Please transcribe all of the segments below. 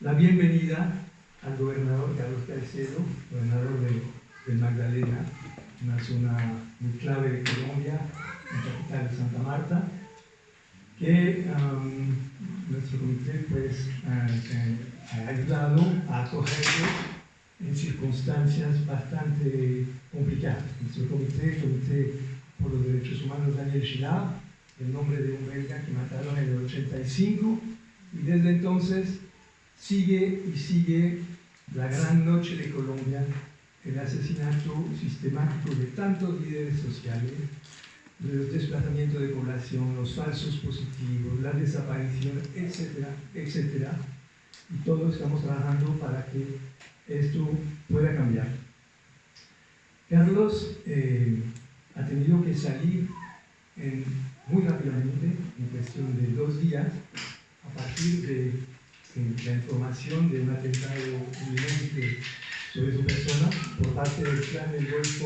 la bienvenida al gobernador Carlos Caicedo, gobernador de Magdalena, una zona muy clave de Colombia, la capital de Santa Marta, que nuestro comité pues, ha ayudado a acogerlo en circunstancias bastante complicadas. Nuestro comité, el Comité por los Derechos Humanos Daniel Gillard, el nombre de un belga que mataron en el 85, y desde entonces sigue la gran noche de Colombia, el asesinato sistemático de tantos líderes sociales, los desplazamientos de población, los falsos positivos, la desaparición, etcétera, etcétera. Y todos estamos trabajando para que esto pueda cambiar. Carlos ha tenido que salir muy rápidamente, en cuestión de 2 días, a partir de la información de un atentado inminente sobre su persona por parte del Clan del Golfo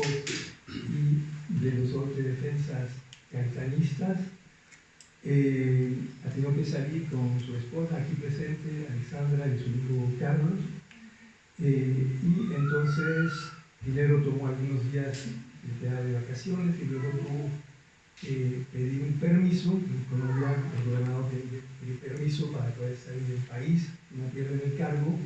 y de los autodefensas gaitanistas. Ha tenido que salir con su esposa aquí presente, Alexandra, y su hijo Carlos. Y entonces, primero tomó algunos días de vacaciones y luego tuvo que pedir un permiso. En Colombia, el gobernador pidió permiso para poder salir del país, no pierden el cargo.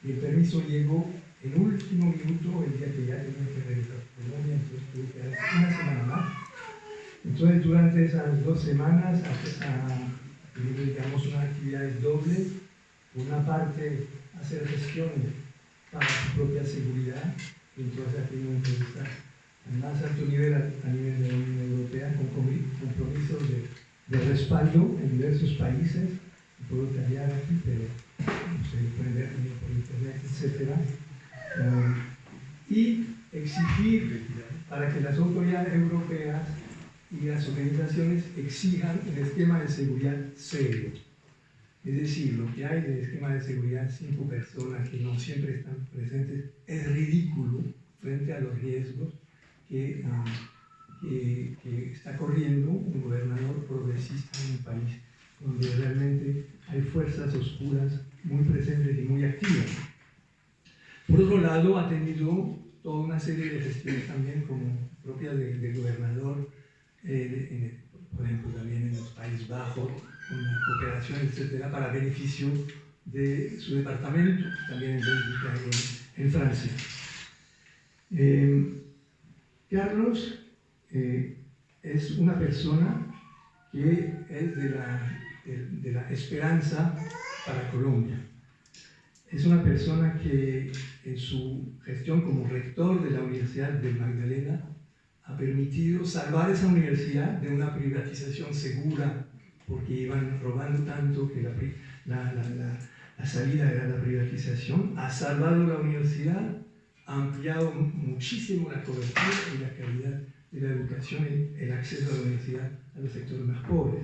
Y el permiso llegó en último minuto, el día que ya tenía que regresar a Colombia, entonces tuvo que dar una semana más. Entonces, durante esas 2 semanas, digamos, unas actividades dobles. Por una parte, hacer gestiones para su propia seguridad, y entonces ha tenido que estar al más alto nivel, a nivel de la Unión Europea, con compromisos de respaldo en diversos países. Puedo tallar aquí, pero se puede ver por internet, etc. Y exigir para que las autoridades europeas y las organizaciones exijan un esquema de seguridad serio. Es decir, lo que hay de esquema de seguridad, 5 personas que no siempre están presentes, es ridículo frente a los riesgos que está corriendo un gobernador progresista en un país donde realmente hay fuerzas oscuras muy presentes y muy activas. Por otro lado, ha tenido toda una serie de gestiones también como propias del gobernador, por ejemplo, también en los Países Bajos, con la cooperación, etcétera, para beneficio de su departamento, también en Bélgica y en Francia. Carlos es una persona que es de la esperanza para Colombia. Es una persona que en su gestión como rector de la Universidad de Magdalena ha permitido salvar esa universidad de una privatización segura, porque iban robando tanto que la salida era la privatización. Ha salvado la universidad, ha ampliado muchísimo la cobertura y la calidad de la educación y el acceso a la universidad a los sectores más pobres.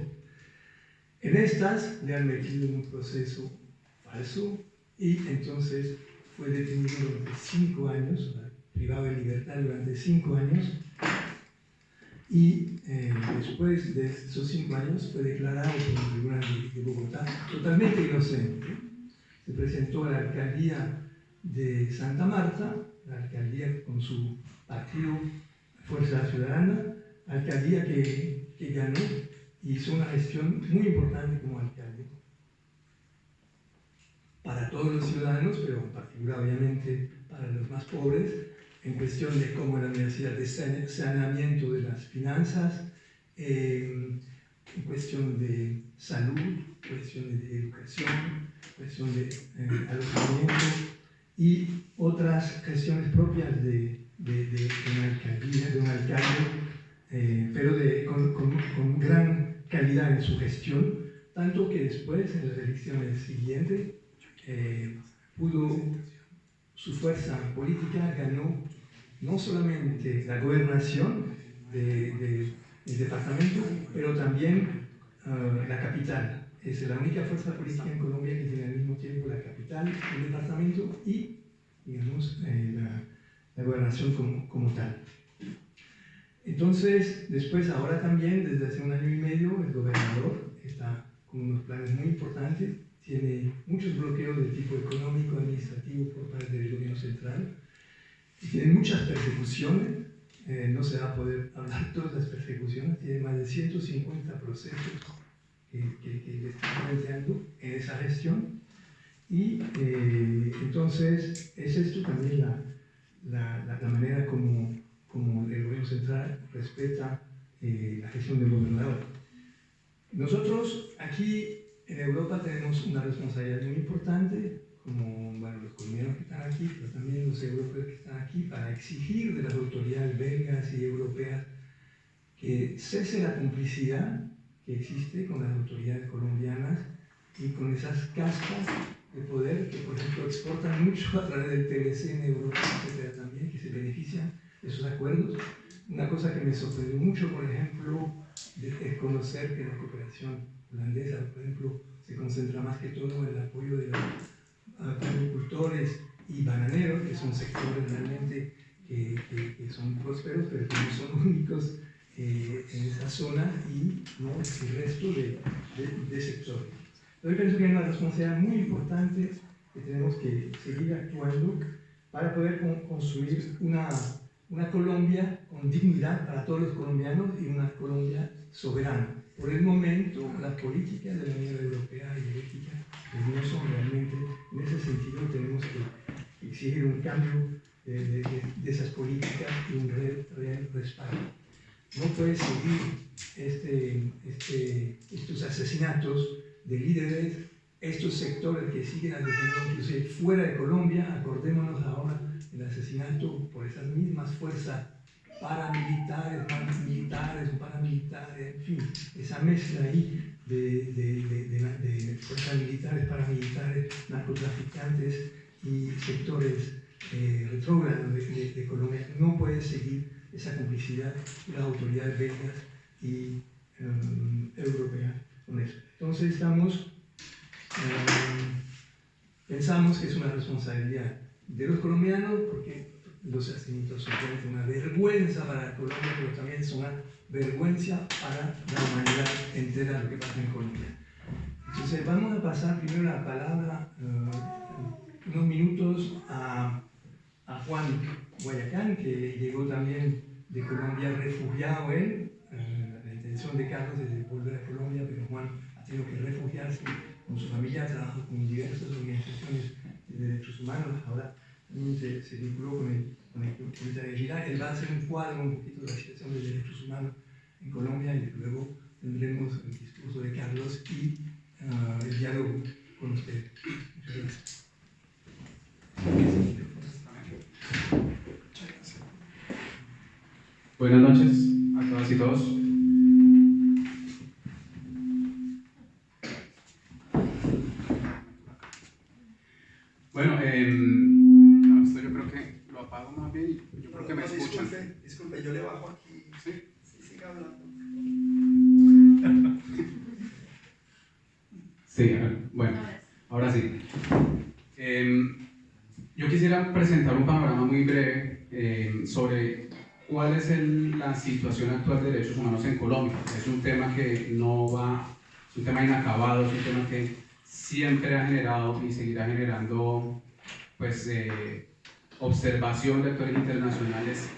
En estas le han metido en un proceso falso y entonces fue detenido durante 5 años, privado de libertad durante 5 años, y después de esos 5 años fue declarado por el Tribunal de Bogotá totalmente inocente. Se presentó a la alcaldía de Santa Marta, la alcaldía con su partido Fuerza Ciudadana, alcaldía que ganó y hizo una gestión muy importante como alcalde para todos los ciudadanos, pero en particular obviamente para los más pobres, en cuestión de cómo la universidad de saneamiento de las finanzas, en cuestión de salud, cuestión de educación, cuestión de alojamiento y otras gestiones propias de una alcaldía, de un alcalde, pero con gran calidad en su gestión, tanto que después, en las elecciones siguientes, su fuerza política ganó no solamente la gobernación del departamento, pero también la capital. Es la única fuerza política en Colombia que tiene al mismo tiempo la capital, el departamento y, digamos, la gobernación como tal. Entonces, después, ahora también, desde hace 1 año y medio, el gobernador está con unos planes muy importantes tiene muchos bloqueos de tipo económico, administrativo por parte del gobierno central, y tiene muchas persecuciones. No se va a poder hablar de todas las persecuciones, tiene más de 150 procesos que están planteando en esa gestión. Y entonces es esto también la manera como el gobierno central respeta la gestión del gobernador. Nosotros aquí en Europa tenemos una responsabilidad muy importante, como bueno, los colombianos que están aquí, pero también los europeos que están aquí, para exigir de las autoridades belgas y europeas que cese la complicidad que existe con las autoridades colombianas y con esas castas de poder que, por ejemplo, exportan mucho a través del TLC en Europa, etcétera, también, que se benefician de esos acuerdos. Una cosa que me sorprendió mucho, por ejemplo, es conocer que la cooperación holandesa, por ejemplo, se concentra más que todo en el apoyo de los agricultores y bananeros, que son sectores realmente que son prósperos, pero que no son únicos en esa zona, y no el resto de sectores. Yo pienso que hay una responsabilidad muy importante que tenemos que seguir actuando para poder construir una Colombia con dignidad para todos los colombianos y una Colombia soberana. Por el momento, las políticas de la Unión Europea y de ética no son realmente, en ese sentido tenemos que exigir un cambio de esas políticas y un real respaldo. No puede seguir estos asesinatos de líderes, estos sectores que siguen asesinando inclusive fuera de Colombia. Acordémonos ahora del asesinato por esas mismas fuerzas paramilitares, en fin, esa mezcla ahí de fuerzas militares, paramilitares, narcotraficantes y sectores retrógrados de Colombia. No puede seguir esa complicidad de las autoridades belgas y europeas con eso. Entonces pensamos que es una responsabilidad de los colombianos, porque los asesinatos son una vergüenza para Colombia, pero también son una vergüenza para la humanidad entera lo que pasa en Colombia. Entonces vamos a pasar primero la palabra unos minutos a Juan Guayacán, que llegó también de Colombia refugiado él. La intención de Carlos es de volver a Colombia, pero Juan ha tenido que refugiarse con su familia, trabajó con diversas organizaciones de derechos humanos, ahora también se vinculó con el Comité de Girard. Él va a hacer un cuadro un poquito de la situación de derechos humanos en Colombia, y luego tendremos el discurso de Carlos y el diálogo con ustedes. Muchas gracias. Buenas noches a todas y todos. Bueno, esto yo creo que lo apago más bien. Yo creo que me escuchan. Disculpe, yo le bajo aquí. Sí. Sí, siga hablando. Sí, bueno, ahora sí. Yo quisiera presentar un panorama muy breve sobre cuál es la situación actual de derechos humanos en Colombia. Es un tema que no va, es un tema inacabado, es un tema que siempre ha generado y seguirá generando pues, observación de actores internacionales,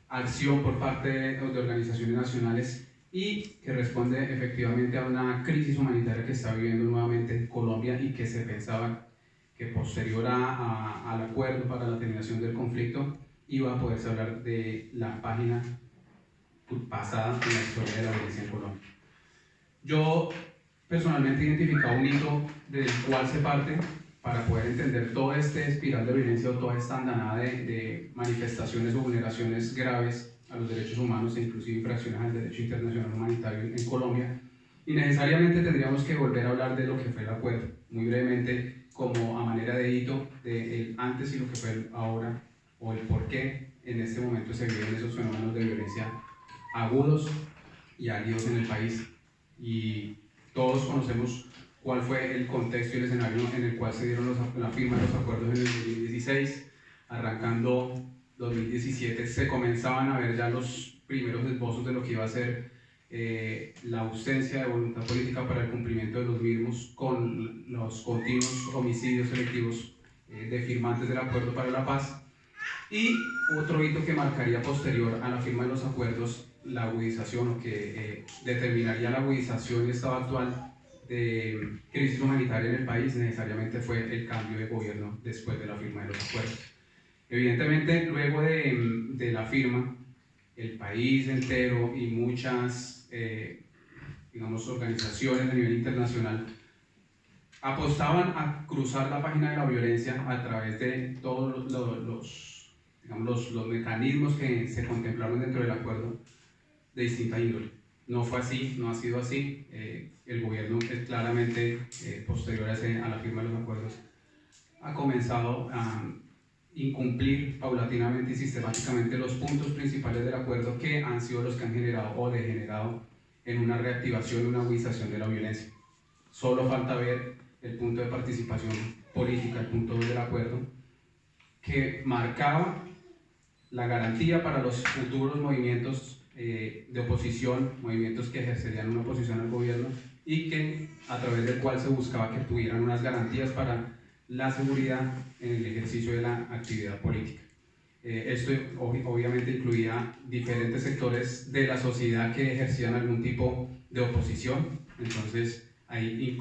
acción por parte de organizaciones nacionales, y que responde efectivamente a una crisis humanitaria que está viviendo nuevamente en Colombia, y que se pensaba que posterior al acuerdo para la terminación del conflicto iba a poderse hablar de la página pasada en la historia de la violencia en Colombia. Yo personalmente he identificado un hito del cual se parte para poder entender todo este espiral de violencia o toda esta andanada de manifestaciones o vulneraciones graves a los derechos humanos e inclusive infracciones al derecho internacional humanitario en Colombia, y necesariamente tendríamos que volver a hablar de lo que fue el acuerdo, muy brevemente, como a manera de hito del antes y lo que fue el ahora, o el por qué en este momento se viven esos fenómenos de violencia agudos y ágidos en el país. Y todos conocemos cuál fue el contexto y el escenario en el cual se dieron la firma de los acuerdos en el 2016, arrancando 2017, se comenzaban a ver ya los primeros esbozos de lo que iba a ser la ausencia de voluntad política para el cumplimiento de los mismos, con los continuos homicidios selectivos de firmantes del Acuerdo para la Paz, y otro hito que marcaría posterior a la firma de los acuerdos, la agudización, o que determinaría la agudización y estado actual de crisis humanitaria en el país, necesariamente fue el cambio de gobierno después de la firma de los acuerdos. Evidentemente, luego de la firma, el país entero y muchas digamos, organizaciones a nivel internacional apostaban a cruzar la página de la violencia a través de todos los mecanismos que se contemplaron dentro del acuerdo de distinta índole. No fue así, no ha sido así. El gobierno, claramente posterior a la firma de los acuerdos, ha comenzado a incumplir paulatinamente y sistemáticamente los puntos principales del acuerdo, que han sido los que han generado o degenerado en una reactivación y una agudización de la violencia. Solo falta ver el punto de participación política, el punto 2 del acuerdo, que marcaba la garantía para los futuros movimientos de oposición, movimientos que ejercerían una oposición al gobierno, y que a través del cual se buscaba que tuvieran unas garantías para la seguridad en el ejercicio de la actividad política. Esto obviamente incluía diferentes sectores de la sociedad que ejercían algún tipo de oposición. Entonces ahí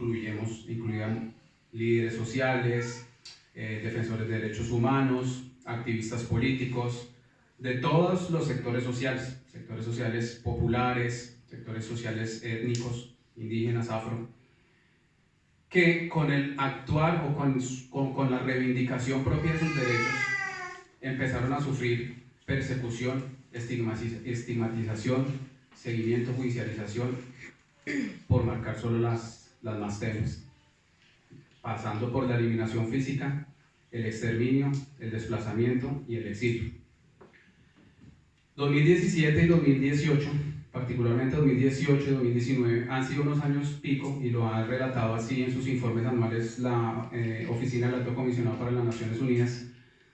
incluían líderes sociales, defensores de derechos humanos, activistas políticos, de todos los sectores sociales populares, sectores sociales étnicos, indígenas, afro, que con el actuar o con la reivindicación propia de sus derechos empezaron a sufrir persecución, estigmatización, seguimiento, judicialización, por marcar solo las más tenues, pasando por la eliminación física, el exterminio, el desplazamiento y el exilio. 2017 y 2018, particularmente 2018 y 2019, han sido unos años pico, y lo ha relatado así en sus informes anuales la Oficina del Alto Comisionado para las Naciones Unidas,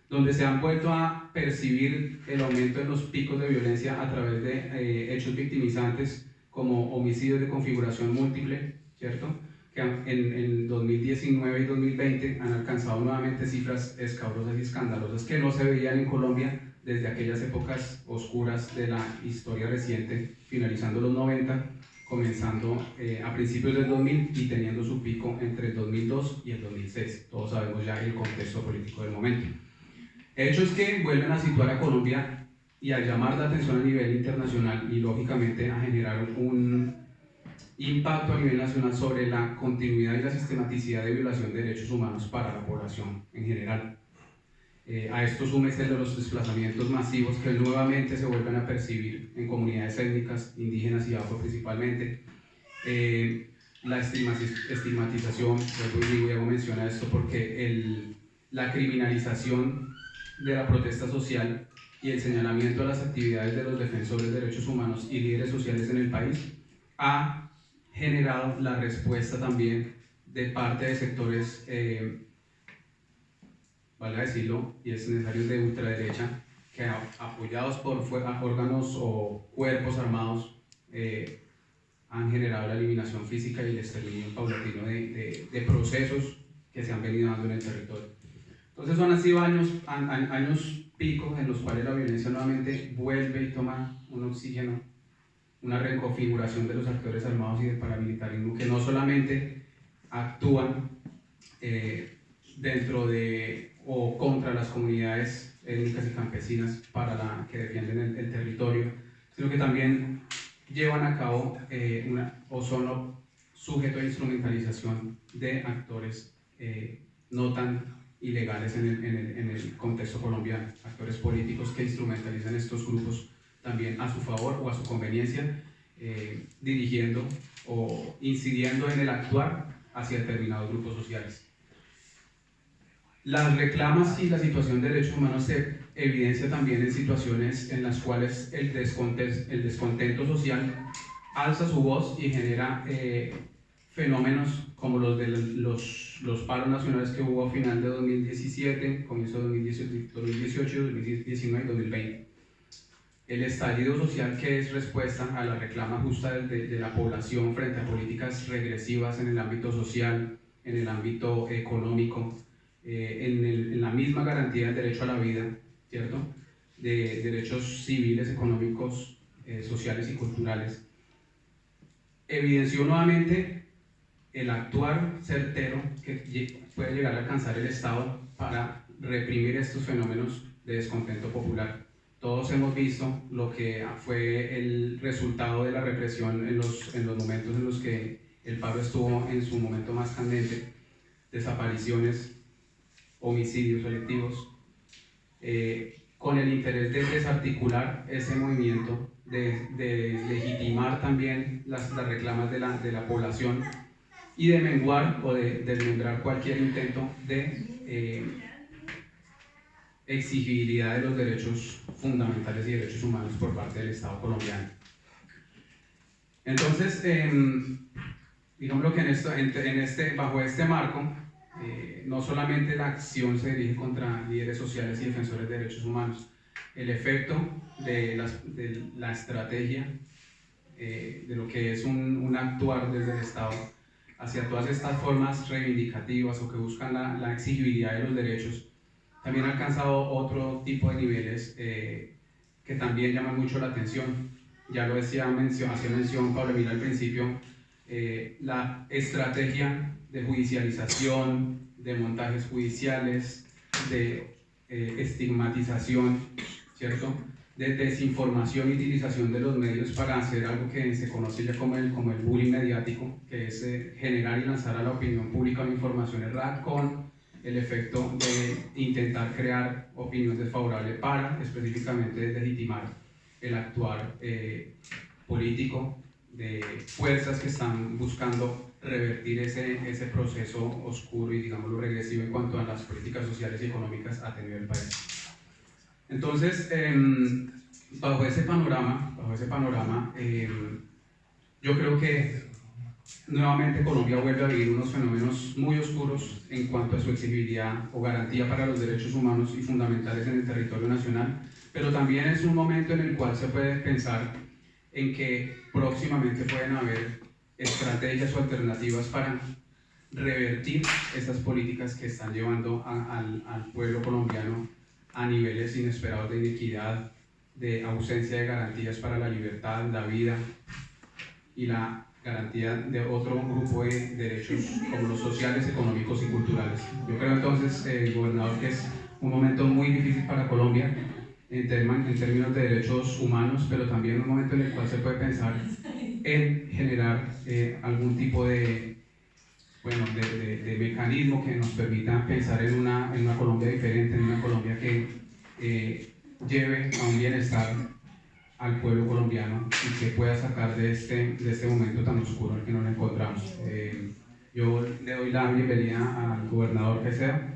donde se han vuelto a percibir el aumento en los picos de violencia a través de hechos victimizantes como homicidios de configuración múltiple, ¿cierto?, que en 2019 y 2020 han alcanzado nuevamente cifras escabrosas y escandalosas que no se veían en Colombia desde aquellas épocas oscuras de la historia reciente, finalizando los 90, comenzando a principios del 2000 y teniendo su pico entre el 2002 y el 2006. Todos sabemos ya el contexto político del momento. Hechos que vuelven a situar a Colombia y a llamar la atención a nivel internacional, y lógicamente a generar un impacto a nivel nacional sobre la continuidad y la sistematicidad de violación de derechos humanos para la población en general. A esto súmese los desplazamientos masivos que nuevamente se vuelven a percibir en comunidades étnicas, indígenas y afro principalmente. La estigmatización, vuelvo y digo, y hago mención a esto porque la criminalización de la protesta social y el señalamiento de las actividades de los defensores de derechos humanos y líderes sociales en el país ha generado la respuesta también de parte de sectores, valga decirlo, y es necesario, de ultraderecha, que apoyados por órganos o cuerpos armados han generado la eliminación física y el exterminio paulatino de procesos que se han venido dando en el territorio. Entonces han sido años picos en los cuales la violencia nuevamente vuelve y toma un oxígeno, una reconfiguración de los actores armados y del paramilitarismo, que no solamente actúan dentro de o contra las comunidades étnicas y campesinas que defienden el territorio, sino que también llevan a cabo o son sujetos a instrumentalización de actores no tan ilegales en el contexto colombiano, actores políticos que instrumentalizan estos grupos también a su favor o a su conveniencia, dirigiendo o incidiendo en el actuar hacia determinados grupos sociales. Las reclamas y la situación de derechos humanos se evidencia también en situaciones en las cuales el descontento social alza su voz y genera fenómenos como los de los paros nacionales que hubo a final de 2017, comienzo de 2018, 2019 y 2020. el estallido social, que es respuesta a la reclama justa de la población frente a políticas regresivas en el ámbito social, en el ámbito económico, en la misma garantía del derecho a la vida, ¿cierto? De derechos civiles, económicos, sociales y culturales. Evidenció nuevamente el actuar certero que puede llegar a alcanzar el Estado para reprimir estos fenómenos de descontento popular. Todos hemos visto lo que fue el resultado de la represión en los momentos en los que el paro estuvo en su momento más candente: desapariciones, homicidios selectivos, con el interés de desarticular ese movimiento, de legitimar también las reclamas de la población y de menguar o de desmembrar cualquier intento de exigibilidad de los derechos fundamentales y derechos humanos por parte del Estado colombiano. Entonces, digamos que bajo este marco, no solamente la acción se dirige contra líderes sociales y defensores de derechos humanos. El efecto de la estrategia, de lo que es un actuar desde el Estado hacia todas estas formas reivindicativas o que buscan la exigibilidad de los derechos, también ha alcanzado otro tipo de niveles que también llaman mucho la atención. Ya lo hacía mención Pablo Emilio al principio, la estrategia de judicialización, de montajes judiciales, de estigmatización, ¿cierto?, de desinformación y utilización de los medios para hacer algo que se conoce ya como el bullying mediático, que es generar y lanzar a la opinión pública una información errada con el efecto de intentar crear opinión desfavorable para específicamente legitimar el actuar político de fuerzas que están buscando revertir ese proceso oscuro y, digámoslo, regresivo en cuanto a las políticas sociales y económicas a tener el país. Entonces, bajo ese panorama, yo creo que nuevamente Colombia vuelve a vivir unos fenómenos muy oscuros en cuanto a su exigibilidad o garantía para los derechos humanos y fundamentales en el territorio nacional, pero también es un momento en el cual se puede pensar en que próximamente pueden haber estrategias o alternativas para revertir esas políticas que están llevando al pueblo colombiano a niveles inesperados de inequidad, de ausencia de garantías para la libertad, la vida y la garantía de otro grupo de derechos como los sociales, económicos y culturales. Yo creo entonces, gobernador, que es un momento muy difícil para Colombia en términos de derechos humanos, pero también un momento en el cual se puede pensar en generar algún tipo de mecanismo que nos permita pensar en una Colombia diferente, en una Colombia que lleve a un bienestar al pueblo colombiano y que pueda sacar de este momento tan oscuro en el que nos encontramos. Yo le doy la bienvenida al gobernador Peseda.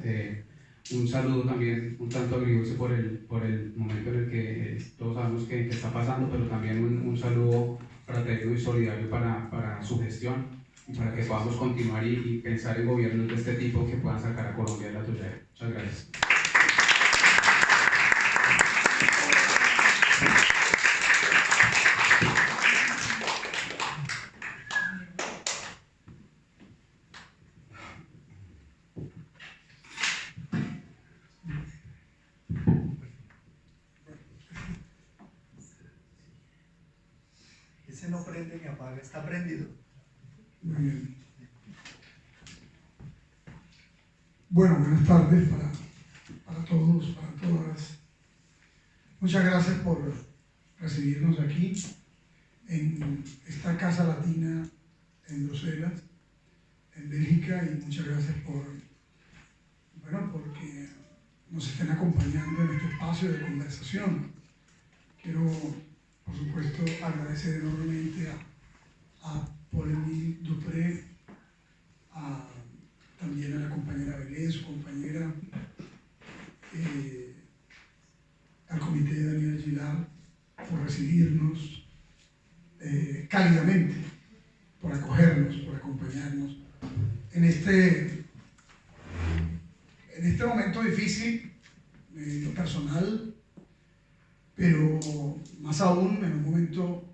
Un saludo también un tanto agridulce por el momento en el que todos sabemos que está pasando, pero también un saludo fraterno y solidario para su gestión y para que podamos continuar y pensar en gobiernos de este tipo que puedan sacar a Colombia de la atolladero. Muchas gracias. Ese no prende ni apaga, está prendido. Muy bien. Bueno, buenas tardes para todos, para todas. Muchas gracias por recibirnos aquí en esta Casa Latina en Bruselas, en Bélgica, y muchas gracias porque nos estén acompañando en este espacio de conversación. Quiero, por supuesto, agradecer enormemente a Paul-Émile Dupré, también a la compañera Belén, su compañera, al comité de Daniel Gilard, por recibirnos cálidamente, por acogernos, por acompañarnos en este momento difícil. En lo personal, pero más aún en un momento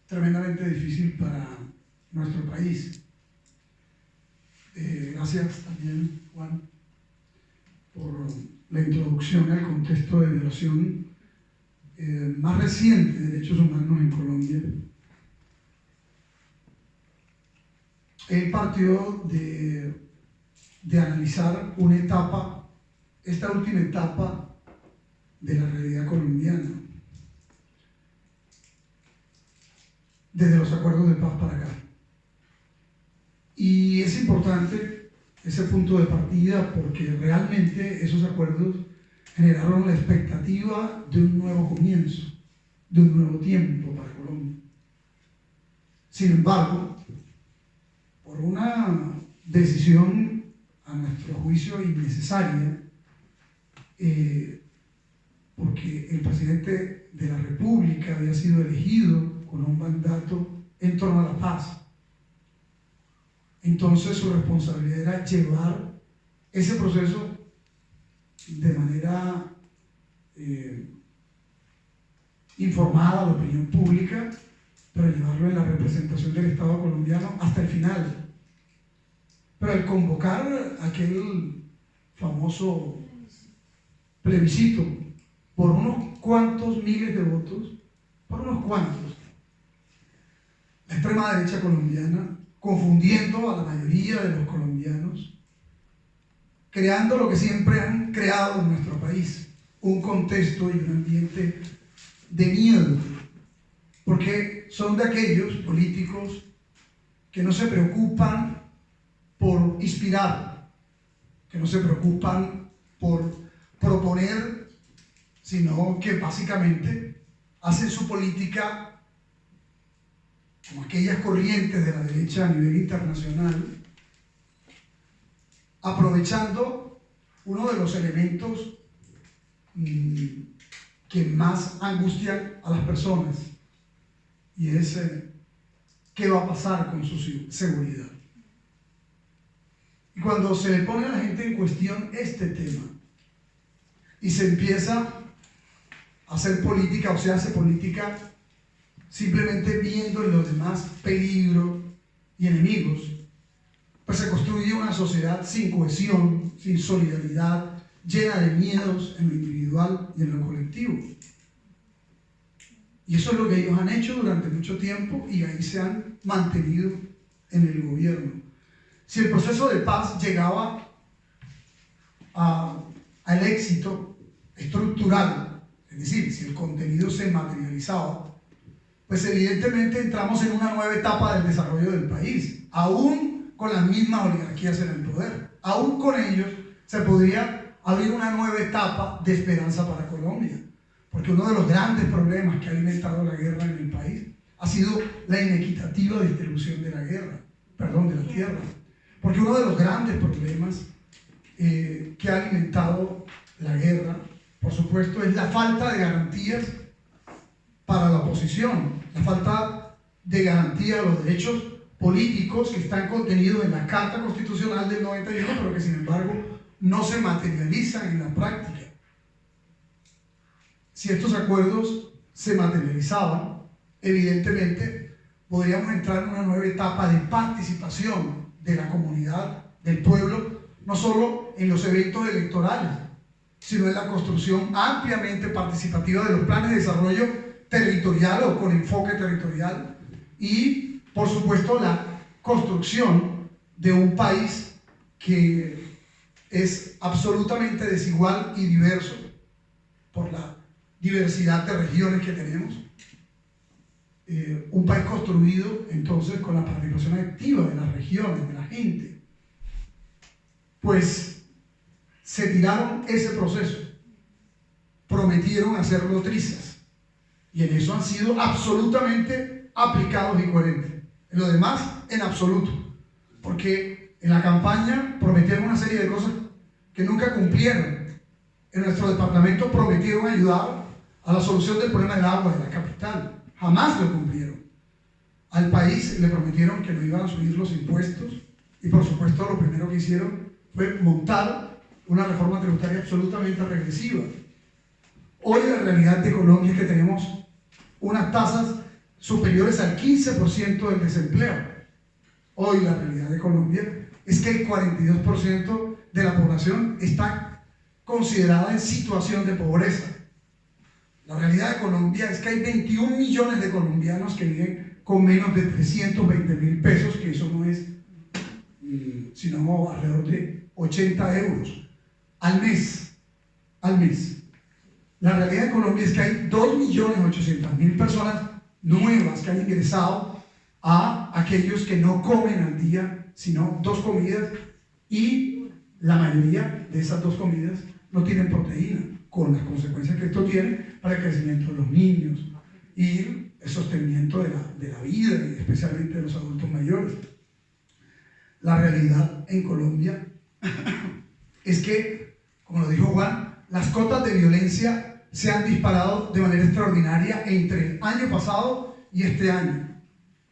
tremendamente difícil para nuestro país. Gracias también, Juan, por la introducción al contexto de violación más reciente de derechos humanos en Colombia. Él partió de analizar una etapa, esta última etapa de la realidad colombiana, desde los acuerdos de paz para acá. Y es importante ese punto de partida porque realmente esos acuerdos generaron la expectativa de un nuevo comienzo, de un nuevo tiempo para Colombia. Sin embargo, por una decisión a nuestro juicio innecesaria, porque el presidente de la República había sido elegido con un mandato en torno a la paz. Entonces su responsabilidad era llevar ese proceso de manera informada a la opinión pública, pero llevarlo en la representación del Estado colombiano hasta el final. Pero al convocar aquel famoso plebiscito por unos cuantos miles de votos, por unos cuantos, la extrema derecha colombiana, confundiendo a la mayoría de los colombianos, creando lo que siempre han creado en nuestro país, un contexto y un ambiente de miedo, porque son de aquellos políticos que no se preocupan por inspirar, que no se preocupan por proponer, sino que básicamente hacen su política como aquellas corrientes de la derecha a nivel internacional, aprovechando uno de los elementos que más angustian a las personas, y es qué va a pasar con su seguridad. Y cuando se le pone a la gente en cuestión este tema y se empieza a hacer política o se hace política simplemente viendo en los demás peligro y enemigos, pues se construye una sociedad sin cohesión, sin solidaridad, llena de miedos en lo individual y en lo colectivo. Y eso es lo que ellos han hecho durante mucho tiempo y ahí se han mantenido en el gobierno. Si el proceso de paz llegaba al éxito estructural, es decir, si el contenido se materializaba, pues evidentemente entramos en una nueva etapa del desarrollo del país, aún con las mismas oligarquías en el poder. Aún con ellos se podría abrir una nueva etapa de esperanza para Colombia, porque uno de los grandes problemas que ha alimentado la guerra en el país ha sido la inequitativa distribución de la tierra, porque uno de los grandes problemas que ha alimentado la guerra, por supuesto, es la falta de garantías para la oposición, la falta de garantía de los derechos políticos que están contenidos en la Carta Constitucional del 91, pero que sin embargo no se materializan en la práctica. Si estos acuerdos se materializaban, evidentemente podríamos entrar en una nueva etapa de participación de la comunidad, del pueblo, no solo en los eventos electorales, sino en la construcción ampliamente participativa de los planes de desarrollo territorial o con enfoque territorial y, por supuesto, la construcción de un país que es absolutamente desigual y diverso por la diversidad de regiones que tenemos. Un país construido entonces con la participación activa de las regiones, de la gente. Pues se tiraron ese proceso, prometieron hacerlo trizas y en eso han sido absolutamente aplicados y coherentes. En lo demás, en absoluto, porque en la campaña prometieron una serie de cosas que nunca cumplieron. En nuestro departamento prometieron ayudar a la solución del problema del agua de la capital. Jamás lo cumplieron. Al país le prometieron que no iban a subir los impuestos y por supuesto lo primero que hicieron fue montar una reforma tributaria absolutamente regresiva. Hoy la realidad de Colombia es que tenemos unas tasas superiores al 15% del desempleo. Hoy la realidad de Colombia es que el 42% de la población está considerada en situación de pobreza. La realidad de Colombia es que hay 21 millones de colombianos que viven con menos de 320.000 pesos, que eso no es sino alrededor de 80 euros al mes. Al mes. La realidad de Colombia es que hay 2.800.000 personas nuevas que han ingresado a aquellos que no comen al día, sino 2 comidas, y la mayoría de esas 2 comidas no tienen proteína, con las consecuencias que esto tiene para el crecimiento de los niños y el sostenimiento de la vida, y especialmente de los adultos mayores. La realidad en Colombia es que, como lo dijo Juan, las cotas de violencia se han disparado de manera extraordinaria entre el año pasado y este año.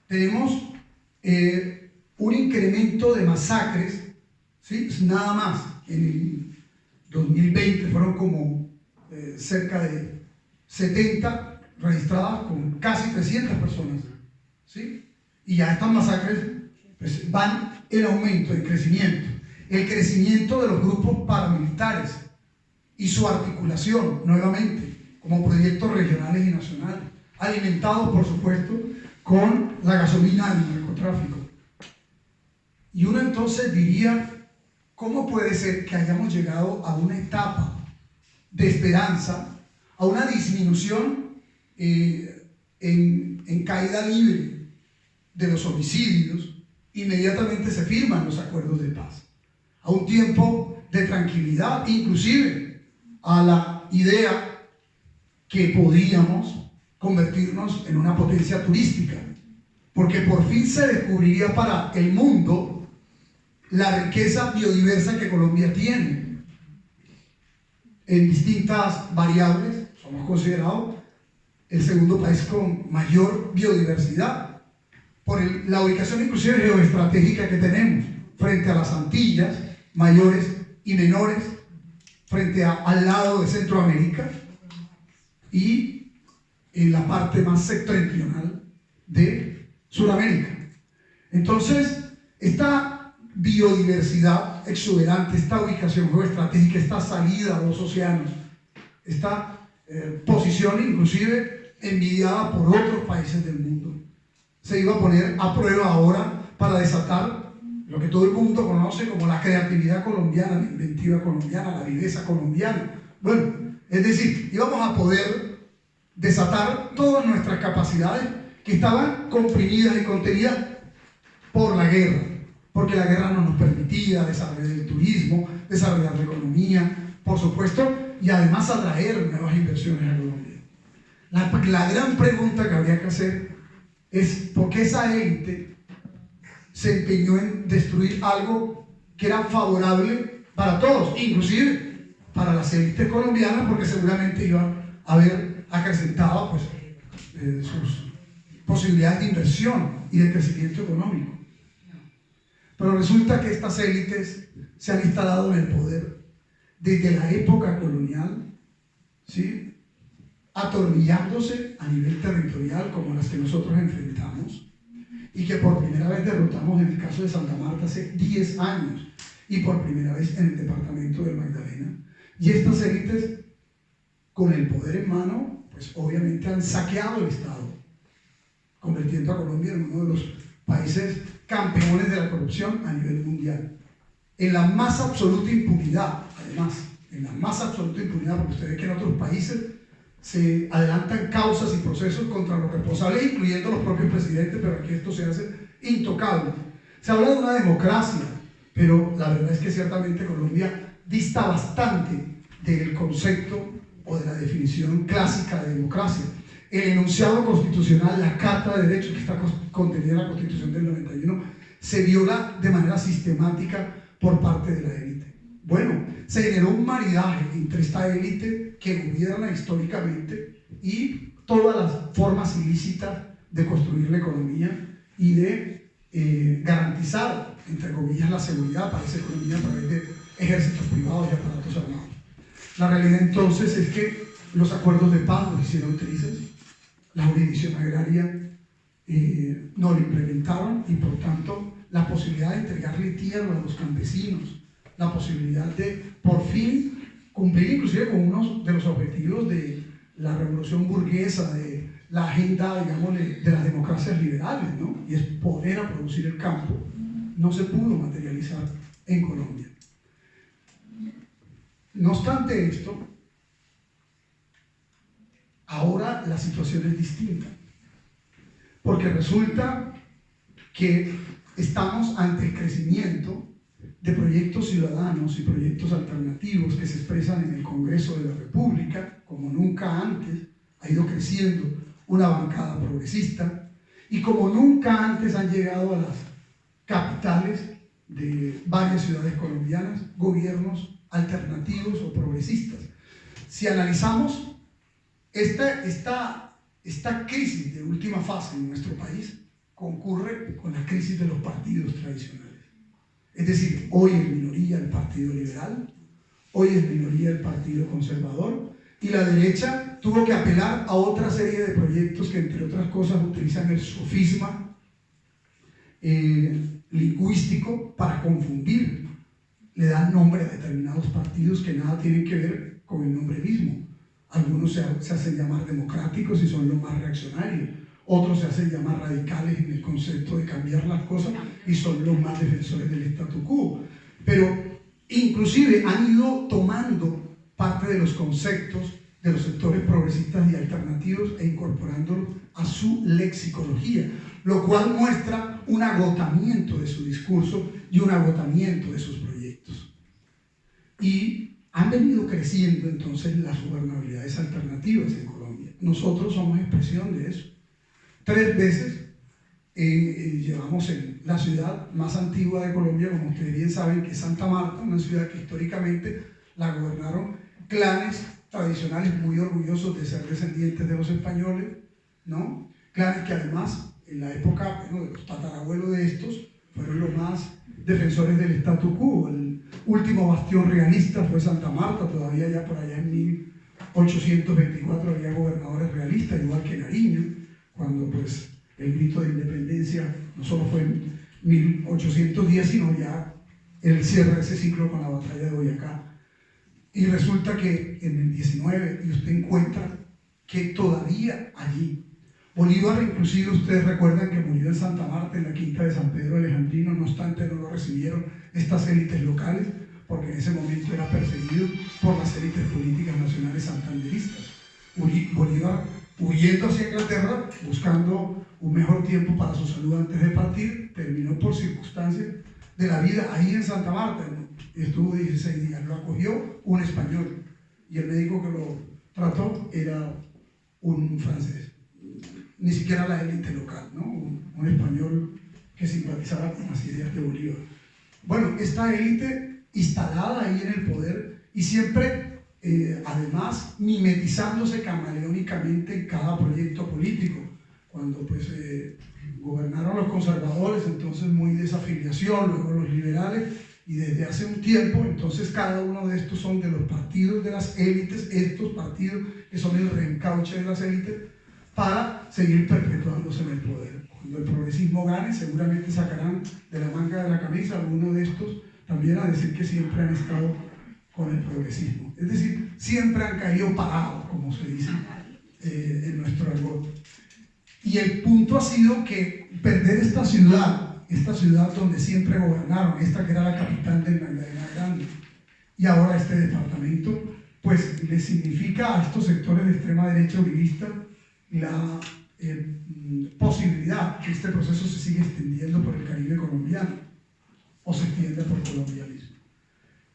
Tenemos un incremento de masacres, ¿sí? Nada más. En el 2020 fueron como cerca de 70 registradas con casi 300 personas, ¿sí? Y ya estas masacres pues, van en aumento, en crecimiento. El crecimiento de los grupos paramilitares y su articulación, nuevamente, como proyectos regionales y nacionales, alimentados, por supuesto, con la gasolina del narcotráfico. Y uno entonces diría, ¿cómo puede ser que hayamos llegado a una etapa de esperanza, a una disminución en caída libre de los homicidios? Inmediatamente se firman los acuerdos de paz, a un tiempo de tranquilidad, inclusive a la idea que podíamos convertirnos en una potencia turística, porque por fin se descubriría para el mundo la riqueza biodiversa que Colombia tiene. En distintas variables somos considerados el segundo país con mayor biodiversidad, por la ubicación inclusive geoestratégica que tenemos frente a las Antillas mayores y menores, frente al lado de Centroamérica y en la parte más septentrional de Sudamérica. Entonces, esta biodiversidad exuberante, esta ubicación geoestratégica, esta salida a los océanos, esta posición inclusive envidiada por otros países del mundo, se iba a poner a prueba ahora para desatar lo que todo el mundo conoce como la creatividad colombiana, la inventiva colombiana, la viveza colombiana. Bueno, es decir, íbamos a poder desatar todas nuestras capacidades que estaban comprimidas y contenidas por la guerra, porque la guerra no nos permitía desarrollar el turismo, desarrollar la economía, por supuesto, y además atraer nuevas inversiones a Colombia. La gran pregunta que habría que hacer es por qué esa élite se empeñó en destruir algo que era favorable para todos, inclusive para las élites colombianas, porque seguramente iban a haber acrecentado pues, sus posibilidades de inversión y de crecimiento económico. Pero resulta que estas élites se han instalado en el poder desde la época colonial, ¿sí? Atornillándose a nivel territorial como las que nosotros enfrentamos y que por primera vez derrotamos en el caso de Santa Marta hace 10 años y por primera vez en el departamento del Magdalena. Y estas élites, con el poder en mano, pues obviamente han saqueado el Estado, convirtiendo a Colombia en uno de los países campeones de la corrupción a nivel mundial. En la más absoluta impunidad, además, en la más absoluta impunidad, porque usted ve que en otros países se adelantan causas y procesos contra los responsables, incluyendo los propios presidentes, pero aquí esto se hace intocable. Se habla de una democracia, pero la verdad es que ciertamente Colombia dista bastante del concepto o de la definición clásica de democracia. El enunciado constitucional, la Carta de Derechos que está contenida en la Constitución del 91, se viola de manera sistemática por parte de la élite. Bueno, se generó un maridaje entre esta élite que gobierna históricamente y todas las formas ilícitas de construir la economía y de garantizar, entre comillas, la seguridad para esa economía a través de ejércitos privados y aparatos armados. La realidad entonces es que los acuerdos de paz los hicieron trizas, la jurisdicción agraria no lo implementaron y por tanto la posibilidad de entregarle tierra a los campesinos, la posibilidad de por fin cumplir inclusive con uno de los objetivos de la revolución burguesa, de la agenda, digamos, de las democracias liberales, ¿no? Y es poner a producir el campo, no se pudo materializar en Colombia. No obstante esto, ahora la situación es distinta, porque resulta que estamos ante el crecimiento de proyectos ciudadanos y proyectos alternativos que se expresan en el Congreso de la República, como nunca antes ha ido creciendo una bancada progresista, y como nunca antes han llegado a las capitales de varias ciudades colombianas gobiernos alternativos o progresistas. Si analizamos esta crisis de última fase en nuestro país, concurre con la crisis de los partidos tradicionales. Es decir, hoy es minoría el Partido Liberal, hoy es minoría el Partido Conservador, y la derecha tuvo que apelar a otra serie de proyectos que, entre otras cosas, utilizan el sofisma lingüístico para confundir. Le dan nombre a determinados partidos que nada tienen que ver con el nombre mismo. Algunos se hacen llamar democráticos y son los más reaccionarios. Otros se hacen llamar radicales en el concepto de cambiar las cosas y son los más defensores del statu quo. Pero inclusive han ido tomando parte de los conceptos de los sectores progresistas y alternativos e incorporándolos a su lexicología, lo cual muestra un agotamiento de su discurso y un agotamiento de sus proyectos. Y han venido creciendo entonces las gobernabilidades alternativas en Colombia. Nosotros somos expresión de eso. 3 veces llevamos en la ciudad más antigua de Colombia, como ustedes bien saben, que es Santa Marta, una ciudad que históricamente la gobernaron clanes tradicionales muy orgullosos de ser descendientes de los españoles, ¿no? Clanes que además en la época, bueno, de los tatarabuelos de estos fueron los más defensores del statu quo. El último bastión realista fue Santa Marta, todavía ya por allá en 1824 había gobernadores realistas, igual que Nariño, cuando pues el grito de independencia no solo fue en 1810, sino ya el cierre de ese ciclo con la batalla de Boyacá. Y resulta que en el 19, y usted encuentra que todavía allí, Bolívar inclusive, ustedes recuerdan que murió en Santa Marta, en la quinta de San Pedro Alejandrino, no obstante no lo recibieron estas élites locales, porque en ese momento era perseguido por las élites políticas nacionales santanderistas. Bolívar, huyendo hacia Inglaterra, buscando un mejor tiempo para su salud antes de partir, terminó por circunstancias de la vida ahí en Santa Marta, ¿no? Estuvo 16 días, lo acogió un español y el médico que lo trató era un francés, ni siquiera la élite local, ¿no? Un español que simpatizaba con las ideas de Bolívar. Bueno, esta élite instalada ahí en el poder y siempre además mimetizándose camaleónicamente en cada proyecto político. Cuando pues gobernaron los conservadores, entonces muy desafiliación, luego los liberales, y desde hace un tiempo, entonces cada uno de estos son de los partidos de las élites, estos partidos que son el reencauche de las élites, para seguir perpetuándose en el poder. Cuando el progresismo gane, seguramente sacarán de la manga de la camisa alguno de estos también a decir que siempre han estado con el progresismo. Es decir, siempre han caído parados, como se dice en nuestro argot. Y el punto ha sido que perder esta ciudad donde siempre gobernaron, esta que era la capital del Magdalena Grande, y ahora este departamento, pues le significa a estos sectores de extrema derecha uribista la posibilidad que este proceso se siga extendiendo por el Caribe colombiano o se extienda por Colombia mismo.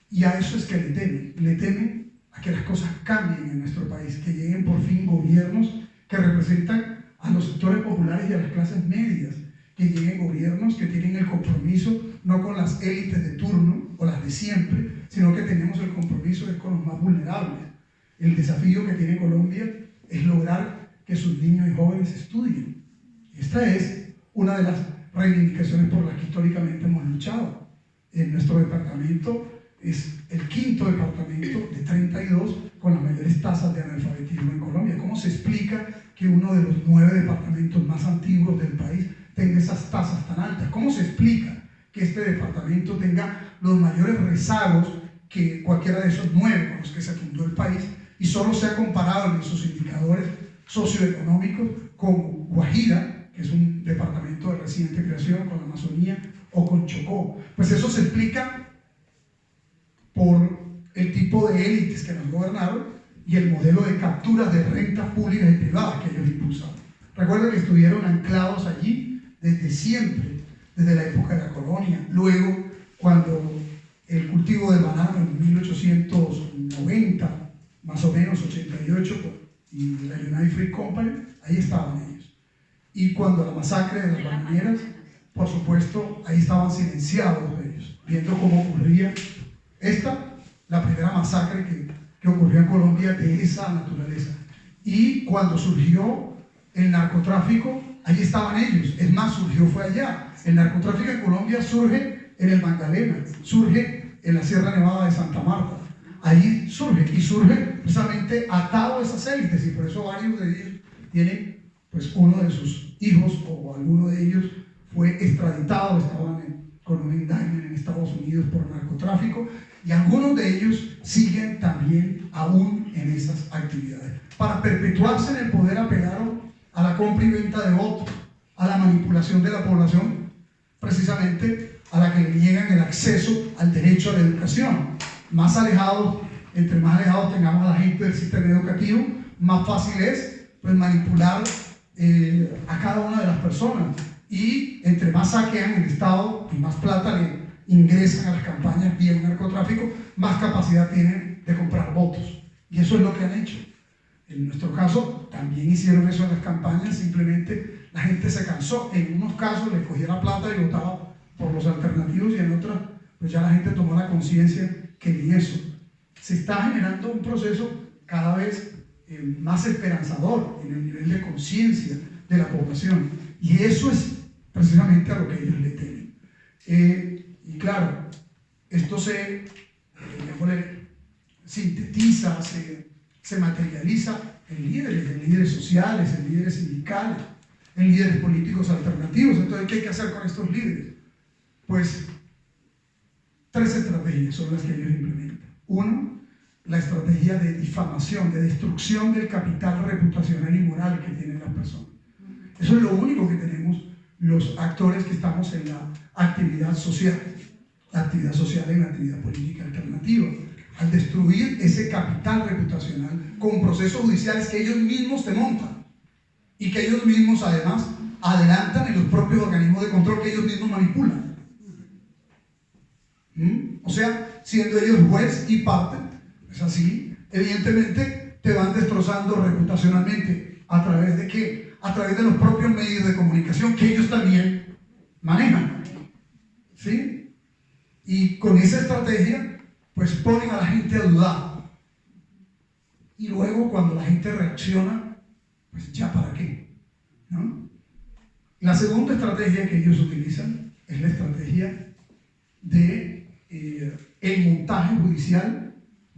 Y a eso es que le temen a que las cosas cambien en nuestro país, que lleguen por fin gobiernos que representan a los sectores populares y a las clases medias, que lleguen gobiernos que tienen el compromiso no con las élites de turno o las de siempre, sino que tenemos el compromiso con los más vulnerables. El desafío que tiene Colombia es lograr que sus niños y jóvenes estudien. Esta es una de las reivindicaciones por las que históricamente hemos luchado. En nuestro departamento es el 5.º departamento de 32 con las mayores tasas tasas de analfabetismo en Colombia? ¿Cómo se explica que uno de los 9 departamentos más antiguos del país tenga esas tasas tan altas? ¿Cómo se explica que este departamento tenga los mayores rezagos que cualquiera de esos 9 con los que se fundó el país y solo sea comparado en sus indicadores socioeconómicos con Guajira, que es un departamento de reciente creación, con la Amazonía o con Chocó? Pues eso se explica por el tipo de élites que nos gobernaron y el modelo de capturas de rentas públicas y privadas que ellos impulsaron. Recuerden que estuvieron anclados allí desde siempre, desde la época de la colonia. Luego, cuando el cultivo de banano en 1890, más o menos 88, y la United Fruit Company, ahí estaban ellos. Y cuando la masacre de las bananeras, por supuesto, ahí estaban silenciados ellos, viendo cómo ocurría la primera masacre que ocurrió en Colombia de esa naturaleza. Y cuando surgió el narcotráfico, ahí estaban ellos. Es más, fue allá. El narcotráfico en Colombia surge en el Magdalena, surge en la Sierra Nevada de Santa Marta. Ahí surge, y surge precisamente atado a esas élites, y por eso varios de ellos tienen, pues uno de sus hijos o alguno de ellos fue extraditado, estaban con un indictment en Estados Unidos por narcotráfico, y algunos de ellos siguen también aún en esas actividades. Para perpetuarse en el poder apelaron a la compra y venta de votos, a la manipulación de la población, precisamente a la que le niegan el acceso al derecho a la educación. Más alejados, entre más alejados tengamos a la gente del sistema educativo, más fácil es pues, manipular a cada una de las personas. Y entre más saquean el Estado y más plata le ingresan a las campañas vía el narcotráfico, más capacidad tienen de comprar votos. Y eso es lo que han hecho. En nuestro caso, también hicieron eso en las campañas, simplemente la gente se cansó. En unos casos les cogía la plata y votaba por los alternativos, y en otras, pues ya la gente tomó la conciencia que ni eso. Se está generando un proceso cada vez más esperanzador en el nivel de conciencia de la población. Y eso es precisamente a lo que ellos le temen. Y claro, esto se sintetiza, se materializa en líderes sociales, en líderes sindicales, en líderes políticos alternativos. Entonces, ¿qué hay que hacer con estos líderes? Pues 3 estrategias son las que ellos implementan. 1, la estrategia de difamación, de destrucción del capital reputacional y moral que tienen las personas. Eso es lo único que tenemos los actores que estamos en la actividad social en la actividad política alternativa. Al destruir ese capital reputacional con procesos judiciales que ellos mismos te montan y que ellos mismos además adelantan en los propios organismos de control que ellos mismos manipulan. O sea, siendo ellos juez y parte, es así, evidentemente te van destrozando reputacionalmente. ¿A través de qué? A través de los propios medios de comunicación que ellos también manejan. ¿Sí? Y con esa estrategia, pues ponen a la gente a dudar. Y luego cuando la gente reacciona, pues ya para qué, ¿no? La segunda estrategia que ellos utilizan es la estrategia de el montaje judicial,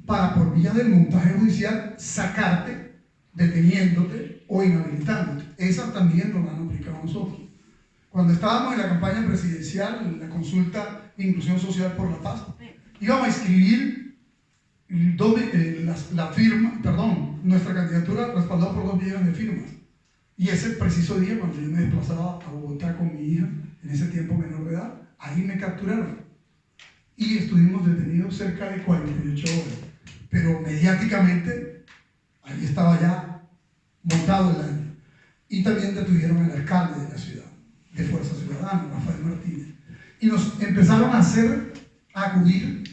para por vía del montaje judicial sacarte, deteniéndote o inhabilitándote. Esa también nos la han aplicado a nosotros. Cuando estábamos en la campaña presidencial, en la consulta de Inclusión Social por la Paz, íbamos a escribir nuestra candidatura respaldada por 2 millones de firmas. Y ese preciso día, cuando yo me desplazaba a Bogotá con mi hija, en ese tiempo menor de edad, ahí me capturaron. Y estuvimos detenidos cerca de 48 horas. Pero mediáticamente, ahí estaba ya montado el año. Y también detuvieron al alcalde de la ciudad, de Fuerza Ciudadana, Rafael Martínez. Y nos empezaron a acudir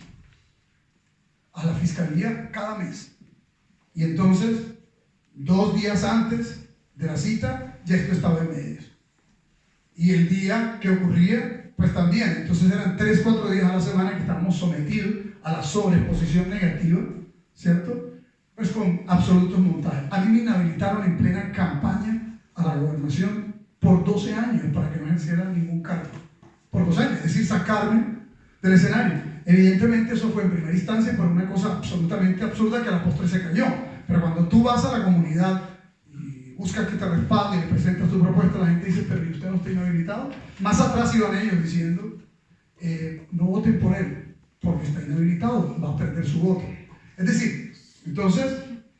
a la fiscalía cada mes. Y entonces, 2 días antes de la cita, ya esto estaba en medios. Y el día que ocurría, pues también. Entonces eran 3-4 días a la semana que estábamos sometidos a la sobreexposición negativa, ¿cierto? Pues con absolutos montajes. A mí me inhabilitaron en plena campaña a la gobernación por 12 años para que no ejerciera ningún cargo. Por 2 años, es decir, sacarme del escenario. Evidentemente eso fue en primera instancia por una cosa absolutamente absurda que a la postre se cayó. Pero cuando tú vas a la comunidad y buscas que te respalde y le presentas tu propuesta, la gente dice, pero ¿y usted no está inhabilitado? Más atrás iban ellos diciendo, no voten por él, porque está inhabilitado, va a perder su voto. Es decir, entonces,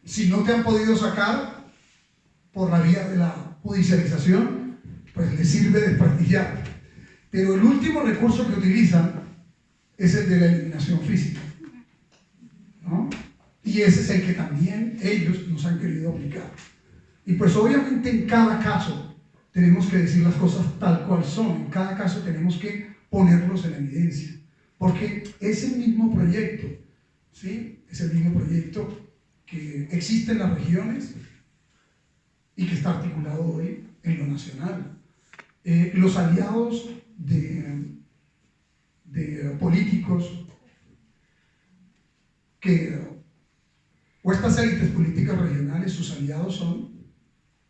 si no te han podido sacar por la vía de la judicialización, pues les sirve desprestigiar. Pero el último recurso que utilizan es el de la eliminación física, ¿no? Y ese es el que también ellos nos han querido aplicar. Y pues obviamente en cada caso tenemos que decir las cosas tal cual son, en cada caso tenemos que ponerlos en evidencia, porque es el mismo proyecto, ¿sí? Es el mismo proyecto que existe en las regiones y que está articulado hoy en lo nacional. Los aliados de políticos o estas élites políticas regionales, sus aliados son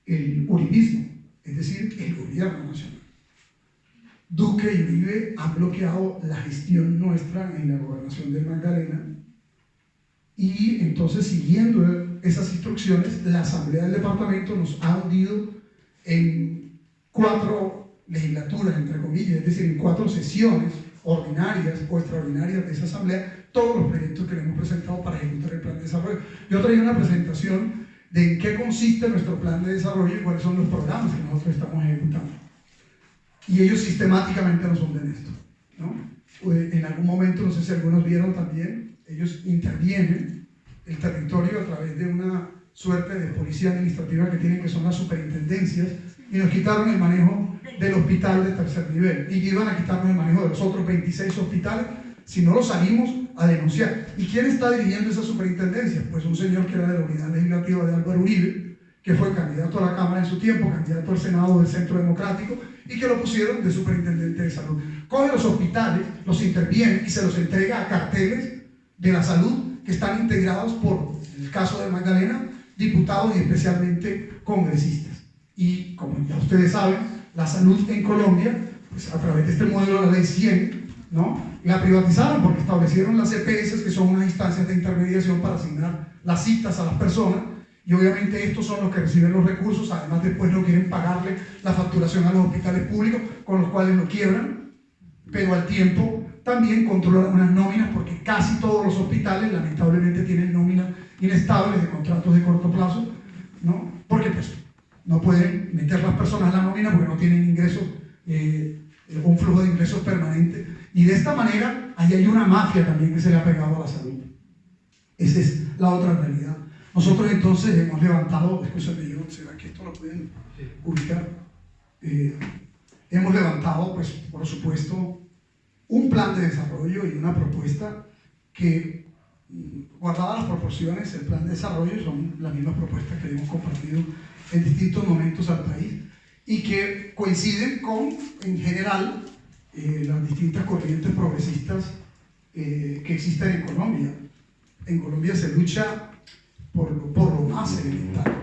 el uribismo, es decir, el gobierno nacional. Duque y Uribe han bloqueado la gestión nuestra en la gobernación del Magdalena, y entonces, siguiendo esas instrucciones, la Asamblea del Departamento nos ha hundido en 4 legislaturas, entre comillas, es decir, en 4 sesiones ordinarias o extraordinarias de esa Asamblea, todos los proyectos que le hemos presentado para ejecutar el plan de desarrollo. Yo traía una presentación de en qué consiste nuestro plan de desarrollo y cuáles son los programas que nosotros estamos ejecutando. Y ellos sistemáticamente nos hunden esto, ¿no? En algún momento, no sé si algunos vieron también, ellos intervienen el territorio a través de una suerte de policía administrativa que tienen, que son las superintendencias, y nos quitaron el manejo del hospital de tercer nivel, y iban a quitarnos el manejo de los otros 26 hospitales si no los salimos a denunciar. ¿Y quién está dirigiendo esa superintendencia? Pues un señor que era de la unidad legislativa de Álvaro Uribe, que fue candidato a la Cámara en su tiempo, candidato al Senado del Centro Democrático, y que lo pusieron de superintendente de salud. Coge los hospitales, los interviene y se los entrega a carteles de la salud que están integrados por, en el caso de Magdalena, diputados y especialmente congresistas. Y como ya ustedes saben, la salud en Colombia, pues a través de este modelo de la ley 100, ¿no?, la privatizaron porque establecieron las EPS, que son unas instancias de intermediación para asignar las citas a las personas, y obviamente estos son los que reciben los recursos. Además, después no quieren pagarle la facturación a los hospitales públicos, con los cuales lo quiebran, pero al tiempo también controlan unas nóminas, porque casi todos los hospitales lamentablemente tienen nóminas inestables de contratos de corto plazo, ¿no? Porque pues no pueden meter las personas a la nómina porque no tienen ingresos, un flujo de ingresos permanente, y de esta manera ahí hay una mafia también que se le ha pegado a la salud. Esa es la otra realidad. Nosotros entonces hemos levantado, escúchame, yo, ¿será que esto lo pueden ubicar? Hemos levantado, pues, por supuesto, un plan de desarrollo y una propuesta que, guardadas las proporciones, el plan de desarrollo son las mismas propuestas que hemos compartido en distintos momentos al país, y que coinciden con, en general, las distintas corrientes progresistas que existen en Colombia. En Colombia se lucha por lo más elemental.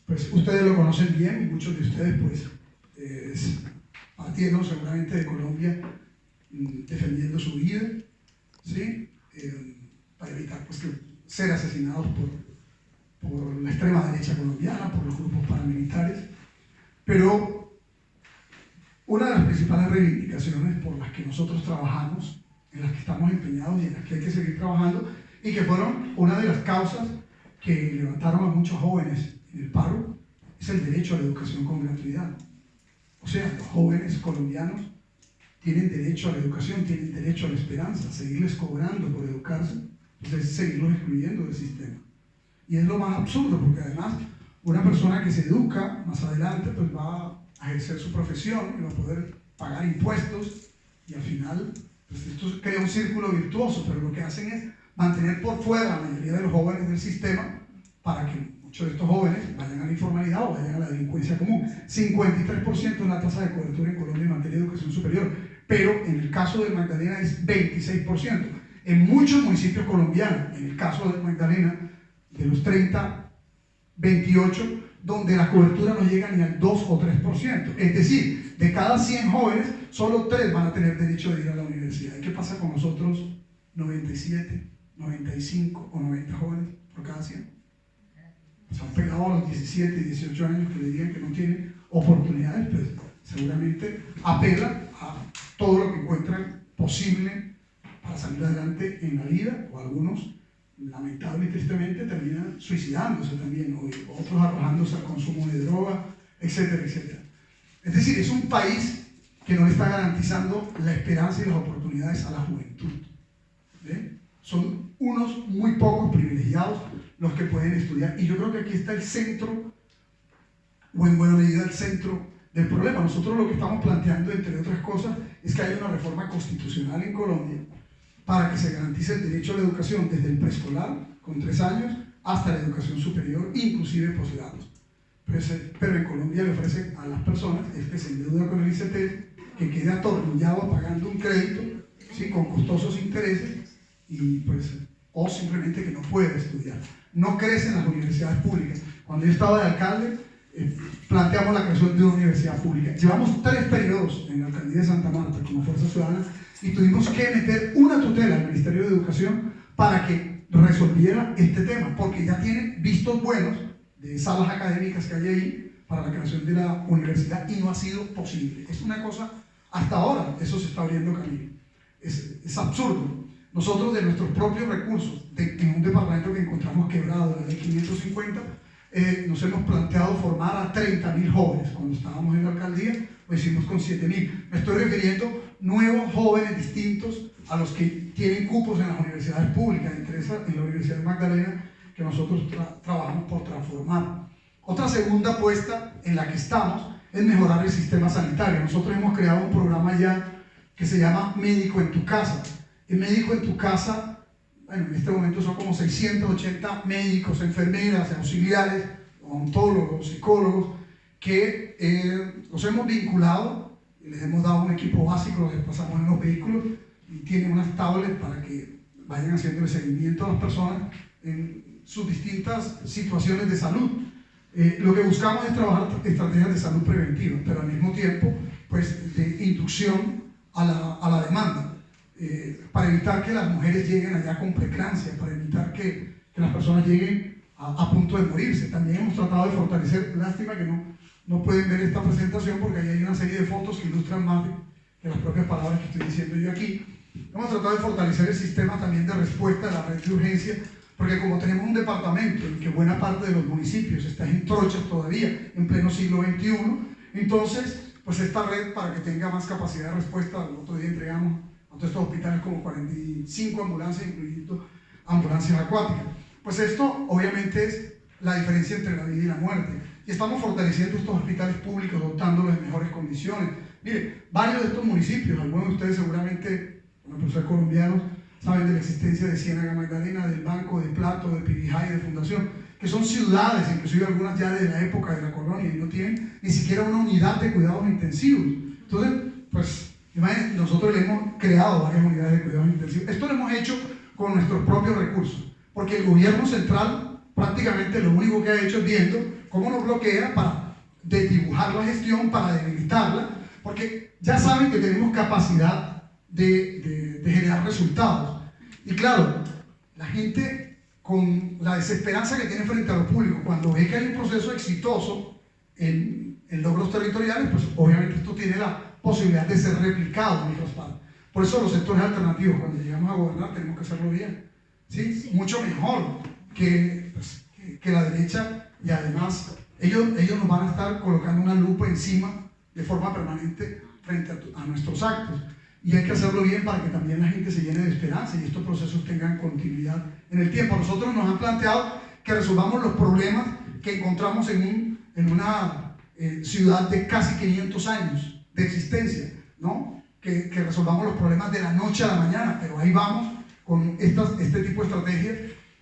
Pues ustedes lo conocen bien, y muchos de ustedes, pues, partieron seguramente de Colombia defendiendo su vida, ¿sí? Para evitar, pues, ser asesinados por la extrema derecha colombiana, por los grupos paramilitares. Pero una de las principales reivindicaciones por las que nosotros trabajamos, en las que estamos empeñados y en las que hay que seguir trabajando, y que fueron una de las causas que levantaron a muchos jóvenes en el paro, es el derecho a la educación con gratuidad. O sea, los jóvenes colombianos tienen derecho a la educación, tienen derecho a la esperanza. Seguirles cobrando por educarse, pues es seguirlos excluyendo del sistema. Y es lo más absurdo, porque además una persona que se educa más adelante, pues va a ejercer su profesión y va a poder pagar impuestos, y al final, pues esto crea un círculo virtuoso, pero lo que hacen es mantener por fuera a la mayoría de los jóvenes del sistema, para que muchos de estos jóvenes vayan a la informalidad o vayan a la delincuencia común. 53% es la tasa de cobertura en Colombia en materia de educación superior, pero en el caso de Magdalena es 26%. En muchos municipios colombianos, en el caso de Magdalena, de los 30, 28, donde la cobertura no llega ni al 2 o 3%. Es decir, de cada 100 jóvenes, solo 3 van a tener derecho de ir a la universidad. ¿Y qué pasa con los otros 97, 95 o 90 jóvenes por cada 100. Se han pegado a los 17 y 18 años que le digan que no tienen oportunidades, pues seguramente apelan a todo lo que encuentran posible para salir adelante en la vida, o algunos, lamentable y tristemente, terminan suicidándose también, o otros arrojándose al consumo de droga, etcétera, etcétera. Es decir, es un país que no le está garantizando la esperanza y las oportunidades a la juventud. ¿Ve? Son unos muy pocos privilegiados los que pueden estudiar, y yo creo que aquí está el centro, o en buena medida el centro del problema. Nosotros lo que estamos planteando, entre otras cosas, es que haya una reforma constitucional en Colombia para que se garantice el derecho a la educación desde el preescolar, con 3 años, hasta la educación superior, inclusive posgrados. Pero en Colombia le ofrecen a las personas el que se endeuda con el ICT, que quede atornillado pagando un crédito, ¿sí?, con costosos intereses, y pues, o simplemente que no pueda estudiar. No crecen las universidades públicas. Cuando yo estaba de alcalde, planteamos la creación de una universidad pública. Llevamos 3 periodos en la alcaldía de Santa Marta como Fuerza Ciudadana, y tuvimos que meter una tutela al Ministerio de Educación para que resolviera este tema, porque ya tienen vistos buenos de salas académicas que hay ahí para la creación de la universidad, y no ha sido posible. Es una cosa, hasta ahora eso se está abriendo camino. Es absurdo. Nosotros, de nuestros propios recursos, en un departamento que encontramos quebrado, la ley 550, nos hemos planteado formar a 30.000 jóvenes. Cuando estábamos en la alcaldía, lo hicimos con 7.000. Me estoy refiriendo nuevos jóvenes distintos a los que tienen cupos en las universidades públicas, entre esas en la Universidad de Magdalena, que nosotros trabajamos por transformar. Otra segunda apuesta en la que estamos es mejorar el sistema sanitario. Nosotros hemos creado un programa ya que se llama Médico en tu Casa. El Médico en tu Casa, bueno, en este momento son como 680 médicos, enfermeras, auxiliares, odontólogos, psicólogos, que los hemos vinculado, les hemos dado un equipo básico, los desplazamos en los vehículos, y tienen unas tablets para que vayan haciendo el seguimiento a las personas en sus distintas situaciones de salud. Lo que buscamos es trabajar estrategias de salud preventiva, pero al mismo tiempo, pues, de inducción a la demanda, para evitar que las mujeres lleguen allá con preeclampsia, para evitar que las personas lleguen a punto de morirse. También hemos tratado de fortalecer, lástima que no pueden ver esta presentación porque ahí hay una serie de fotos que ilustran más que las propias palabras que estoy diciendo yo aquí. Hemos tratado de fortalecer el sistema también de respuesta de la red de urgencia, porque como tenemos un departamento en que buena parte de los municipios está en trochas todavía, en pleno siglo XXI, entonces, pues esta red, para que tenga más capacidad de respuesta, el otro día entregamos a todos estos hospitales como 45 ambulancias, incluyendo ambulancias acuáticas. Pues esto obviamente es la diferencia entre la vida y la muerte. Y estamos fortaleciendo estos hospitales públicos, dotándolos de mejores condiciones. Mire, varios de estos municipios, algunos de ustedes seguramente, bueno, por ser colombianos, saben de la existencia de Ciénaga Magdalena, del Banco, de Plato, de Pibijay, de Fundación, que son ciudades, inclusive algunas ya de la época de la colonia, y no tienen ni siquiera una unidad de cuidados intensivos. Entonces, pues, imagínense, nosotros le hemos creado varias unidades de cuidados intensivos. Esto lo hemos hecho con nuestros propios recursos, porque el gobierno central prácticamente lo único que ha hecho es viendo cómo nos bloquea para desdibujar la gestión, para debilitarla, porque ya saben que tenemos capacidad de generar resultados. Y claro, la gente, con la desesperanza que tiene frente a lo público, cuando ve que hay un proceso exitoso en logros territoriales, pues obviamente esto tiene la posibilidad de ser replicado en otras partes. Por eso los sectores alternativos, cuando llegamos a gobernar, tenemos que hacerlo bien, ¿sí? Mucho mejor que la derecha, y además ellos nos van a estar colocando una lupa encima de forma permanente frente a nuestros actos. Y hay que hacerlo bien para que también la gente se llene de esperanza y estos procesos tengan continuidad en el tiempo. Nosotros nos han planteado que resolvamos los problemas que encontramos en una ciudad de casi 500 años de existencia, ¿no? Que resolvamos los problemas de la noche a la mañana, pero ahí vamos con este tipo de estrategias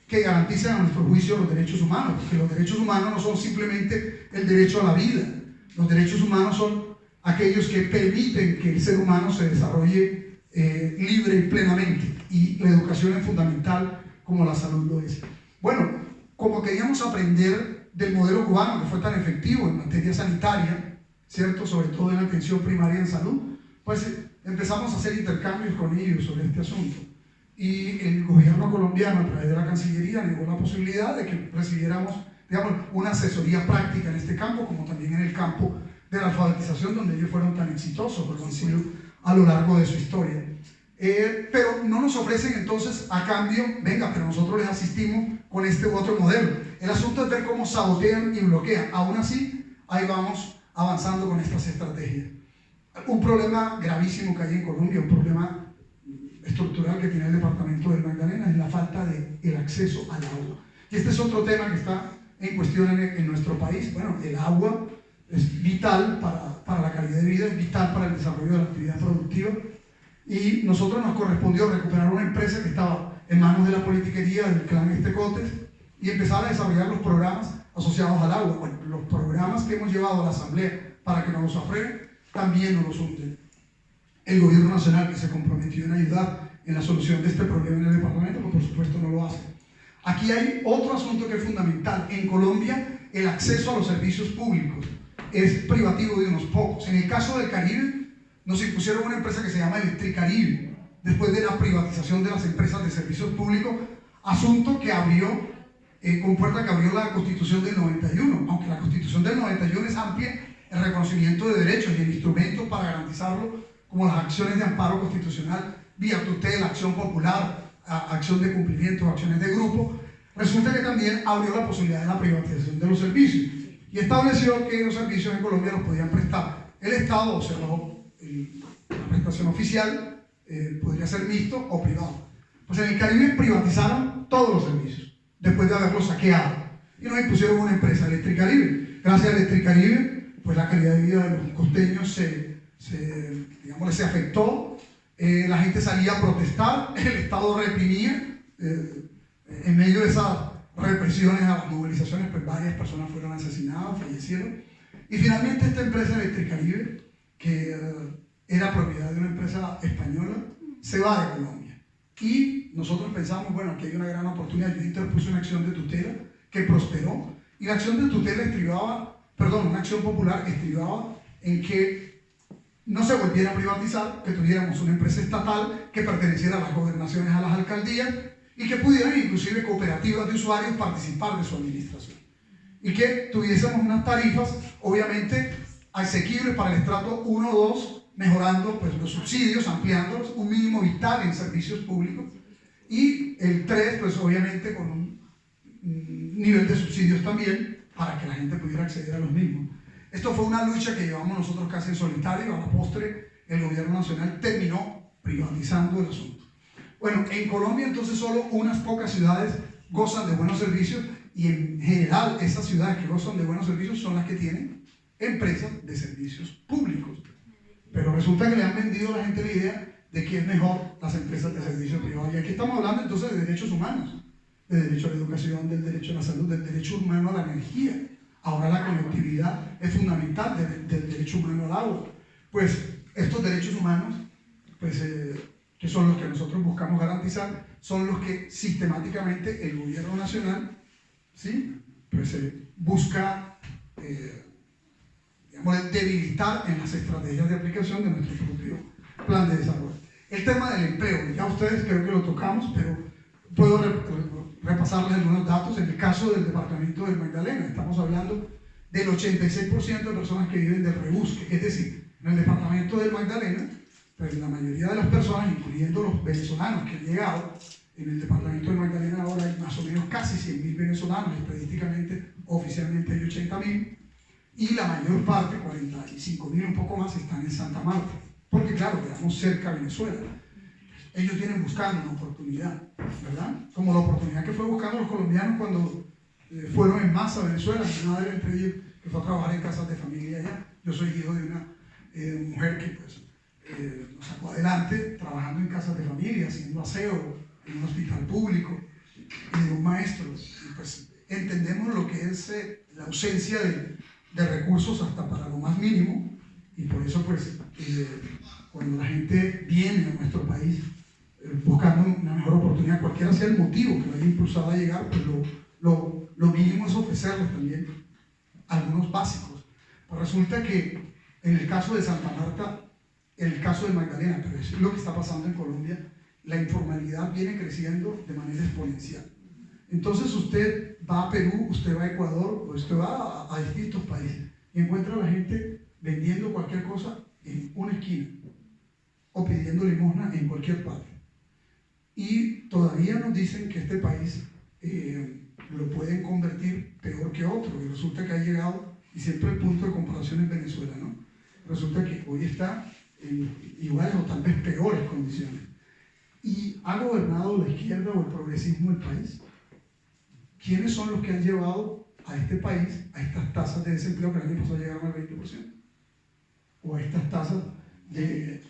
que garanticen a nuestro juicio los derechos humanos, porque los derechos humanos no son simplemente el derecho a la vida. Los derechos humanos son aquellos que permiten que el ser humano se desarrolle libre y plenamente, y la educación es fundamental como la salud lo es. Bueno, como queríamos aprender del modelo cubano que fue tan efectivo en materia sanitaria, ¿cierto?, sobre todo en la atención primaria en salud, pues empezamos a hacer intercambios con ellos sobre este asunto. y el gobierno colombiano a través de la Cancillería negó la posibilidad de que recibiéramos, digamos, una asesoría práctica en este campo, como también en el campo de la alfabetización, donde ellos fueron tan exitosos, como han sido a lo largo de su historia. Pero no nos ofrecen entonces a cambio, venga, pero nosotros les asistimos con este u otro modelo. El asunto es ver cómo sabotean y bloquean. Aún así, ahí vamos avanzando con estas estrategias. Un problema gravísimo que hay en Colombia, un problema estructural que tiene el departamento del Magdalena, es la falta del acceso al agua. Y este es otro tema que está en cuestión en nuestro país. Bueno, el agua es vital para la calidad de vida, es vital para el desarrollo de la actividad productiva, y nosotros nos correspondió recuperar una empresa que estaba en manos de la politiquería del clan Estecotes y empezar a desarrollar los programas asociados al agua. Bueno, los programas que hemos llevado a la Asamblea para que nos los aprueben también nos los hunden. El gobierno nacional, que se comprometió en ayudar en la solución de este problema en el departamento, pues por supuesto no lo hace. Aquí hay otro asunto que es fundamental. En Colombia, el acceso a los servicios públicos es privativo de unos pocos. En el caso del Caribe, nos impusieron una empresa que se llama Electricaribe, después de la privatización de las empresas de servicios públicos, asunto que abrió, con puerta que abrió la Constitución del 91, aunque la Constitución del 91 es amplia, el reconocimiento de derechos y el instrumento para garantizarlo, como las acciones de amparo constitucional, vía tutela, acción popular, acción de cumplimiento, acciones de grupo. Resulta que también abrió la posibilidad de la privatización de los servicios y estableció que los servicios en Colombia los podían prestar el Estado, o sea, la prestación oficial podría ser mixto o privado. Pues en el Caribe privatizaron todos los servicios después de haberlos saqueado y nos impusieron una empresa, Electricaribe. Gracias a Electricaribe, pues la calidad de vida de los costeños se afectó, la gente salía a protestar, el Estado reprimía, en medio de esas represiones a las movilizaciones, pues varias personas fueron asesinadas, fallecieron, y finalmente esta empresa Electricaribe, que era propiedad de una empresa española, se va de Colombia. Y nosotros pensamos, bueno, aquí hay una gran oportunidad. Yo interpuse una acción de tutela que prosperó, y la acción de tutela una acción popular estribaba en que no se volviera a privatizar, que tuviéramos una empresa estatal que perteneciera a las gobernaciones, a las alcaldías, y que pudieran inclusive cooperativas de usuarios participar de su administración. Y que tuviésemos unas tarifas, obviamente, asequibles para el estrato 1 o 2, mejorando pues, los subsidios, ampliándolos, un mínimo vital en servicios públicos, y el 3, pues obviamente con un nivel de subsidios también, para que la gente pudiera acceder a los mismos. Esto fue una lucha que llevamos nosotros casi en solitario. A la postre, el gobierno nacional terminó privatizando el asunto. Bueno, en Colombia entonces solo unas pocas ciudades gozan de buenos servicios, y en general esas ciudades que gozan de buenos servicios son las que tienen empresas de servicios públicos. Pero resulta que le han vendido a la gente la idea de que es mejor las empresas de servicios privados. Y aquí estamos hablando entonces de derechos humanos, de derecho a la educación, del derecho a la salud, del derecho humano a la energía. Ahora la conectividad es fundamental del derecho humano al agua. Pues estos derechos humanos, pues, que son los que nosotros buscamos garantizar, son los que sistemáticamente el gobierno nacional, ¿sí? Pues, busca debilitar en las estrategias de aplicación de nuestro propio plan de desarrollo. El tema del empleo, ya ustedes creo que lo tocamos, pero puedo repasarles algunos datos. En el caso del departamento del Magdalena, estamos hablando del 86% de personas que viven del rebusque, es decir, en el departamento del Magdalena, pues la mayoría de las personas, incluyendo los venezolanos que han llegado, en el departamento del Magdalena ahora hay más o menos casi 100.000 venezolanos, estadísticamente, oficialmente hay 80.000, y la mayor parte, 45.000, un poco más, están en Santa Marta, porque claro, quedamos cerca de Venezuela. Ellos vienen buscando una oportunidad, ¿verdad? Como la oportunidad que fue buscando los colombianos cuando fueron en masa a Venezuela. Mi madre entre ellos, que fue a trabajar en casas de familia allá. Yo soy hijo de una mujer que pues, nos sacó adelante trabajando en casas de familia, haciendo aseo en un hospital público, y de un maestro. Y pues entendemos lo que es la ausencia de recursos hasta para lo más mínimo, y por eso pues cuando la gente viene a nuestro país buscando una mejor oportunidad, cualquiera sea el motivo que lo haya impulsado a llegar, pues lo mínimo es ofrecerles también algunos básicos. Pues resulta que en el caso de Santa Marta, en el caso de Magdalena, pero es lo que está pasando en Colombia, la informalidad viene creciendo de manera exponencial. Entonces usted va a Perú, usted va a Ecuador, o usted va a distintos países y encuentra a la gente vendiendo cualquier cosa en una esquina o pidiendo limosna en cualquier parte. Y todavía nos dicen que este país lo pueden convertir peor que otro, y resulta que ha llegado, y siempre el punto de comparación es Venezuela, ¿no? Resulta que hoy está en iguales o tal vez peores condiciones. ¿Y ha gobernado la izquierda o el progresismo el país? ¿Quiénes son los que han llevado a este país a estas tasas de desempleo que el año pasado llegaron al 20%? O a estas tasas de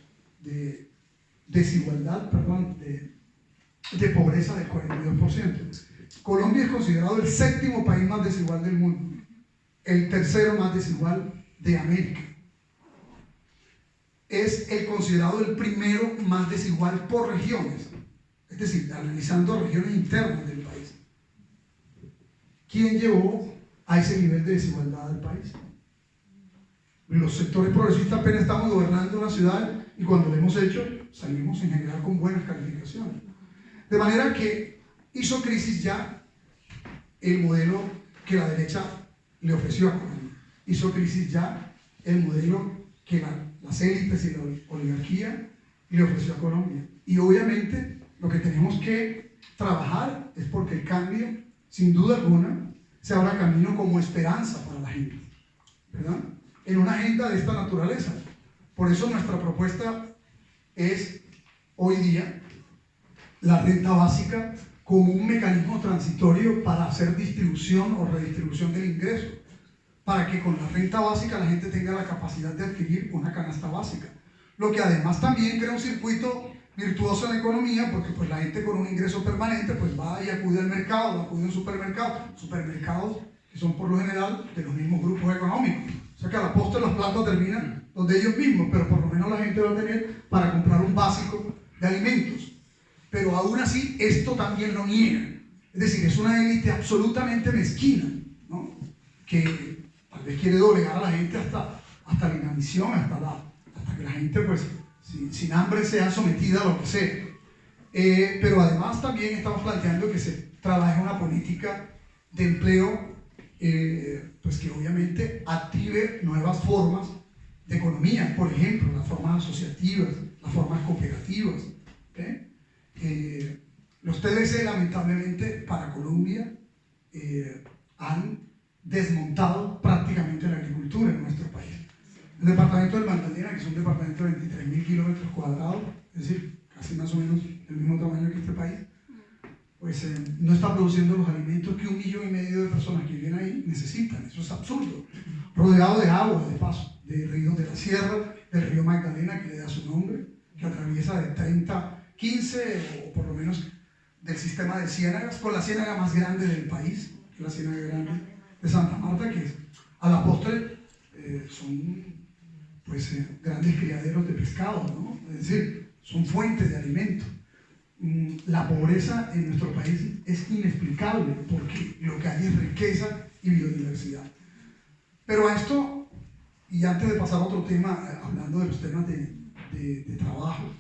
desigualdad, perdón, de pobreza del 42%. Colombia es considerado el 7º país más desigual del mundo, el 3º más desigual de América. Es considerado el 1º más desigual por regiones, es decir, analizando regiones internas del país. ¿Quién llevó a ese nivel de desigualdad al país? Los sectores progresistas apenas estamos gobernando una ciudad y cuando lo hemos hecho salimos en general con buenas calificaciones. De manera que hizo crisis ya el modelo que la derecha le ofreció a Colombia. Hizo crisis ya el modelo que las élites y la oligarquía le ofreció a Colombia. Y obviamente lo que tenemos que trabajar es porque el cambio, sin duda alguna, se abra camino como esperanza para la gente, ¿verdad? En una agenda de esta naturaleza. Por eso nuestra propuesta es hoy día la renta básica como un mecanismo transitorio para hacer distribución o redistribución del ingreso, para que con la renta básica la gente tenga la capacidad de adquirir una canasta básica, lo que además también crea un circuito virtuoso en la economía, porque pues la gente con un ingreso permanente pues va y acude al mercado, acude a un supermercados que son por lo general de los mismos grupos económicos, o sea que a la postre los platos terminan donde ellos mismos, pero por lo menos la gente va a tener para comprar un básico de alimentos. Pero aún así, esto también lo niegan. Es decir, es una élite absolutamente mezquina, ¿no? Que tal vez quiere doblegar a la gente hasta la inanición, hasta que la gente, pues, sin hambre sea sometida a lo que sea. Pero además también estamos planteando que se trabaje una política de empleo, pues que obviamente active nuevas formas de economía, por ejemplo, las formas asociativas, las formas cooperativas, ¿okay? Los TBC lamentablemente para Colombia han desmontado prácticamente la agricultura en nuestro país. El departamento del Magdalena, que es un departamento de 23.000 kilómetros cuadrados, es decir, casi más o menos el mismo tamaño que este país, pues no está produciendo los alimentos que 1,5 millones de personas que viven ahí necesitan. Eso es absurdo. Rodeado de agua, de paso, de ríos de la sierra, del río Magdalena, que le da su nombre, que atraviesa de 15 o por lo menos del sistema de ciénagas, con la ciénaga más grande del país, que es la ciénaga grande de Santa Marta, que a la postre son pues, grandes criaderos de pescado, ¿no? Es decir, son fuentes de alimento. La pobreza en nuestro país es inexplicable porque lo que hay es riqueza y biodiversidad. Pero a esto, y antes de pasar a otro tema, hablando de los temas de trabajo,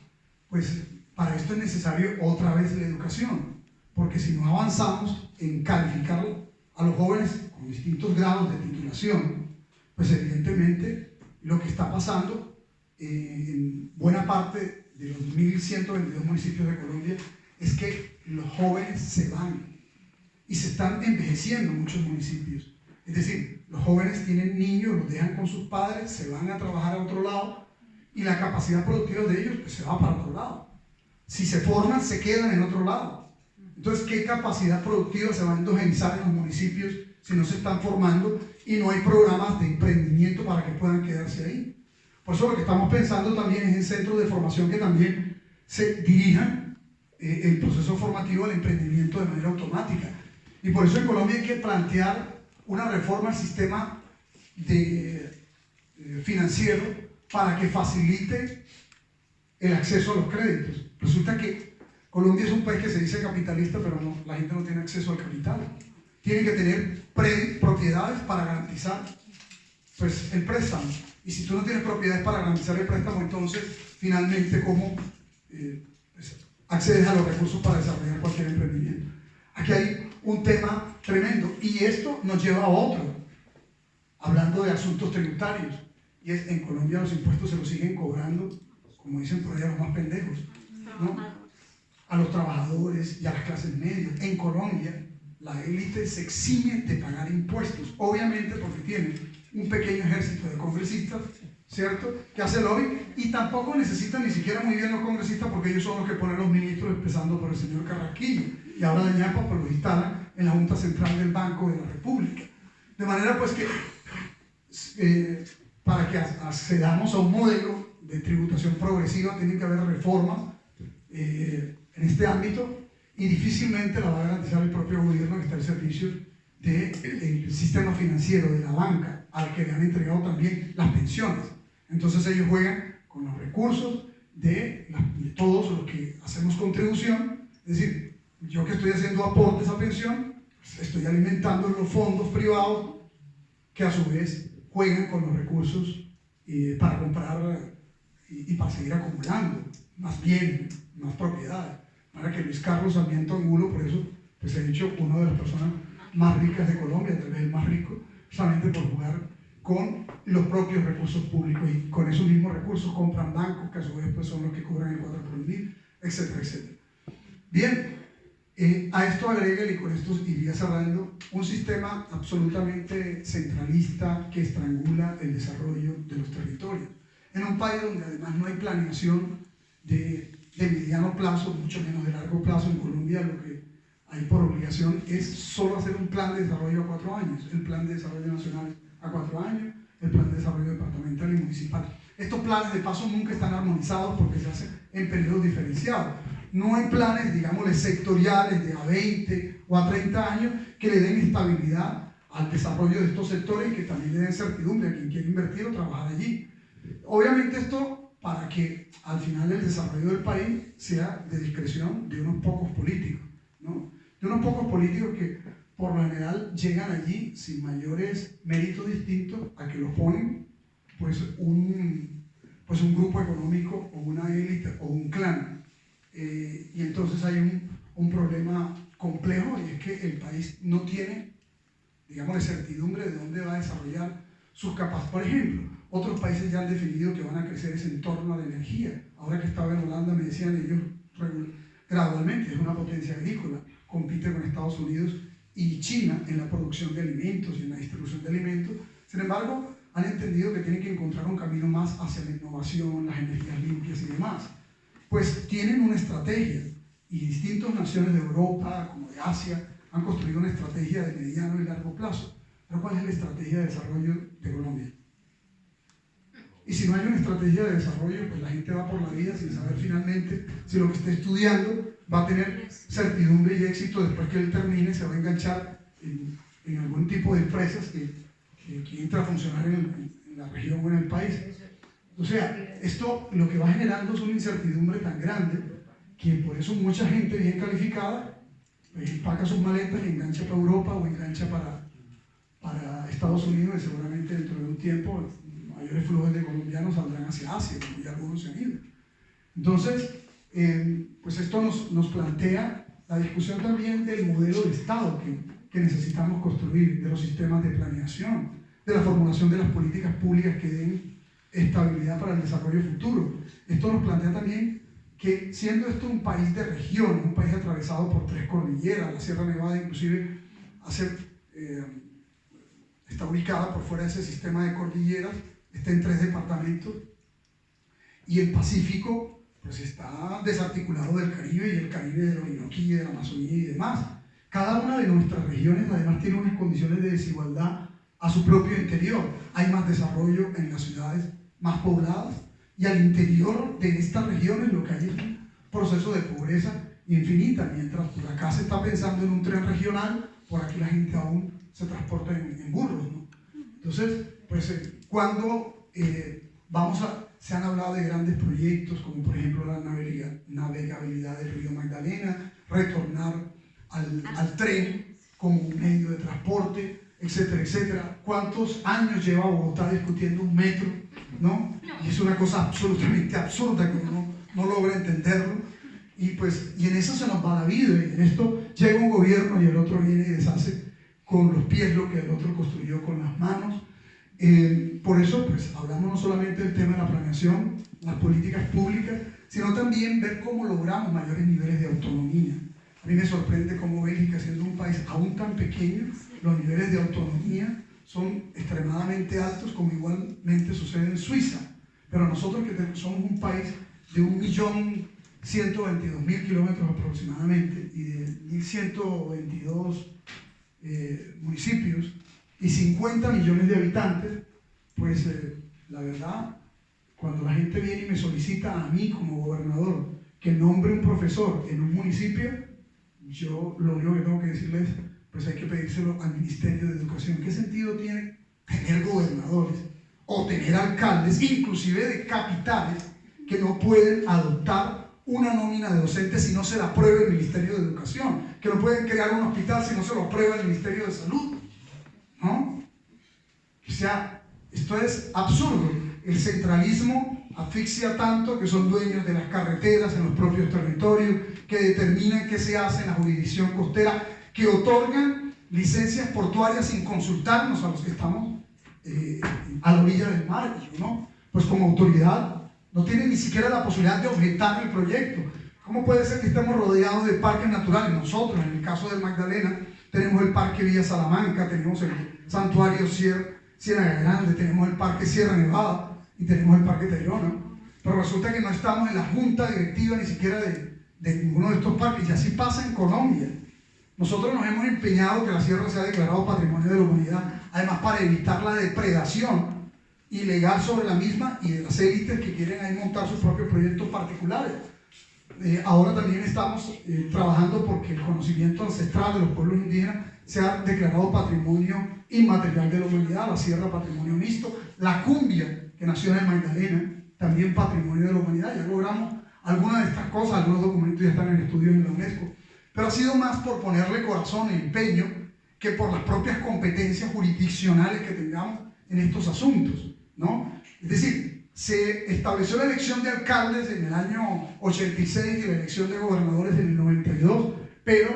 pues para esto es necesario otra vez la educación, porque si no avanzamos en calificar a los jóvenes con distintos grados de titulación, pues evidentemente lo que está pasando en buena parte de los 1.122 municipios de Colombia es que los jóvenes se van y se están envejeciendo en muchos municipios. Es decir, los jóvenes tienen niños, los dejan con sus padres, se van a trabajar a otro lado y la capacidad productiva de ellos pues, se va para otro lado. Si se forman, se quedan en otro lado. Entonces, ¿qué capacidad productiva se va a endogenizar en los municipios si no se están formando y no hay programas de emprendimiento para que puedan quedarse ahí? Por eso lo que estamos pensando también es en centros de formación que también se dirijan el proceso formativo del emprendimiento de manera automática. Y por eso en Colombia hay que plantear una reforma al sistema financiero para que facilite el acceso a los créditos. Resulta que Colombia es un país que se dice capitalista, pero no, la gente no tiene acceso al capital. Tienen que tener propiedades para garantizar pues, el préstamo. Y si tú no tienes propiedades para garantizar el préstamo, entonces finalmente ¿cómo accedes a los recursos para desarrollar cualquier emprendimiento. Aquí hay un tema tremendo y esto nos lleva a otro, hablando de asuntos tributarios, y es en Colombia los impuestos se los siguen cobrando, como dicen por ahí, a los más pendejos, ¿no? A los trabajadores y a las clases medias. En Colombia la élite se exime de pagar impuestos, obviamente porque tiene un pequeño ejército de congresistas, ¿cierto?, que hace lobby, y tampoco necesitan ni siquiera muy bien los congresistas porque ellos son los que ponen los ministros, empezando por el señor Carrasquillo, y ahora de ñapa pues los instalan en la Junta Central del Banco de la República. De manera pues que para que accedamos a un modelo de tributación progresiva tiene que haber reformas en este ámbito, y difícilmente la va a garantizar el propio gobierno, que está al servicio del sistema financiero, de la banca, al que le han entregado también las pensiones. Entonces ellos juegan con los recursos de todos los que hacemos contribución, es decir, yo que estoy haciendo aportes a pensión, pues estoy alimentando los fondos privados que a su vez juegan con los recursos para comprar y para seguir acumulando más bien, más propiedades. Para que Luis Carlos Sarmiento Angulo, por eso pues, se ha hecho una de las personas más ricas de Colombia, tal vez el más rico, solamente por jugar con los propios recursos públicos, y con esos mismos recursos compran bancos que a su vez pues, son los que cobran el 4 por 1000, etcétera, etcétera. Bien, a esto agrega, y con esto iría cerrando, un sistema absolutamente centralista que estrangula el desarrollo de los territorios. En un país donde además no hay planeación de mediano plazo, mucho menos de largo plazo. En Colombia lo que hay por obligación es solo hacer un plan de desarrollo a 4 años, el plan de desarrollo nacional a 4 años, el plan de desarrollo departamental y municipal. Estos planes de paso nunca están armonizados porque se hacen en periodos diferenciados. No hay planes, digámosle, sectoriales de a 20 o a 30 años que le den estabilidad al desarrollo de estos sectores y que también le den certidumbre a quien quiere invertir o trabajar allí. Obviamente esto para que al final el desarrollo del país sea de discreción de unos pocos políticos, ¿no? De unos pocos políticos que por lo general llegan allí sin mayores méritos distintos a que los ponen pues un grupo económico o una élite o un clan. Y entonces hay un problema complejo, y es que el país no tiene, digamos, certidumbre de dónde va a desarrollar sus capacidades. Por ejemplo, otros países ya han definido que van a crecer ese entorno de energía. Ahora que estaba en Holanda me decían ellos gradualmente, es una potencia agrícola, compite con Estados Unidos y China en la producción de alimentos y en la distribución de alimentos. Sin embargo, han entendido que tienen que encontrar un camino más hacia la innovación, las energías limpias y demás. Pues tienen una estrategia, y distintas naciones de Europa como de Asia han construido una estrategia de mediano y largo plazo. Pero ¿cuál es la estrategia de desarrollo de Colombia? Y si no hay una estrategia de desarrollo, pues la gente va por la vida sin saber finalmente si lo que está estudiando va a tener certidumbre y éxito después que él termine, se va a enganchar en algún tipo de empresas que entra a funcionar en la región o en el país. O sea, esto lo que va generando es una incertidumbre tan grande que por eso mucha gente bien calificada paga sus maletas y engancha para Europa o engancha para Estados Unidos, y seguramente dentro de un tiempo mayores flujos de colombianos saldrán hacia Asia, como ya algunos se han ido. Entonces, pues esto nos plantea la discusión también del modelo de Estado que necesitamos construir, de los sistemas de planeación, de la formulación de las políticas públicas que den estabilidad para el desarrollo futuro. Esto nos plantea también que, siendo esto un país de región, un país atravesado por 3 cordilleras, la Sierra Nevada inclusive está ubicada por fuera de ese sistema de cordilleras, está en 3 departamentos, y el Pacífico pues está desarticulado del Caribe, y el Caribe del Orinoquí, de la Amazonía y demás. Cada una de nuestras regiones además tiene unas condiciones de desigualdad a su propio interior. Hay más desarrollo en las ciudades más pobladas, y al interior de estas regiones lo que hay es un proceso de pobreza infinita. Mientras por acá se está pensando en un tren regional, por aquí la gente aún se transporta en burros, ¿no? Entonces, pues cuando se han hablado de grandes proyectos, como por ejemplo la navegabilidad del río Magdalena, retornar al tren como un medio de transporte, etcétera, etcétera. ¿Cuántos años lleva Bogotá discutiendo un metro, ¿no? Y es una cosa absolutamente absurda que uno no logra entenderlo. Y en eso se nos va la vida, y en esto llega un gobierno y el otro viene y deshace con los pies lo que el otro construyó con las manos. Por eso pues hablamos no solamente del tema de la planeación, las políticas públicas, sino también ver cómo logramos mayores niveles de autonomía. A mí me sorprende cómo Bélgica, siendo un país aún tan pequeño, los niveles de autonomía son extremadamente altos, como igualmente sucede en Suiza. Pero nosotros que somos un país de 1.122.000 kilómetros aproximadamente y de 1.122 municipios y 50 millones de habitantes, pues la verdad, cuando la gente viene y me solicita a mí como gobernador que nombre un profesor en un municipio, yo lo único que tengo que decirles es, pues hay que pedírselo al Ministerio de Educación. ¿Qué sentido tiene tener gobernadores o tener alcaldes, inclusive de capitales, que no pueden adoptar una nómina de docentes si no se la aprueba el Ministerio de Educación? Que no pueden crear un hospital si no se lo aprueba el Ministerio de Salud, ¿no? O sea, esto es absurdo. El centralismo asfixia tanto que son dueños de las carreteras en los propios territorios, que determinan qué se hace en la jurisdicción costera, que otorgan licencias portuarias sin consultarnos a los que estamos a la orilla del mar, ¿no? Pues como autoridad no tienen ni siquiera la posibilidad de objetar el proyecto. ¿Cómo puede ser que estemos rodeados de parques naturales? Nosotros, en el caso del Magdalena, tenemos el Parque Villa Salamanca, tenemos el Santuario Ciénaga Grande, tenemos el Parque Sierra Nevada y tenemos el Parque Tayrona. Pero resulta que no estamos en la junta directiva ni siquiera de ninguno de estos parques, y así pasa en Colombia. Nosotros nos hemos empeñado que la sierra sea declarado Patrimonio de la Humanidad, además para evitar la depredación ilegal sobre la misma y de las élites que quieren ahí montar sus propios proyectos particulares. Ahora también estamos trabajando porque el conocimiento ancestral de los pueblos indígenas sea declarado Patrimonio Inmaterial de la Humanidad, la sierra Patrimonio Mixto, la cumbia que nació en el Magdalena, también Patrimonio de la Humanidad. Ya logramos algunas de estas cosas, algunos documentos ya están en estudio en la UNESCO, pero ha sido más por ponerle corazón e empeño que por las propias competencias jurisdiccionales que tengamos en estos asuntos, ¿no? Es decir, se estableció la elección de alcaldes en el año 86 y la elección de gobernadores en el 92, pero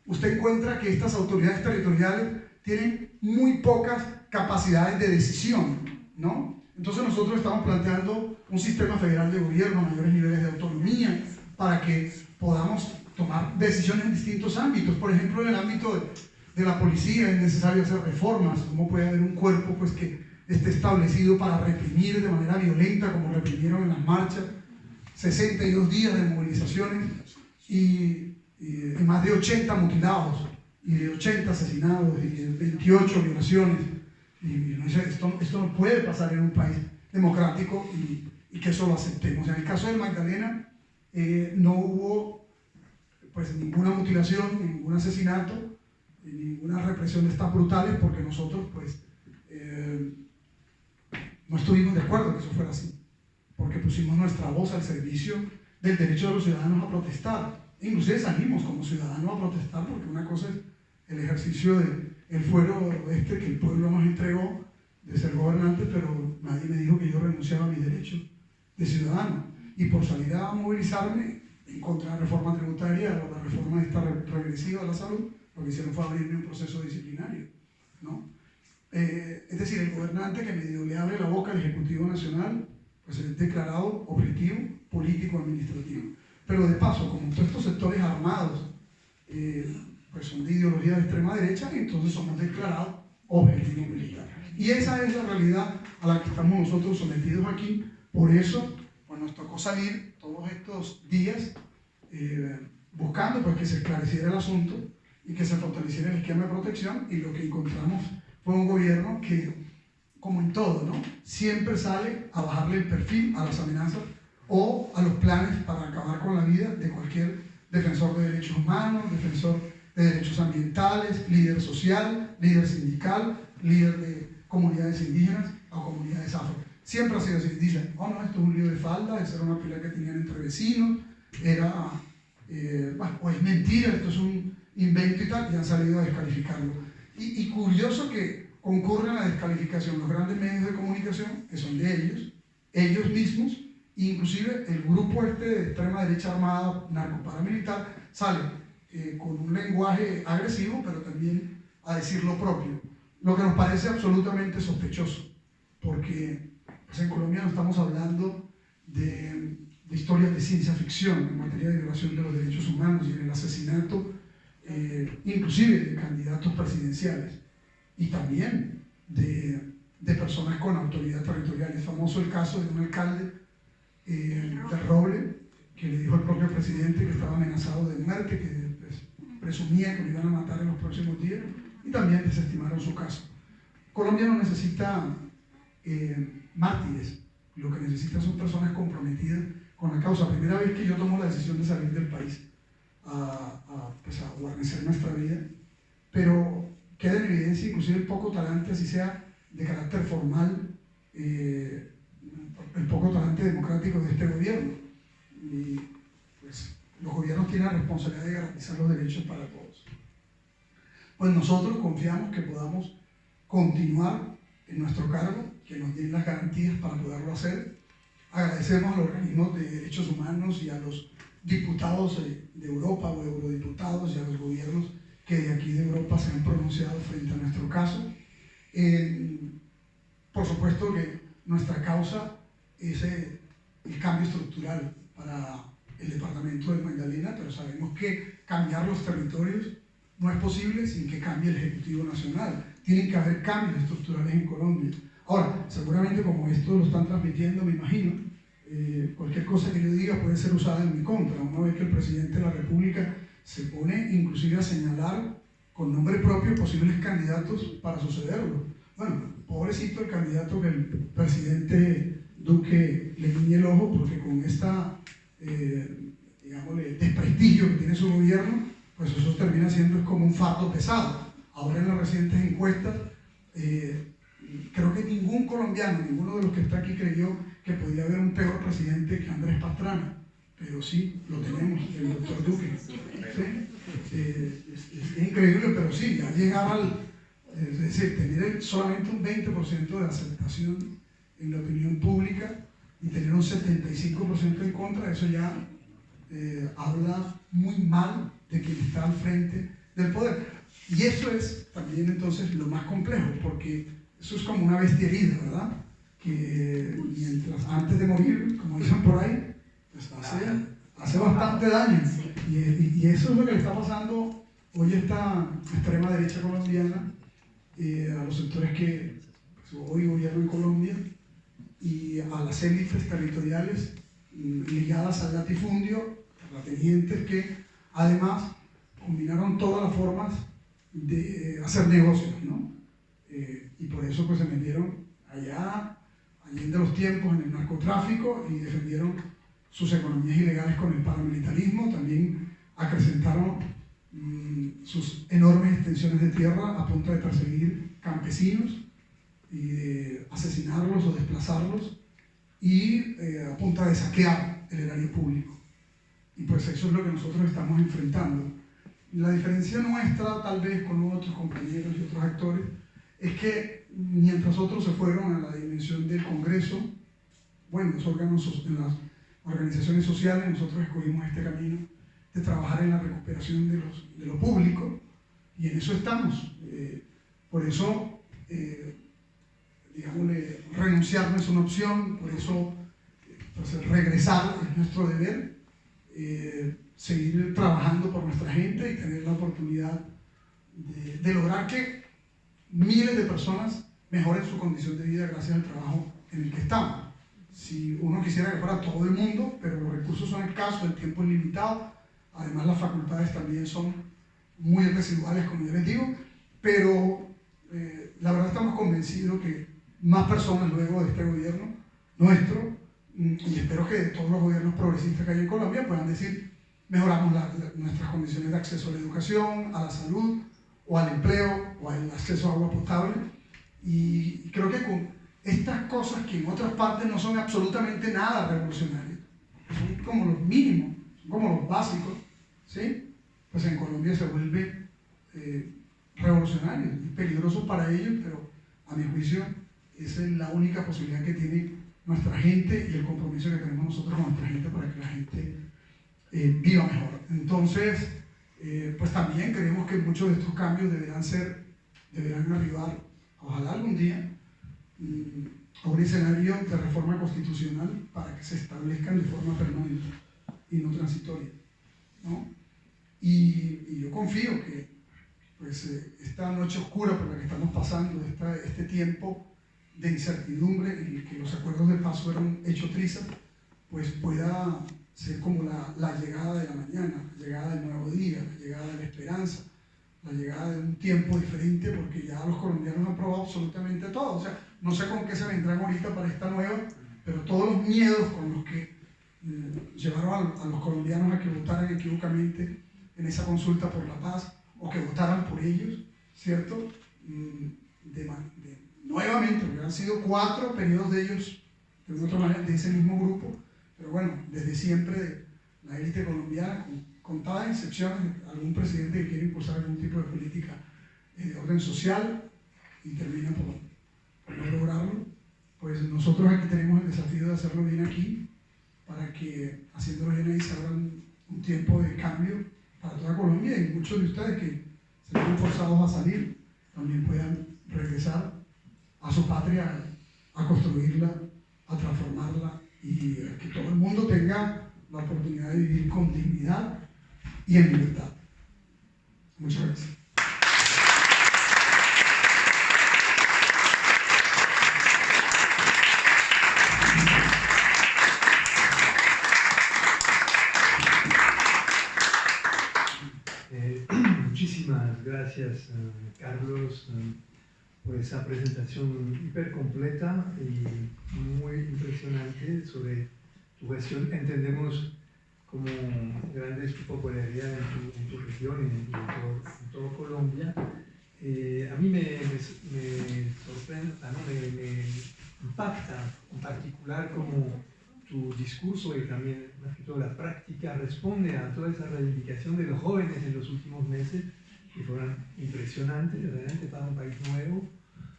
usted encuentra que estas autoridades territoriales tienen muy pocas capacidades de decisión, ¿no? Entonces nosotros estamos planteando un sistema federal de gobierno, mayores niveles de autonomía, para que podamos tomar decisiones en distintos ámbitos. Por ejemplo, en el ámbito de la policía es necesario hacer reformas. ¿Cómo puede haber un cuerpo pues, que esté establecido para reprimir de manera violenta, como reprimieron en las marchas? 62 días de movilizaciones y más de 80 mutilados, y de 80 asesinados, y de 28 violaciones. Y esto no puede pasar en un país democrático y que eso lo aceptemos. En el caso del Magdalena no hubo pues ninguna mutilación, ningún asesinato, ninguna represión de estas brutales, porque nosotros pues no estuvimos de acuerdo que eso fuera así, porque pusimos nuestra voz al servicio del derecho de los ciudadanos a protestar. Inclusive salimos como ciudadanos a protestar, porque una cosa es el ejercicio del fuero que el pueblo nos entregó de ser gobernante, pero nadie me dijo que yo renunciaba a mi derecho de ciudadano. Y por salir a movilizarme en contra de la reforma tributaria, o la reforma esta regresiva de la salud, lo que hicieron fue abrirme un proceso disciplinario, ¿no? Es decir, el gobernante que medio le abre la boca al Ejecutivo Nacional, pues es declarado objetivo político-administrativo. Pero de paso, como todos estos sectores armados pues son de ideología de extrema derecha, entonces somos declarados objetivo militar. Y esa es la realidad a la que estamos nosotros sometidos aquí. Por eso pues nos tocó salir todos estos días buscando pues, que se esclareciera el asunto y que se fortaleciera el esquema de protección, y lo que encontramos fue un gobierno que, como en todo, ¿no?, siempre sale a bajarle el perfil a las amenazas o a los planes para acabar con la vida de cualquier defensor de derechos humanos, defensor de derechos ambientales, líder social, líder sindical, líder de comunidades indígenas o comunidades afro. Siempre ha sido así. Dicen, oh no, esto es un lío de falda, esa era una pelea que tenían entre vecinos, o es mentira, esto es un invento y tal, y han salido a descalificarlo. Y curioso que concurren a la descalificación los grandes medios de comunicación, que son de ellos mismos, Inclusive el grupo de extrema derecha armada, narcoparamilitar, sale con un lenguaje agresivo, pero también a decir lo propio, lo que nos parece absolutamente sospechoso, porque pues en Colombia no estamos hablando de historias de ciencia ficción en materia de violación de los derechos humanos y en el asesinato, inclusive de candidatos presidenciales y también de personas con autoridad territorial. Es famoso el caso de un alcalde de Roble, que le dijo al propio presidente que estaba amenazado de muerte, que pues, presumía que lo iban a matar en los próximos días, y también desestimaron su caso. Colombia no necesita mártires, lo que necesita son personas comprometidas con la causa. Primera vez que yo tomo la decisión de salir del país pues a guarnecer nuestra vida, pero queda en evidencia inclusive el poco talante, así sea de carácter formal, el poco talante democrático de este gobierno. Y pues los gobiernos tienen la responsabilidad de garantizar los derechos para todos. Pues nosotros confiamos que podamos continuar en nuestro cargo, que nos den las garantías para poderlo hacer. Agradecemos a los organismos de derechos humanos y a los diputados de Europa o eurodiputados y a los gobiernos que de aquí de Europa se han pronunciado frente a nuestro caso. Por supuesto que nuestra causa es el cambio estructural para el departamento de Magdalena, pero sabemos que cambiar los territorios no es posible sin que cambie el Ejecutivo Nacional. Tienen que haber cambios estructurales en Colombia. Ahora, seguramente como esto lo están transmitiendo, me imagino, cualquier cosa que yo diga puede ser usada en mi contra. Una vez que el presidente de la República se pone inclusive a señalar con nombre propio posibles candidatos para sucederlo. Bueno, pobrecito el candidato que el presidente Duque le guiñe el ojo, porque con esta, digámosle, desprestigio que tiene su gobierno, pues eso termina siendo como un fardo pesado. Ahora en las recientes encuestas, creo que ningún colombiano, ninguno de los que está aquí creyó que podía haber un peor presidente que Andrés Pastrana, pero sí, lo tenemos, el doctor Duque. ¿Sí? Es increíble, pero sí, ya llegar al, es decir, tener solamente un 20% de aceptación en la opinión pública y tener un 75% en contra, eso ya habla muy mal de quien está al frente del poder. Y eso es también entonces lo más complejo, porque eso es como una bestia herida, ¿verdad? Que mientras antes de morir, como dicen por ahí, pues hace bastante daño. Y eso es lo que le está pasando hoy a esta extrema derecha colombiana, a los sectores que pues, hoy gobiernan en Colombia y a las élites territoriales ligadas al latifundio, terratenientes que además combinaron todas las formas de hacer negocios, ¿no? Y por eso pues se metieron allá de los tiempos en el narcotráfico y defendieron sus economías ilegales con el paramilitarismo. También acrecentaron sus enormes extensiones de tierra a punto de perseguir campesinos y de asesinarlos o desplazarlos y a punta de saquear el erario público. Y pues eso es lo que nosotros estamos enfrentando. La diferencia nuestra, tal vez con otros compañeros y otros actores, es que mientras otros se fueron a la dimensión del Congreso, bueno, los órganos, en las organizaciones sociales, nosotros escogimos este camino de trabajar en la recuperación de lo público, y en eso estamos. Por eso, digámosle, renunciar no es una opción, por eso pues, regresar es nuestro deber, seguir trabajando por nuestra gente y tener la oportunidad de lograr que miles de personas mejoren su condición de vida gracias al trabajo en el que estamos. Si uno quisiera que fuera todo el mundo, pero los recursos son escasos, el tiempo es limitado, además las facultades también son muy residuales, como yo les digo, pero la verdad estamos convencidos que más personas luego de este gobierno nuestro, y espero que de todos los gobiernos progresistas que hay en Colombia, puedan decir, mejoramos nuestras condiciones de acceso a la educación, a la salud, o al empleo, o al acceso a agua potable, y creo que con estas cosas que en otras partes no son absolutamente nada revolucionarias, son como los mínimos, son como los básicos, ¿sí? Pues en Colombia se vuelve revolucionario, es peligroso para ellos, pero a mi juicio esa es la única posibilidad que tiene nuestra gente y el compromiso que tenemos nosotros con nuestra gente para que la gente viva mejor. Entonces, pues también creemos que muchos de estos cambios deberán arribar, ojalá algún día, a un escenario de reforma constitucional para que se establezcan de forma permanente y no transitoria, ¿no? Y yo confío que pues, esta noche oscura por la que estamos pasando, este tiempo de incertidumbre en el que los acuerdos de paz fueron hechos trizas, pues pueda ser como la llegada de la mañana, la llegada del nuevo día, la llegada de la esperanza, la llegada de un tiempo diferente, porque ya los colombianos han probado absolutamente todo. O sea, no sé con qué se vendrán ahorita para esta nueva, pero todos los miedos con los que llevaron a los colombianos a que votaran equivocamente en esa consulta por la paz, o que votaran por ellos, ¿cierto? Nuevamente, porque han sido 4 periodos de ellos, de una otra manera, de ese mismo grupo, pero bueno, desde siempre la élite colombiana, con contadas excepciones, algún presidente que quiere impulsar algún tipo de política de orden social y termina por no lograrlo, pues nosotros aquí tenemos el desafío de hacerlo bien aquí, para que haciéndolo bien ahí se abra un tiempo de cambio para toda Colombia, y muchos de ustedes que se ven forzados a salir también puedan regresar a su patria, a construirla, a transformarla, y que todo el mundo tenga la oportunidad de vivir con dignidad y en libertad. Muchas gracias. Muchísimas gracias, Carlos, por esa presentación hiper completa y muy impresionante sobre tu gestión. Entendemos como grande es tu popularidad en tu región y en todo Colombia. A mí me sorprende, me impacta en particular como tu discurso y también más que todo la práctica responde a toda esa reivindicación de los jóvenes en los últimos meses, que fueron impresionantes realmente para un país nuevo.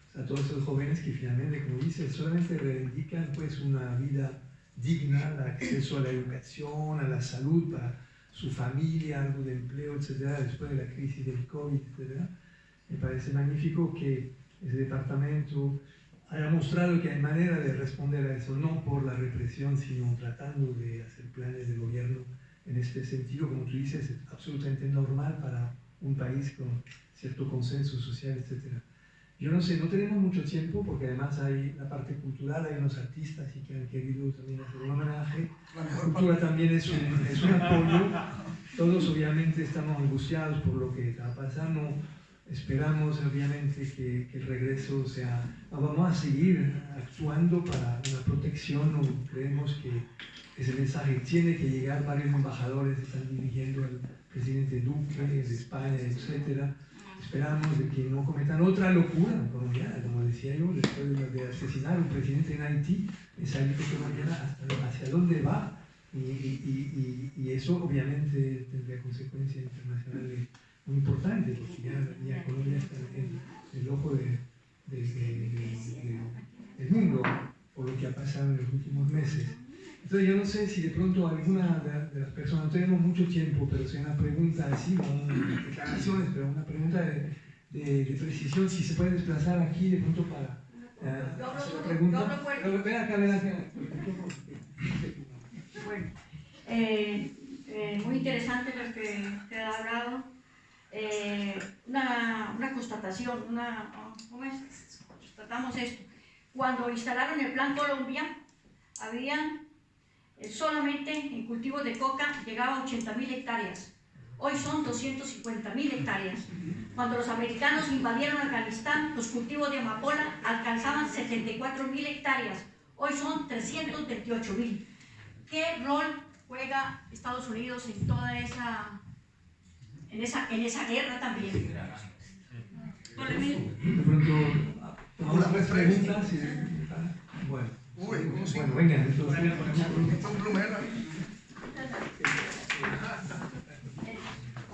O sea, todos esos jóvenes que finalmente, como dices, solamente reivindican pues una vida digna, el acceso a la educación, a la salud para su familia, algo de empleo, etcétera, después de la crisis del COVID, etcétera. Me parece magnífico que ese departamento haya mostrado que hay manera de responder a eso, no por la represión, sino tratando de hacer planes de gobierno en este sentido, como tú dices, es absolutamente normal para un país con cierto consenso social, etcétera. Yo no sé, no tenemos mucho tiempo porque además hay la parte cultural, hay unos artistas y que han querido también hacer un homenaje. La cultura también es un apoyo. Todos obviamente estamos angustiados por lo que está pasando. Esperamos obviamente que el regreso sea... Vamos a seguir actuando para una protección. ¿No? Creemos que ese mensaje tiene que llegar. Varios embajadores están dirigiendo al presidente Duque de España, etcétera. Esperamos de que no cometan otra locura colombiana, como decía yo, después de asesinar a un presidente en Haití, esa élite colombiana hacia dónde va, y eso obviamente tendría consecuencias internacionales muy importantes, porque ya Colombia está en el ojo del mundo por lo que ha pasado en los últimos meses. Entonces yo no sé si de pronto alguna de las personas, no tenemos mucho tiempo, pero si hay una pregunta así, no declaraciones, pero una pregunta de precisión, si se puede desplazar aquí de pronto para hacer la pregunta. Ven acá. Bueno, muy interesante lo que usted ha hablado. Una constatación, ¿cómo es? Tratamos esto. Cuando instalaron el Plan Colombia, habían solamente en cultivos de coca llegaba a 80.000 hectáreas. Hoy son 250.000 hectáreas. Cuando los americanos invadieron Afganistán, los cultivos de amapola alcanzaban 74.000 hectáreas. Hoy son 328.000. ¿Qué rol juega Estados Unidos en toda esa guerra también? De pronto, ¿algunas preguntas? Bueno. Bueno, venga, entonces.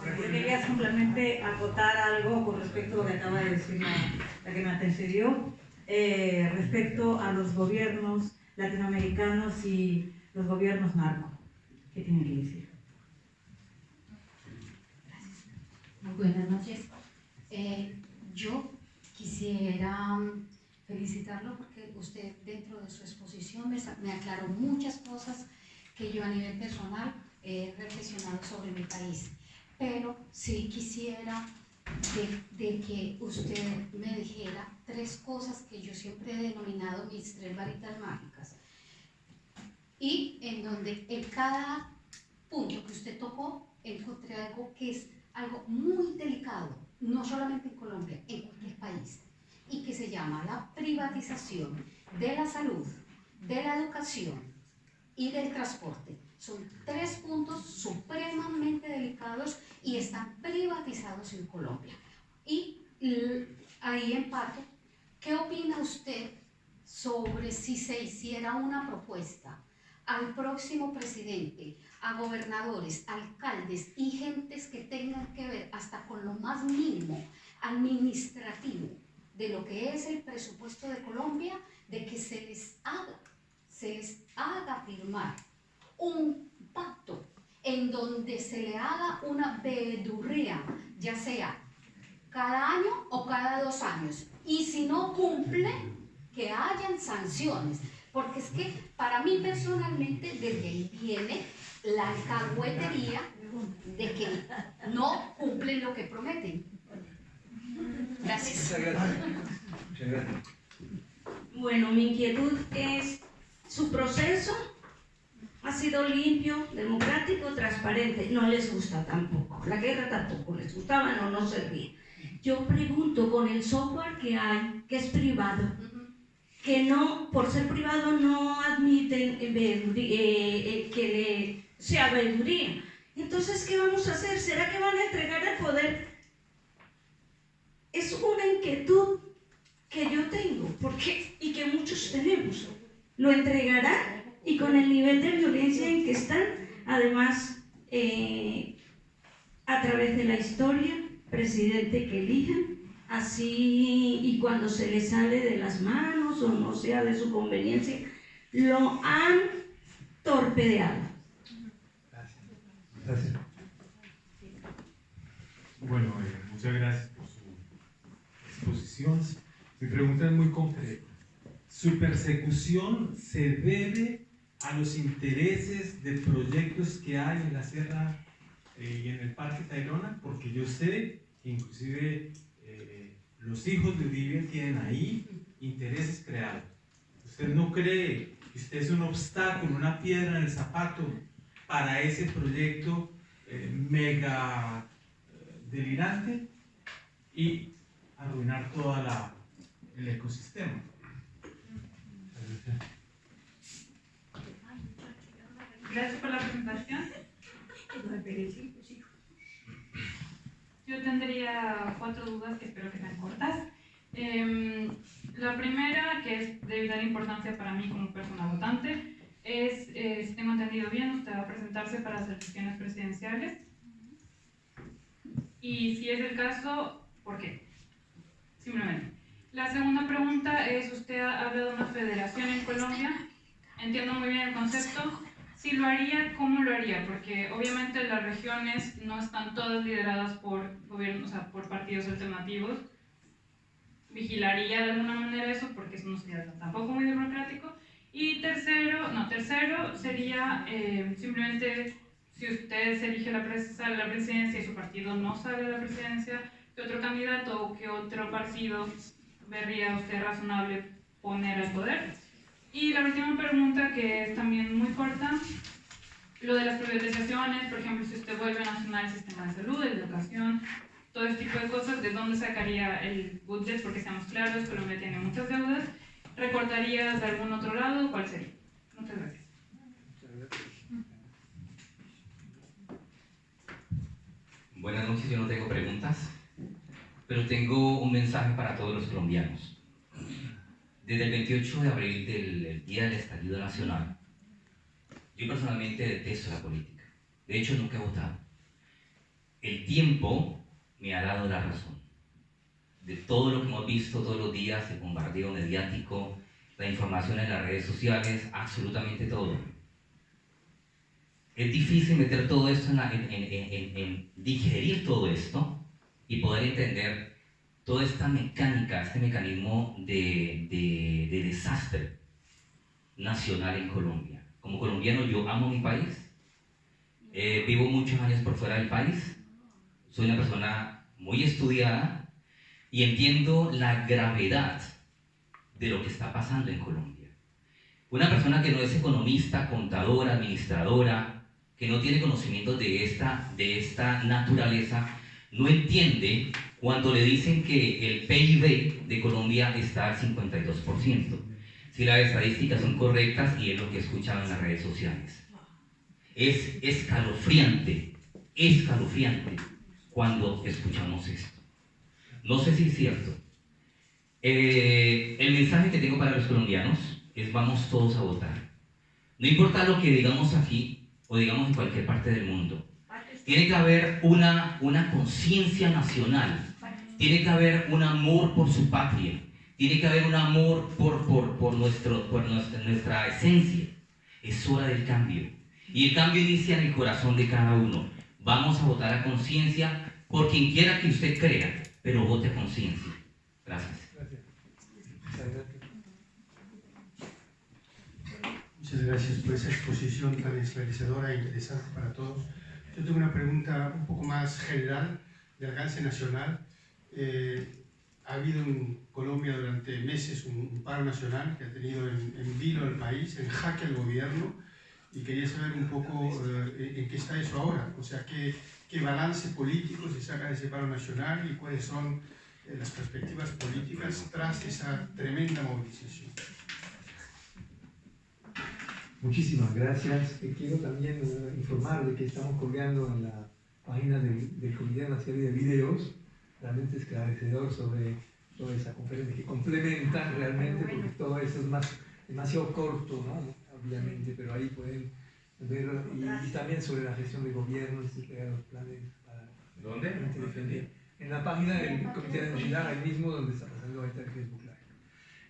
Yo quería simplemente acotar algo con respecto a lo que acaba de decir la que me antecedió, respecto a los gobiernos latinoamericanos y los gobiernos narcos. ¿Qué tienen que decir? Muy buenas noches. Yo quisiera felicitarlo porque usted dentro de su exposición me aclaró muchas cosas que yo a nivel personal he reflexionado sobre mi país. Pero sí quisiera de que usted me dijera 3 cosas que yo siempre he denominado mis 3 varitas mágicas. Y en donde en cada punto que usted tocó encontré algo que es algo muy delicado, no solamente en Colombia, en cualquier país, y que se llama la privatización de la salud, de la educación y del transporte. Son 3 puntos supremamente delicados y están privatizados en Colombia. Y ahí empato, ¿qué opina usted sobre si se hiciera una propuesta al próximo presidente, a gobernadores, alcaldes y gentes que tengan que ver hasta con lo más mínimo administrativo de lo que es el presupuesto de Colombia, de que se les haga firmar un pacto en donde se le haga una veedurría, ya sea cada año o cada 2 años, y si no cumple, que hayan sanciones? Porque es que para mí personalmente desde ahí viene la alcahuetería de que no cumplen lo que prometen. Gracias. Muchas gracias. Bueno, mi inquietud es, su proceso ha sido limpio, democrático, transparente. No les gusta tampoco. La guerra tampoco les gustaba, no servía. Yo pregunto, con el software que hay, que es privado, que no, por ser privado no admiten que sea veeduría. Entonces, ¿qué vamos a hacer? ¿Será que van a entregar el poder? Es una inquietud que yo tengo, y que muchos tenemos. ¿Lo entregarán? Y con el nivel de violencia en que están, además, a través de la historia, presidente que elijan, así, y cuando se les sale de las manos o no sea de su conveniencia, lo han torpedeado. Gracias. Bueno, muchas gracias por su exposición. Mi pregunta es muy concreta. ¿Su persecución se debe a los intereses de proyectos que hay en la Sierra y en el Parque Tayrona? Porque yo sé que inclusive los hijos de Uribe tienen ahí intereses creados. ¿Usted no cree que usted es un obstáculo, una piedra en el zapato para ese proyecto mega delirante y arruinar todo el ecosistema? Gracias por la presentación. Yo tendría 4 dudas que espero que sean cortas. La primera, que es de vital importancia para mí como persona votante, es, si tengo entendido bien, usted va a presentarse para las elecciones presidenciales. Y si es el caso, ¿por qué? Simplemente. La segunda pregunta es, usted habla de una federación en Colombia. Entiendo muy bien el concepto. Si lo haría, ¿cómo lo haría? Porque obviamente las regiones no están todas lideradas por gobiernos, o sea, por partidos alternativos. ¿Vigilaría de alguna manera eso? Porque eso no sería tampoco muy democrático. Y tercero sería simplemente, si usted se elige sale a la presidencia y su partido no sale a la presidencia, ¿qué otro candidato o qué otro partido vería usted razonable poner al poder? Y la última pregunta, que es también muy corta, lo de las privatizaciones, por ejemplo, si usted vuelve a nacional el sistema de salud, de educación, todo este tipo de cosas, ¿de dónde sacaría el budget? Porque seamos claros, Colombia tiene muchas deudas. ¿Recortaría de algún otro lado? ¿Cuál sería? Muchas gracias. Buenas noches, yo no tengo preguntas, pero tengo un mensaje para todos los colombianos. Desde el 28 de abril, del Día del Estallido Nacional, yo personalmente detesto la política. De hecho, nunca he votado. El tiempo me ha dado la razón. De todo lo que hemos visto todos los días, el bombardeo mediático, la información en las redes sociales, absolutamente todo. Es difícil meter todo esto en digerir todo esto y poder entender toda esta mecánica, este mecanismo de desastre nacional en Colombia. Como colombiano yo amo mi país, vivo muchos años por fuera del país, soy una persona muy estudiada y entiendo la gravedad de lo que está pasando en Colombia. Una persona que no es economista, contadora, administradora, que no tiene conocimientos de esta naturaleza, no entiende cuando le dicen que el PIB de Colombia está al 52%. Si las estadísticas son correctas y es lo que escuchaban en las redes sociales. Es escalofriante cuando escuchamos esto. No sé si es cierto. El mensaje que tengo para los colombianos es: vamos todos a votar. No importa lo que digamos aquí o digamos en cualquier parte del mundo. Tiene que haber una conciencia nacional. Tiene que haber un amor por su patria. Tiene que haber un amor por nuestra esencia. Es hora del cambio. Y el cambio inicia en el corazón de cada uno. Vamos a votar a conciencia por quien quiera que usted crea, pero vote a conciencia. Gracias. Muchas gracias por esa exposición tan esclarecedora e interesante para todos. Yo tengo una pregunta un poco más general, de alcance nacional. Ha habido en Colombia durante meses un paro nacional que ha tenido en vilo al país, en jaque al gobierno, y quería saber un poco en qué está eso ahora, o sea, qué balance político se saca de ese paro nacional y cuáles son las perspectivas políticas tras esa tremenda movilización. Muchísimas gracias. Quiero también informar de que estamos colgando en la página del Comité una serie de videos realmente esclarecedor sobre esa conferencia, que complementan realmente, porque todo eso es demasiado corto, ¿no? Obviamente, pero ahí pueden ver, y también sobre la gestión de gobierno, y los planes para defender. En la página del Comité de Nacional, ahí mismo donde está pasando ahorita el Facebook Live.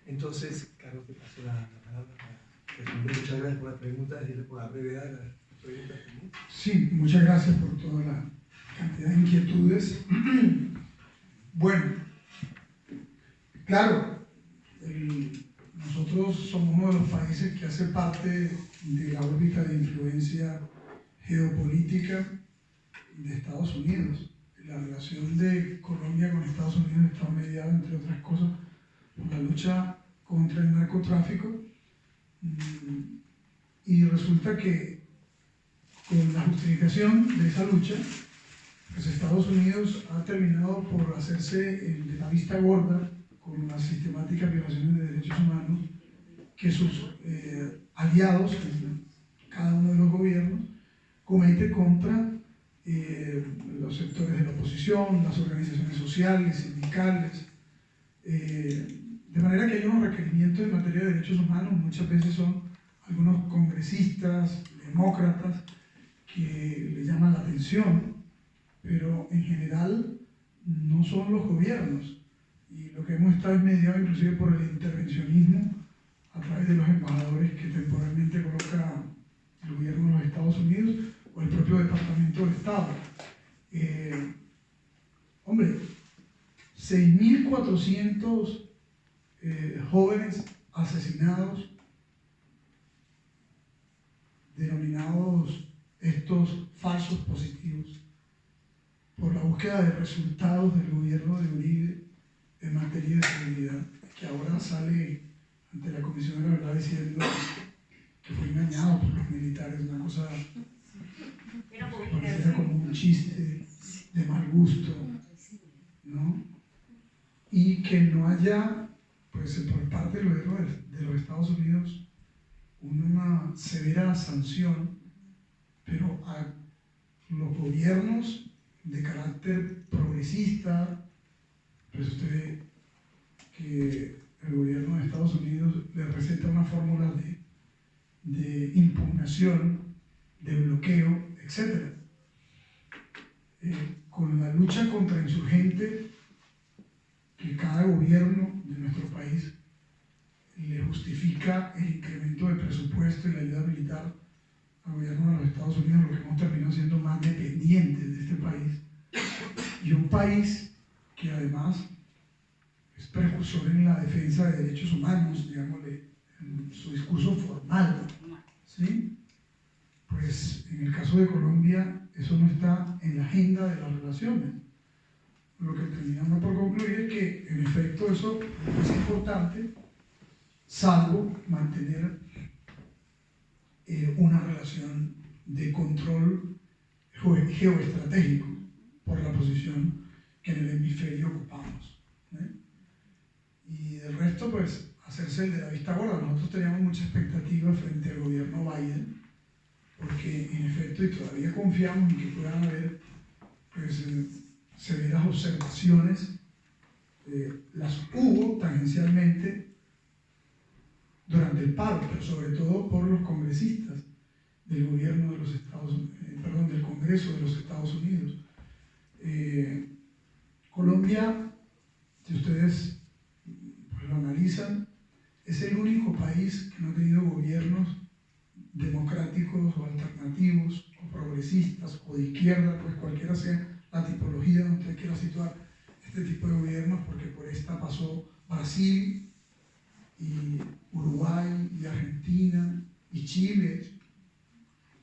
Entonces, Carlos, te paso la palabra para responder. Muchas gracias por la pregunta y por la brevedad de las preguntas también. Sí, muchas gracias por toda la cantidad de inquietudes. Bueno, claro, nosotros somos uno de los países que hace parte de la órbita de influencia geopolítica de Estados Unidos. La relación de Colombia con Estados Unidos está mediada, entre otras cosas, por la lucha contra el narcotráfico. Y resulta que con la justificación de esa lucha, pues Estados Unidos ha terminado por hacerse de la vista gorda con las sistemáticas violaciones de derechos humanos que sus aliados, cada uno de los gobiernos, comete contra los sectores de la oposición, las organizaciones sociales, sindicales, de manera que hay unos requerimientos en materia de derechos humanos, muchas veces son algunos congresistas, demócratas, que le llaman la atención, pero en general no son los gobiernos. Y lo que hemos estado es mediado inclusive por el intervencionismo a través de los embajadores que temporalmente coloca el gobierno de los Estados Unidos o el propio Departamento de Estado. Hombre, 6.400 jóvenes asesinados, denominados estos falsos positivos, por la búsqueda de resultados del gobierno de Uribe en materia de seguridad, que ahora sale ante la Comisión de la Verdad diciendo que fue engañado por los militares, una cosa que pareciera como un chiste de mal gusto, ¿no? Y que no haya, pues por parte del gobierno de los Estados Unidos, una severa sanción, pero a los gobiernos de carácter progresista, pues usted ve que el gobierno de Estados Unidos le receta una fórmula de impugnación, de bloqueo, etc. Con la lucha contra insurgentes que cada gobierno de nuestro país le justifica significa el incremento de presupuesto y la ayuda militar al gobierno de los Estados Unidos, lo que hemos terminado siendo más dependientes de este país. Y un país que además es precursor en la defensa de derechos humanos, digámosle, en su discurso formal, ¿sí? Pues en el caso de Colombia eso no está en la agenda de las relaciones. Lo que terminamos por concluir es que en efecto eso es importante, salvo mantener una relación de control geoestratégico por la posición que en el hemisferio ocupamos, ¿eh? Y del resto, pues, hacerse el de la vista gorda. Nosotros teníamos mucha expectativa frente al gobierno Biden, porque en efecto, y todavía confiamos en que puedan haber, pues, severas observaciones, las hubo tangencialmente durante el paro, pero sobre todo por los congresistas del gobierno de los del Congreso de los Estados Unidos. Colombia, si ustedes pues, lo analizan, es el único país que no ha tenido gobiernos democráticos o alternativos o progresistas o de izquierda, pues cualquiera sea la tipología donde usted quiera situar este tipo de gobiernos, porque por esta pasó Brasil y Uruguay y Argentina y Chile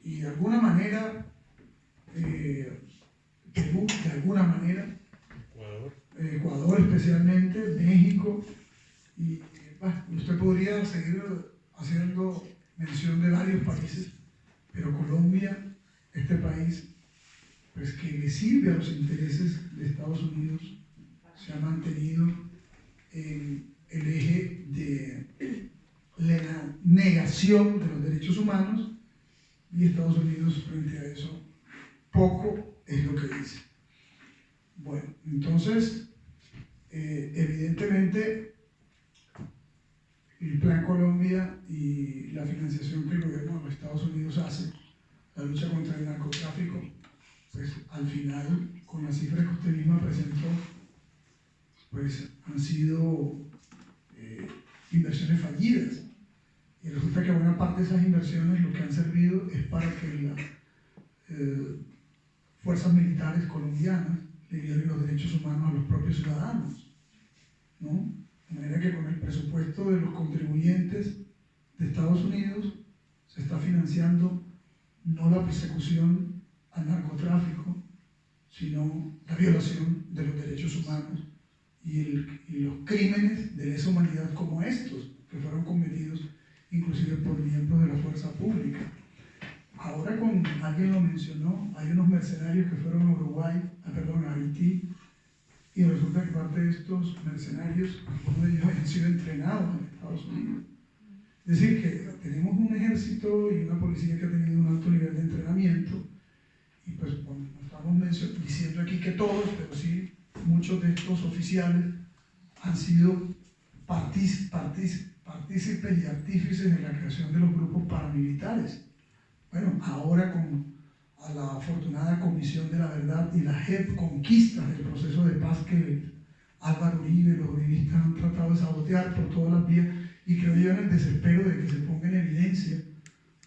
y de alguna manera Perú, de alguna manera Ecuador especialmente, México y bueno, usted podría seguir haciendo mención de varios países, pero Colombia, este país pues que le sirve a los intereses de Estados Unidos, se ha mantenido en el eje de la negación de los derechos humanos, y Estados Unidos frente a eso poco es lo que dice. Bueno, entonces evidentemente el Plan Colombia y la financiación que el gobierno de los Estados Unidos hace, la lucha contra el narcotráfico, pues al final, con las cifras que usted misma presentó, pues han sido inversiones fallidas. Y resulta que buena parte de esas inversiones lo que han servido es para que las fuerzas militares colombianas le violen los derechos humanos a los propios ciudadanos, ¿no? De manera que con el presupuesto de los contribuyentes de Estados Unidos se está financiando no la persecución al narcotráfico, sino la violación de los derechos humanos y los crímenes de lesa humanidad como estos, que fueron cometidos inclusive por miembros de la fuerza pública. Ahora, como alguien lo mencionó, hay unos mercenarios que fueron a Uruguay, a Haití, y resulta que parte de estos mercenarios, algunos de ellos habían sido entrenados en Estados Unidos. Es decir, que tenemos un ejército y una policía que ha tenido un alto nivel de entrenamiento, y pues bueno, no estamos diciendo aquí que todos, pero sí muchos de estos oficiales han sido partícipes y artífices de la creación de los grupos paramilitares. Bueno, ahora con a la afortunada Comisión de la Verdad y la JEP, conquistas del proceso de paz que Álvaro Uribe y los uribistas han tratado de sabotear por todas las vías, y creo yo en el desespero de que se ponga en evidencia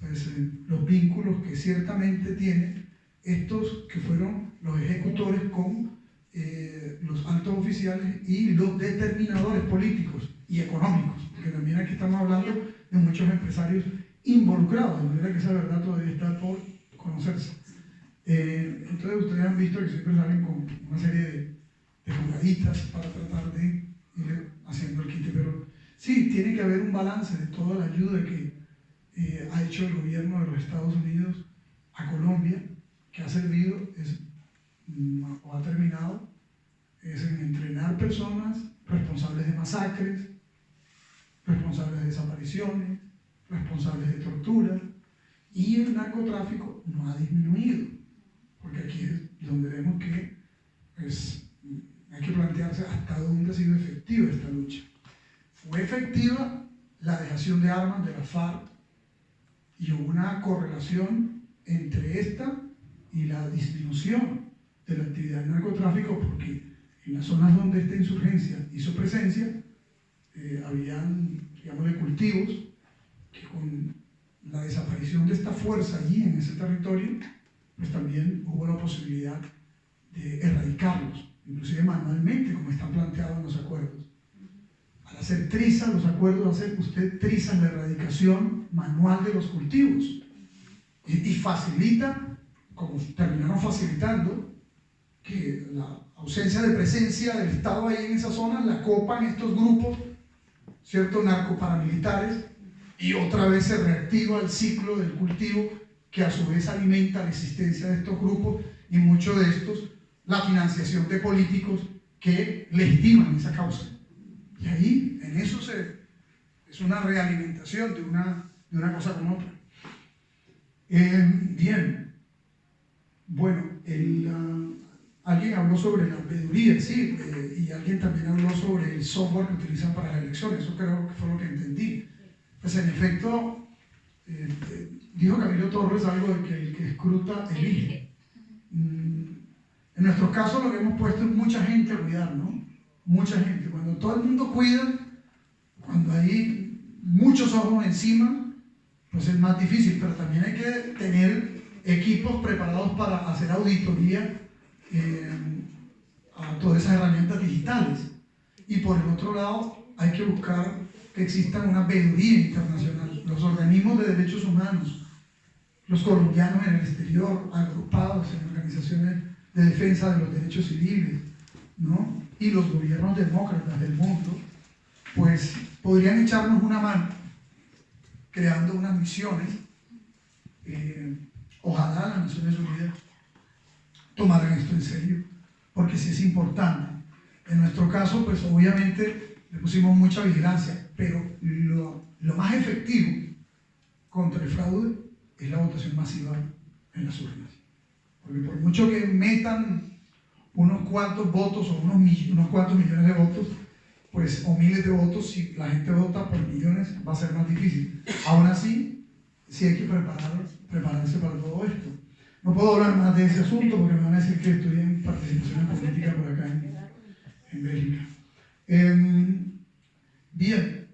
pues, los vínculos que ciertamente tienen estos que fueron los ejecutores con los altos oficiales y los determinadores políticos y económicos, porque también aquí estamos hablando de muchos empresarios involucrados, de manera que esa verdad todavía está por conocerse. Entonces ustedes han visto que siempre salen con una serie de jugaditas para tratar de ir haciendo el quite, pero sí, tiene que haber un balance de toda la ayuda que ha hecho el gobierno de los Estados Unidos a Colombia, que ha servido o ha terminado en entrenar personas responsables de masacres, responsables de desapariciones, responsables de tortura, y el narcotráfico no ha disminuido, porque aquí es donde vemos que pues, hay que plantearse hasta dónde ha sido efectiva esta lucha. Fue efectiva la dejación de armas de la FARC, y hubo una correlación entre esta y la disminución de la actividad del narcotráfico, porque en las zonas donde esta insurgencia hizo presencia, habían, digámosle, cultivos que con la desaparición de esta fuerza allí en ese territorio, pues también hubo la posibilidad de erradicarlos, inclusive manualmente, como está planteado en los acuerdos. Al hacer triza, los acuerdos hacen usted triza la erradicación manual de los cultivos y facilita, como terminaron facilitando, que la ausencia de presencia del Estado ahí en esa zona la copan estos grupos, ¿cierto?, narcoparamilitares, y otra vez se reactiva el ciclo del cultivo, que a su vez alimenta la existencia de estos grupos y muchos de estos la financiación de políticos que legitiman esa causa. Y ahí, en eso es una realimentación de una cosa con otra. Bien, bueno, alguien habló sobre la veeduría, sí, y alguien también habló sobre el software que utilizan para las elecciones. Eso creo que fue lo que entendí. Pues en efecto, dijo Camilo Torres algo de que el que escruta elige. En nuestro caso lo que hemos puesto es mucha gente a cuidar, ¿no? Mucha gente. Cuando todo el mundo cuida, cuando hay muchos ojos encima, pues es más difícil, pero también hay que tener equipos preparados para hacer auditoría a todas esas herramientas digitales. Y por el otro lado, hay que buscar que exista una veeduría internacional. Los organismos de derechos humanos, los colombianos en el exterior, agrupados en organizaciones de defensa de los derechos civiles, ¿no?, y los gobiernos demócratas del mundo, pues podrían echarnos una mano creando unas misiones. Ojalá las Naciones Unidas tomaran esto en serio, porque sí es importante. En nuestro caso, pues obviamente le pusimos mucha vigilancia, pero lo más efectivo contra el fraude es la votación masiva en las urnas. Porque por mucho que metan unos cuantos votos o unos cuantos millones de votos, pues, o miles de votos, si la gente vota por millones, va a ser más difícil. Aún así, sí hay que prepararse para todo esto. No puedo hablar más de ese asunto porque me van a decir que estoy en participación en política por acá en Bélgica. Bien.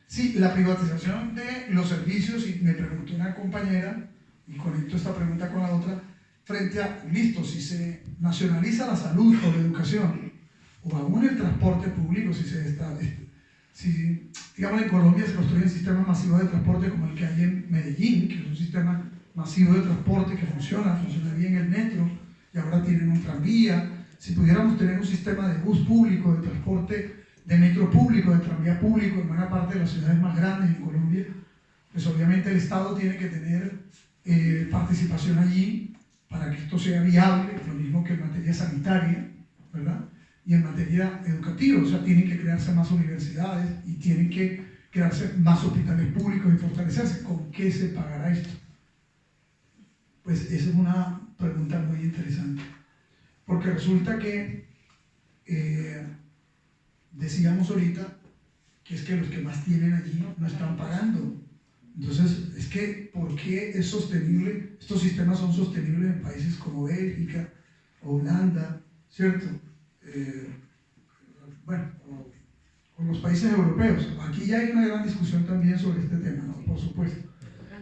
Sí, la privatización de los servicios, y me preguntó una compañera, y conecto esta pregunta con la otra, frente a, listo, si se nacionaliza la salud o la educación, o aún el transporte público, si digamos en Colombia se construyen sistemas masivos de transporte como el que hay en Medellín, que es un sistema masivo de transporte que funciona bien el metro, y ahora tienen un tranvía. Si pudiéramos tener un sistema de bus público, de transporte, de metro público, de tranvía público en buena parte de las ciudades más grandes en Colombia, pues obviamente el Estado tiene que tener participación allí para que esto sea viable, lo mismo que en materia sanitaria, ¿verdad?, y en materia educativa. O sea, tienen que crearse más universidades y tienen que crearse más hospitales públicos y fortalecerse. ¿Con qué se pagará esto? Pues esa es una pregunta muy interesante, porque resulta que decíamos ahorita que es que los que más tienen allí no están pagando. Entonces, es que ¿por qué es sostenible? Estos sistemas son sostenibles en países como Bélgica o Holanda, ¿cierto? Bueno, con los países europeos. Aquí ya hay una gran discusión también sobre este tema, ¿no?, por supuesto.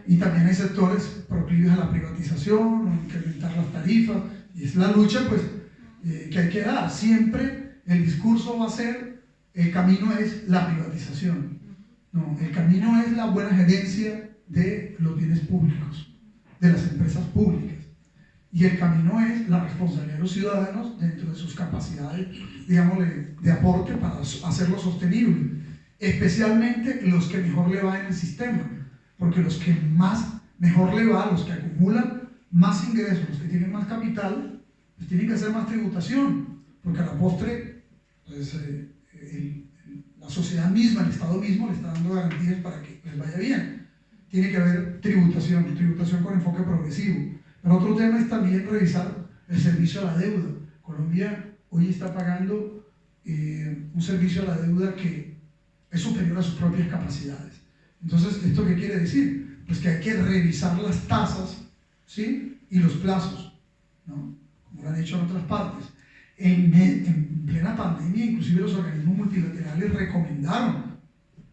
Y también hay sectores proclives a la privatización, o incrementar las tarifas, y es la lucha, pues, que hay que dar. Siempre el discurso va a ser, el camino es la privatización. No, el camino es la buena gerencia de los bienes públicos, de las empresas públicas. Y el camino es la responsabilidad de los ciudadanos dentro de sus capacidades, digamos, de aporte para hacerlo sostenible. Especialmente los que mejor le va en el sistema, porque los que mejor le va, los que acumulan más ingresos, los que tienen más capital, pues tienen que hacer más tributación, porque a la postre, pues, la sociedad misma, el Estado mismo le está dando garantías para que les vaya bien. Tiene que haber tributación con enfoque progresivo. Pero otro tema es también revisar el servicio a la deuda. Colombia hoy está pagando un servicio a la deuda que es superior a sus propias capacidades. Entonces, ¿esto qué quiere decir? Pues que hay que revisar las tasas, ¿sí?, y los plazos, ¿no?, como lo han hecho en otras partes. En plena pandemia, inclusive los organismos multilaterales recomendaron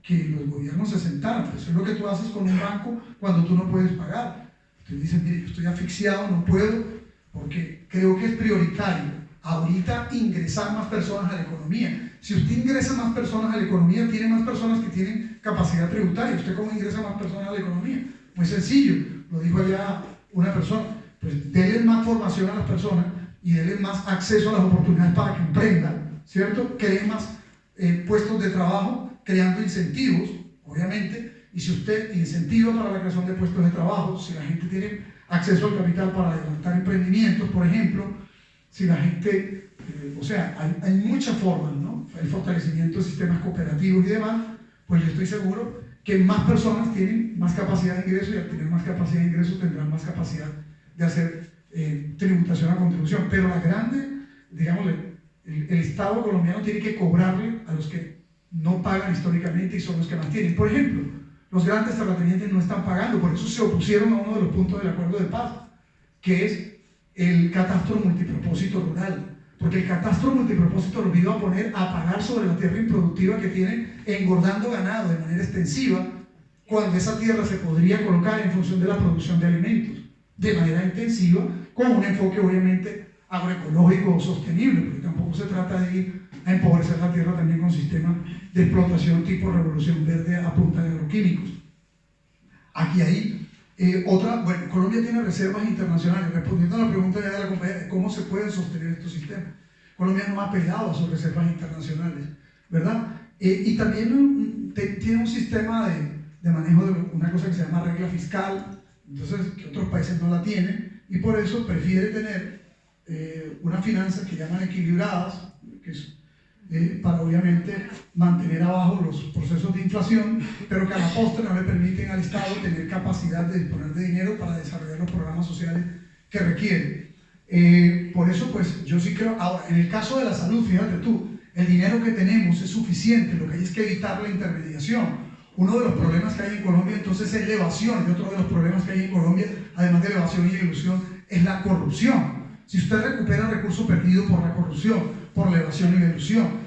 que los gobiernos se sentaran. Eso es lo que tú haces con un banco cuando tú no puedes pagar. Usted dice, mire, yo estoy asfixiado, no puedo, porque creo que es prioritario ahorita ingresar más personas a la economía. Si usted ingresa más personas a la economía, tiene más personas que tienen capacidad tributaria. ¿Usted cómo ingresa más personas a la economía? Muy sencillo, lo dijo allá una persona, pues denle más formación a las personas y denle más acceso a las oportunidades para que emprendan, ¿cierto? Creen más puestos de trabajo, creando incentivos, obviamente, y si usted incentiva para la creación de puestos de trabajo, si la gente tiene acceso al capital para adelantar emprendimientos, por ejemplo, si la gente, o sea, hay muchas formas, ¿no? El fortalecimiento de sistemas cooperativos y demás, pues yo estoy seguro que más personas tienen más capacidad de ingreso y al tener más capacidad de ingreso tendrán más capacidad de hacer tributación a contribución. Pero la grande, digamos, el Estado colombiano tiene que cobrarle a los que no pagan históricamente y son los que más tienen. Por ejemplo, los grandes terratenientes no están pagando, por eso se opusieron a uno de los puntos del acuerdo de paz, que es el catastro multipropósito rural. Porque el catastro multipropósito los iba a poner a pagar sobre la tierra improductiva que tienen, engordando ganado de manera extensiva, cuando esa tierra se podría colocar en función de la producción de alimentos, de manera intensiva, con un enfoque obviamente agroecológico o sostenible, porque tampoco se trata de ir a empobrecer la tierra también con sistemas de explotación tipo revolución verde a punta de agroquímicos. Aquí hay bueno, Colombia tiene reservas internacionales. Respondiendo a la pregunta de la compañía de cómo se pueden sostener estos sistemas, Colombia no ha apelado a sus reservas internacionales, ¿verdad? Y también tiene un sistema de manejo de una cosa que se llama regla fiscal, entonces que otros países no la tienen, y por eso prefiere tener unas finanzas que llaman equilibradas, que es para obviamente mantener abajo los procesos de inflación, pero que a la postre no le permiten al Estado tener capacidad de disponer de dinero para desarrollar los programas sociales que requiere. Por eso, pues, yo sí creo. Ahora, en el caso de la salud, fíjate tú, el dinero que tenemos es suficiente, lo que hay es que evitar la intermediación. Uno de los problemas que hay en Colombia, entonces, es la evasión, y otro de los problemas que hay en Colombia, además de la evasión y la ilusión, es la corrupción. Si usted recupera recursos perdidos por la corrupción, por la evasión y la ilusión,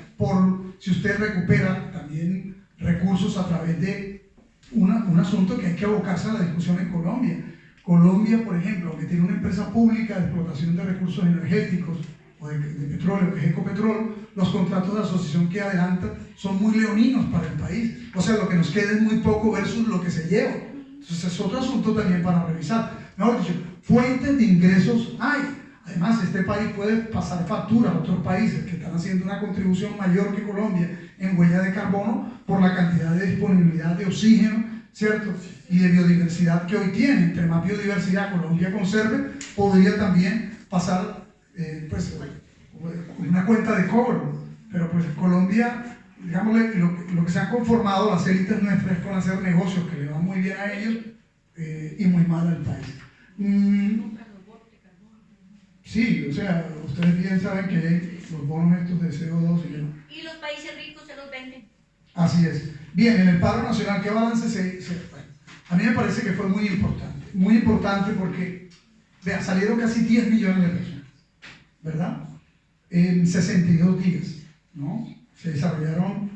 si usted recupera también recursos a través de un asunto que hay que abocarse a la discusión en Colombia. Colombia, por ejemplo, que tiene una empresa pública de explotación de recursos energéticos o de petróleo, que es Ecopetrol, los contratos de asociación que adelanta son muy leoninos para el país. O sea, lo que nos queda es muy poco versus lo que se lleva. Entonces es otro asunto también para revisar. Mejor dicho, fuentes de ingresos hay. Además, este país puede pasar factura a otros países que están haciendo una contribución mayor que Colombia en huella de carbono por la cantidad de disponibilidad de oxígeno, ¿cierto? Y de biodiversidad que hoy tiene. Entre más biodiversidad Colombia conserve, podría también pasar pues, una cuenta de cobro. Pero pues Colombia, digámosle, lo que se han conformado las élites nuestras es con hacer negocios que le van muy bien a ellos y muy mal al país. Sí, o sea, ustedes bien saben que hay los bonos estos de CO2 y demás. Y los países ricos se los venden. Así es. Bien, en el paro nacional, ¿qué balance bueno, a mí me parece que fue muy importante porque, vea, salieron casi 10 millones de personas, ¿verdad? En 62 días, ¿no? Se desarrollaron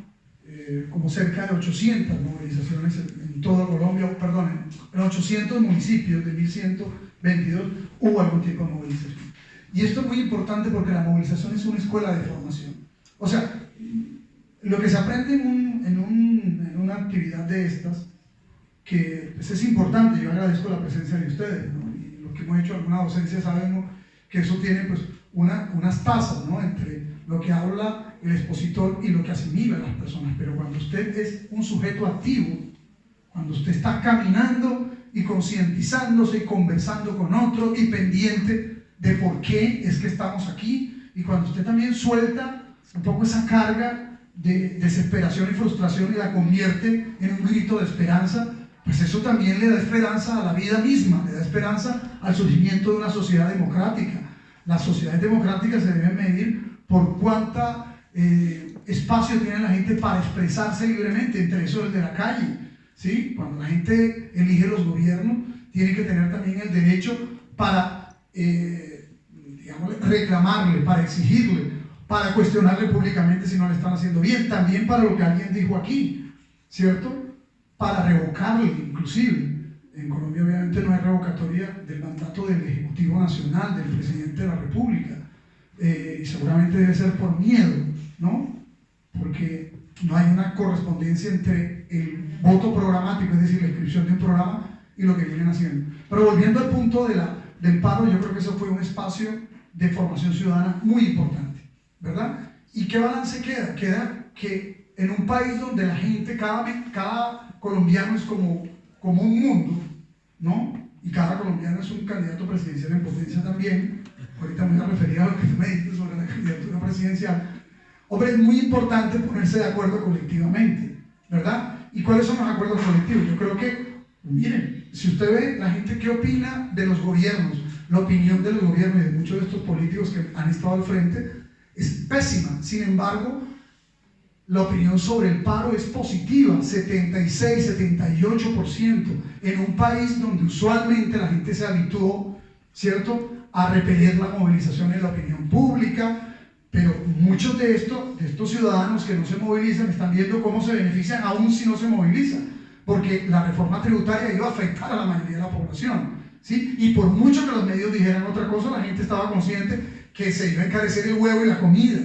como cerca de 800 movilizaciones en toda Colombia, perdón, en 800 municipios de 1122 hubo algún tipo de movilización. Y esto es muy importante porque la movilización es una escuela de formación. O sea, lo que se aprende en una actividad de estas, que pues es importante, yo agradezco la presencia de ustedes, ¿no? Y los que hemos hecho alguna docencia sabemos que eso tiene pues unas tasas, ¿no? Entre lo que habla el expositor y lo que asimila a las personas. Pero cuando usted es un sujeto activo, cuando usted está caminando y concientizándose y conversando con otro y pendiente de por qué es que estamos aquí, y cuando usted también suelta un poco esa carga de desesperación y frustración y la convierte en un grito de esperanza, pues eso también le da esperanza a la vida misma, le da esperanza al surgimiento de una sociedad democrática. Las sociedades democráticas se deben medir por cuánta espacio tiene la gente para expresarse libremente, entre eso el de la calle, ¿sí? Cuando la gente elige los gobiernos, tiene que tener también el derecho para reclamarle, para exigirle, para cuestionarle públicamente si no le están haciendo bien, también para lo que alguien dijo aquí. ¿cierto? Para revocarle, inclusive. En Colombia obviamente no hay revocatoria del mandato del Ejecutivo Nacional, del Presidente de la República, y seguramente debe ser por miedo, ¿no? Porque no hay una correspondencia entre el voto programático, es decir, la inscripción de un programa, y lo que vienen haciendo. Pero volviendo al punto del paro, yo creo que eso fue un espacio de formación ciudadana muy importante, ¿verdad? ¿Y qué balance queda? Queda que en un país donde la gente, cada colombiano es como un mundo, ¿no? Y cada colombiano es un candidato presidencial en potencia también. Ahorita me voy a referir a lo que tú me dijiste sobre la candidatura presidencial. Hombre, es muy importante ponerse de acuerdo colectivamente, ¿verdad? ¿Y cuáles son los acuerdos colectivos? Yo creo que, miren, si usted ve la gente que opina de los gobiernos, la opinión de los gobiernos y de muchos de estos políticos que han estado al frente es pésima. Sin embargo, la opinión sobre el paro es positiva, 76, 78%, en un país donde usualmente la gente se habituó, ¿cierto?, a repeler la movilización en la opinión pública, pero muchos de estos ciudadanos que no se movilizan están viendo cómo se benefician aún si no se movilizan, porque la reforma tributaria iba a afectar a la mayoría de la población, ¿sí? Y por mucho que los medios dijeran otra cosa, la gente estaba consciente que se iba a encarecer el huevo y la comida.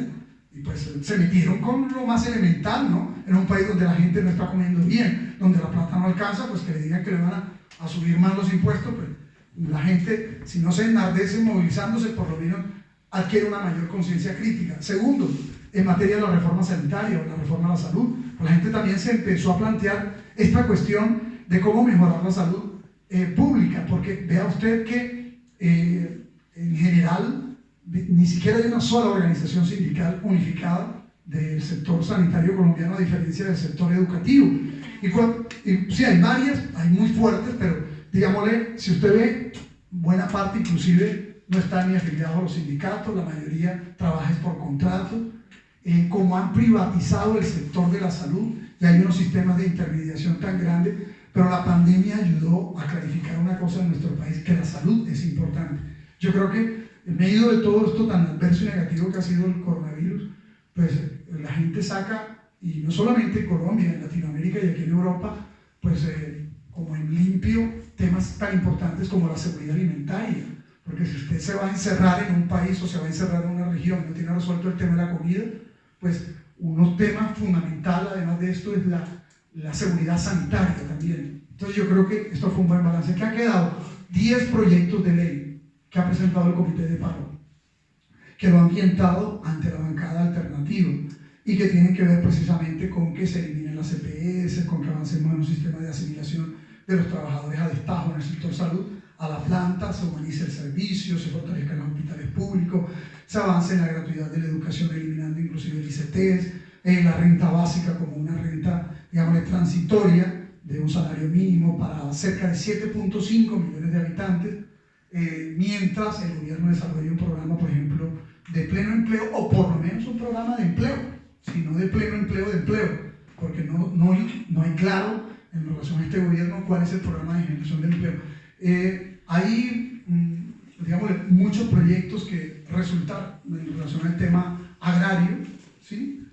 Y pues se metieron con lo más elemental, ¿no? En un país donde la gente no está comiendo bien, donde la plata no alcanza, pues que le digan que le van a subir más los impuestos, pues la gente, si no se enardece movilizándose, por lo menos adquiere una mayor conciencia crítica. Segundo, en materia de la reforma sanitaria o la reforma a la salud, pues la gente también se empezó a plantear esta cuestión de cómo mejorar la salud pública, porque vea usted que en general ni siquiera hay una sola organización sindical unificada del sector sanitario colombiano, a diferencia del sector educativo. Y sí, hay varias, hay muy fuertes, pero digámosle, si usted ve, buena parte inclusive no está ni afiliado a los sindicatos, la mayoría trabaja por contrato. Como han privatizado el sector de la salud, y hay unos sistemas de intermediación tan grandes, pero la pandemia ayudó a clarificar una cosa en nuestro país, que la salud es importante. Yo creo que en medio de todo esto tan adverso y negativo que ha sido el coronavirus, pues la gente saca, y no solamente en Colombia, en Latinoamérica y aquí en Europa, pues como en limpio, temas tan importantes como la seguridad alimentaria. Porque si usted se va a encerrar en un país o se va a encerrar en una región y no tiene resuelto el tema de la comida, pues un tema fundamental, además de esto, es la seguridad sanitaria también. Entonces yo creo que esto fue un buen balance. ¿Qué ha quedado? 10 proyectos de ley que ha presentado el Comité de Paro, que lo han ambientado ante la bancada alternativa y que tienen que ver precisamente con que se eliminen las EPS, con que avancemos en un sistema de asimilación de los trabajadores a destajo en el sector salud a la planta, se humanice el servicio, se fortalezcan los hospitales públicos, se avance en la gratuidad de la educación, eliminando inclusive el ICTs, la renta básica como una renta, digamos, transitoria de un salario mínimo para cerca de 7.5 millones de habitantes, mientras el gobierno desarrolla un programa, por ejemplo, de pleno empleo, o por lo menos un programa de empleo, sino de pleno empleo, porque no hay claro en relación a este gobierno cuál es el programa de generación de empleo. Hay, digamos, muchos proyectos que resultan en relación al tema agrario, ¿sí?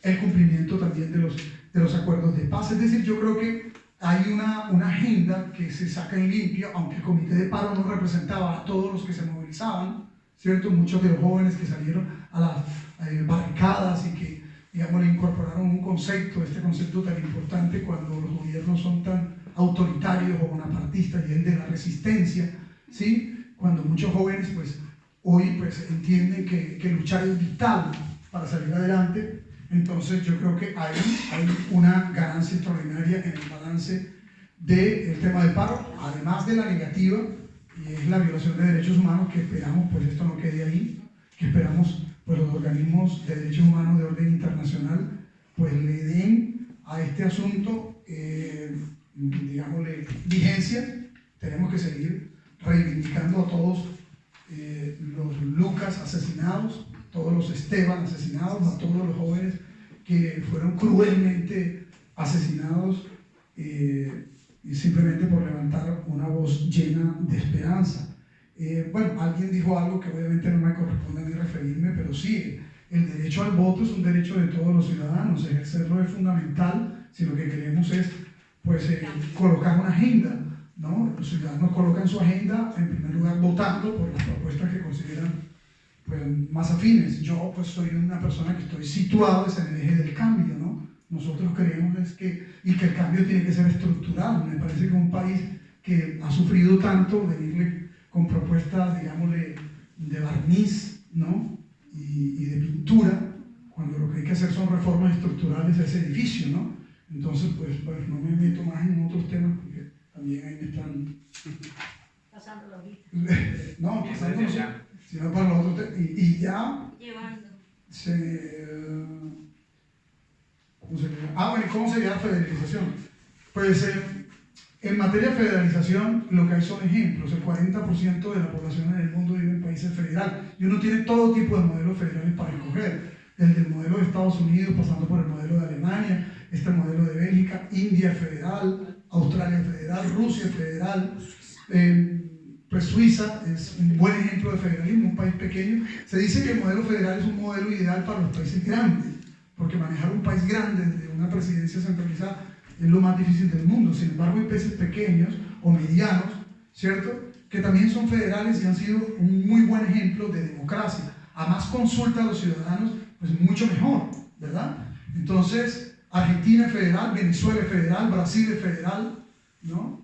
El cumplimiento también de los acuerdos de paz. Es decir, yo creo que hay una agenda que se saca en limpio, aunque el Comité de Paro no representaba a todos los que se movilizaban, ¿cierto? Muchos de los jóvenes que salieron a las barricadas y que, digamos, le incorporaron un concepto, este concepto tan importante cuando los gobiernos son tan autoritarios o bonapartistas, y el de la resistencia, ¿sí? Cuando muchos jóvenes, pues, hoy pues, entienden que luchar es vital para salir adelante. Entonces yo creo que hay una ganancia extraordinaria en el balance del tema del paro, además de la negativa, y es la violación de derechos humanos, que esperamos pues esto no quede ahí, que esperamos pues los organismos de derechos humanos de orden internacional pues le den a este asunto, digámosle, vigencia. Tenemos que seguir reivindicando a todos los Lucas asesinados, todos los Esteban asesinados, a todos los jóvenes que fueron cruelmente asesinados simplemente por levantar una voz llena de esperanza. Bueno, alguien dijo algo que obviamente no me corresponde a mí referirme, pero sí, el derecho al voto es un derecho de todos los ciudadanos, ejercerlo es fundamental si lo que queremos es pues, colocar una agenda, ¿no? Los ciudadanos colocan su agenda, en primer lugar, votando por las propuestas que consideran pues, más afines. Yo pues, soy una persona que estoy situado en el eje del cambio, ¿no? Nosotros creemos que el cambio tiene que ser estructural. Me parece que un país que ha sufrido tanto, venirle con propuestas, digámosle, de barniz, ¿no? y de pintura, cuando lo que hay que hacer son reformas estructurales a ese edificio, ¿no? Entonces, pues no me meto más en otros temas porque también ahí me están... Pasándolo ahorita. No, pasándolo, sino para los otros temas. Y ya... Llevando. ¿Cómo se llama? Bueno, ¿y cómo sería la federalización? Pues en materia de federalización, lo que hay son ejemplos. El 40% de la población en el mundo vive en países federales. Y uno tiene todo tipo de modelos federales para escoger. Desde el modelo de Estados Unidos, pasando por el modelo de Alemania, este modelo de Bélgica, India federal, Australia federal, Rusia federal, pues Suiza es un buen ejemplo de federalismo, un país pequeño. Se dice que el modelo federal es un modelo ideal para los países grandes, porque manejar un país grande desde una presidencia centralizada es lo más difícil del mundo. Sin embargo, hay países pequeños o medianos, ¿cierto?, que también son federales y han sido un muy buen ejemplo de democracia. A más consulta a los ciudadanos, pues mucho mejor, ¿verdad? Entonces, Argentina es federal, Venezuela es federal, Brasil es federal, ¿no?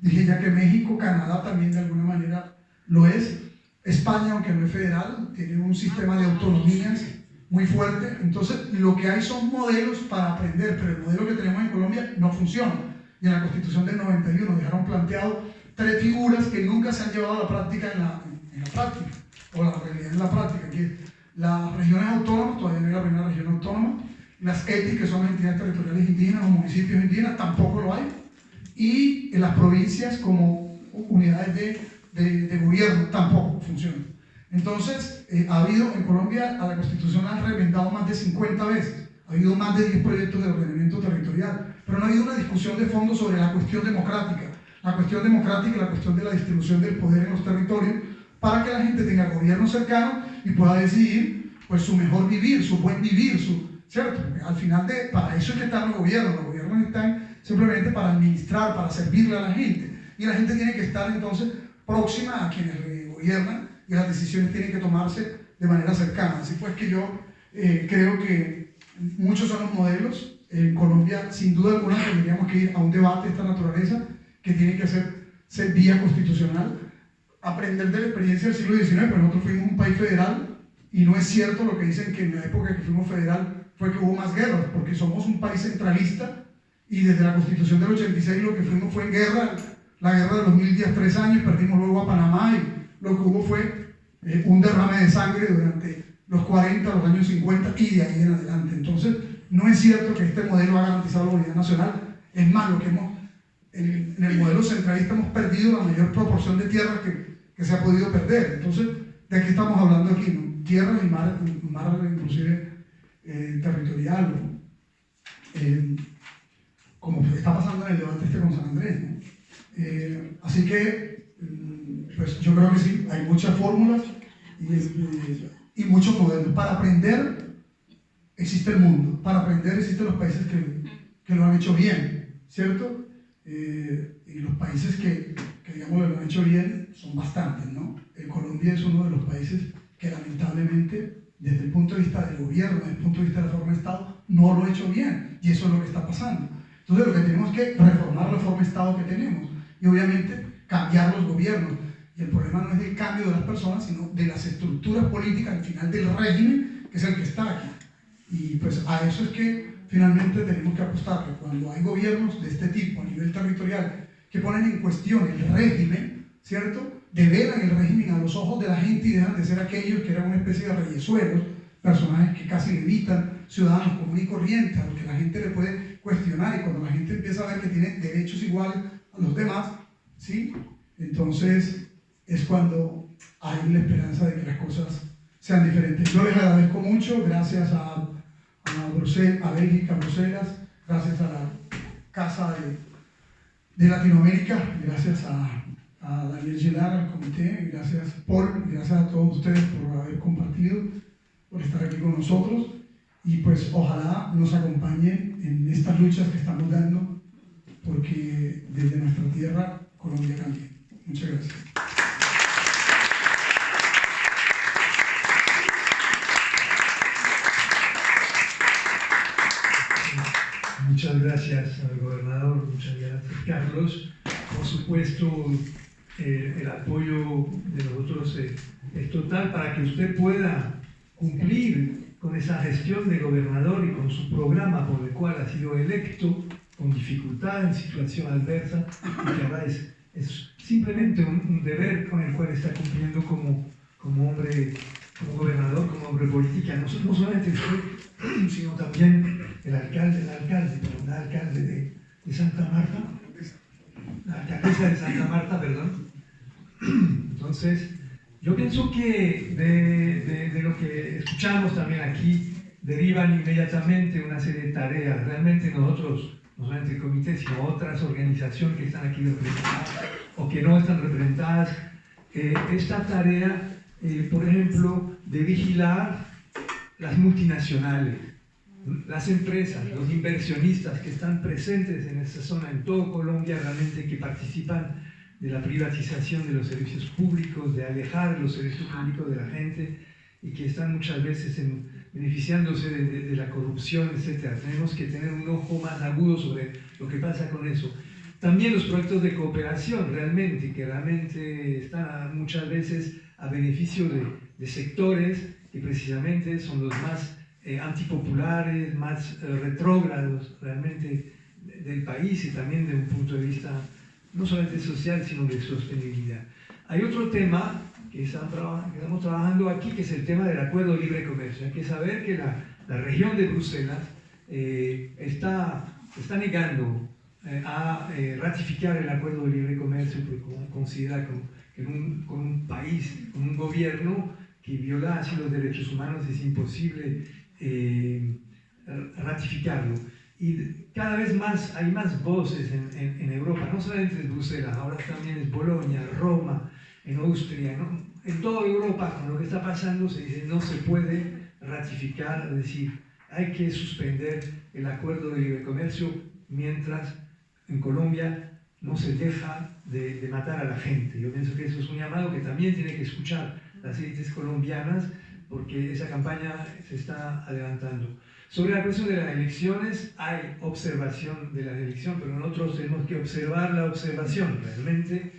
Dije ya que México, Canadá también de alguna manera lo es. España, aunque no es federal, tiene un sistema de autonomías muy fuerte. Entonces, lo que hay son modelos para aprender, pero el modelo que tenemos en Colombia no funciona. Y en la Constitución del 91 dejaron planteado 3 figuras que nunca se han llevado a la práctica en la práctica, o la realidad en la práctica, que las regiones autónomas, todavía no hay la primera región autónoma, las ETI, que son las entidades territoriales indígenas o municipios indígenas, tampoco lo hay, y en las provincias como unidades de gobierno tampoco funcionan. Entonces, ha habido en Colombia, a la Constitución la han reventado más de 50 veces, ha habido más de 10 proyectos de ordenamiento territorial, pero no ha habido una discusión de fondo sobre la cuestión democrática, la cuestión democrática y la cuestión de la distribución del poder en los territorios, para que la gente tenga gobierno cercano y pueda decidir pues, su mejor vivir, su buen vivir, ¿cierto? Al final, para eso es que están los gobiernos están simplemente para administrar, para servirle a la gente, y la gente tiene que estar entonces próxima a quienes gobiernan y las decisiones tienen que tomarse de manera cercana. Así pues que yo creo que muchos son los modelos. En Colombia, sin duda alguna, tendríamos que ir a un debate de esta naturaleza que tiene que ser vía constitucional, aprender de la experiencia del siglo XIX, pues nosotros fuimos un país federal y no es cierto lo que dicen que en la época que fuimos federal fue que hubo más guerras, porque somos un país centralista y desde la Constitución del 86 lo que fuimos fue en guerra, la guerra de los 1000 días, 3 años, perdimos luego a Panamá y lo que hubo fue un derrame de sangre durante los 40, los años 50 y de ahí en adelante. Entonces, no es cierto que este modelo ha garantizado la unidad nacional, es más, lo que en el modelo centralista hemos perdido la mayor proporción de tierras que se ha podido perder. Entonces, ¿de qué estamos hablando aquí? ¿No? Tierras y mar inclusive territorial, como está pasando en el debate con San Andrés, ¿no? Así que, pues yo creo que sí, hay muchas fórmulas y muchos modelos. Para aprender existe el mundo, para aprender existen los países que lo han hecho bien, ¿cierto? Y los países que digamos lo han hecho bien son bastantes, ¿no? Colombia es uno de los países que lamentablemente desde el punto de vista del gobierno, desde el punto de vista de la forma de Estado, no lo ha hecho bien, y eso es lo que está pasando. Entonces lo que tenemos que reformar la forma de Estado que tenemos, y obviamente cambiar los gobiernos, y el problema no es del cambio de las personas, sino de las estructuras políticas, al final del régimen, que es el que está aquí. Y pues a eso es que finalmente tenemos que apostar, que cuando hay gobiernos de este tipo a nivel territorial que ponen en cuestión el régimen, ¿cierto?, develan el régimen a los ojos de la gente y dejan de ser aquellos que eran una especie de reyesuelos, personajes que casi levitan, ciudadanos comunes y corrientes, a los que la gente le puede cuestionar, y cuando la gente empieza a ver que tiene derechos iguales a los demás, ¿sí?, entonces es cuando hay la esperanza de que las cosas sean diferentes. Yo les agradezco mucho, gracias a Bélgica, Bruselas, gracias a la Casa de Latinoamérica, gracias a Daniel Gellar, al comité, gracias Paul, gracias a todos ustedes por haber compartido, por estar aquí con nosotros, y pues ojalá nos acompañen en estas luchas que estamos dando, porque desde nuestra tierra Colombia cambia. Muchas gracias. Muchas gracias al gobernador, muchas gracias Carlos. Por supuesto, el apoyo de nosotros es total para que usted pueda cumplir con esa gestión de gobernador y con su programa por el cual ha sido electo con dificultad, en situación adversa, y que ahora es simplemente un deber con el cual está cumpliendo como hombre, como gobernador, como hombre política. No solamente usted, sino también la alcalde de Santa Marta, la alcaldesa de Santa Marta, perdón. Entonces, yo pienso que de lo que escuchamos también aquí derivan inmediatamente una serie de tareas. Realmente nosotros, no solamente el comité, sino otras organizaciones que están aquí representadas o que no están representadas, esta tarea, por ejemplo, de vigilar las multinacionales, las empresas, los inversionistas que están presentes en esta zona, en todo Colombia, realmente que participan de la privatización de los servicios públicos, de alejar los servicios públicos de la gente y que están muchas veces beneficiándose de la corrupción, etc. Tenemos que tener un ojo más agudo sobre lo que pasa con eso. También los proyectos de cooperación, que realmente están muchas veces a beneficio de sectores que precisamente son los más antipopulares, más retrógrados realmente del país y también de un punto de vista no solamente social, sino de sostenibilidad. Hay otro tema que estamos trabajando aquí, que es el tema del Acuerdo de Libre Comercio. Hay que saber que la región de Bruselas está negando a ratificar el Acuerdo de Libre Comercio, porque considera que con un país, con un gobierno que viola así los derechos humanos, es imposible ratificarlo. Y cada vez más hay más voces en Europa, no solamente en Bruselas, ahora también es Bolonia, Roma, en Austria, ¿no? En toda Europa, con lo que está pasando, se dice no se puede ratificar, es decir, hay que suspender el Acuerdo de Libre Comercio mientras en Colombia no se deja de matar a la gente. Yo pienso que eso es un llamado que también tiene que escuchar las élites colombianas, porque esa campaña se está adelantando. Sobre la cuestión de las elecciones, hay observación de las elecciones, pero nosotros tenemos que observar la observación. Realmente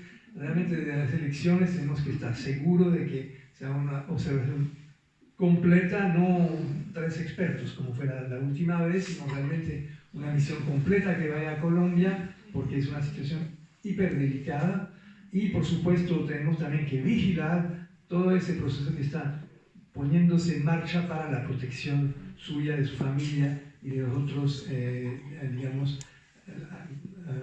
de las elecciones tenemos que estar seguros de que sea una observación completa, no 3 expertos como fue la última vez, sino realmente una misión completa que vaya a Colombia, porque es una situación hiperdelicada y por supuesto tenemos también que vigilar todo ese proceso que está poniéndose en marcha para la protección suya, de su familia y de los otros, digamos,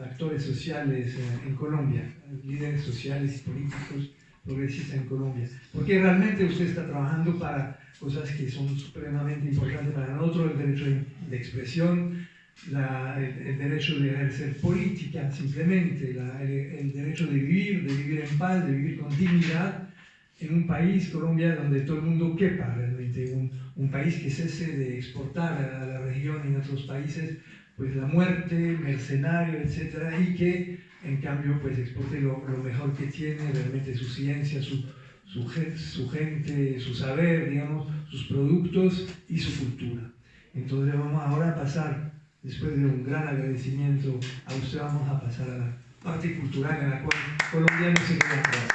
actores sociales en Colombia, líderes sociales y políticos progresistas en Colombia. Porque realmente usted está trabajando para cosas que son supremamente importantes para nosotros, el derecho de expresión, el derecho de ejercer política, simplemente, el derecho de vivir en paz, de vivir con dignidad, en un país, Colombia, donde todo el mundo quepa realmente, un país que cese de exportar a la región y en otros países pues la muerte, mercenario, etc. Y que en cambio pues exporte lo mejor que tiene, realmente su ciencia, su gente, su saber, digamos, sus productos y su cultura. Entonces vamos ahora a pasar, después de un gran agradecimiento a usted, vamos a pasar a la parte cultural en la cual Colombia no se queda atrás.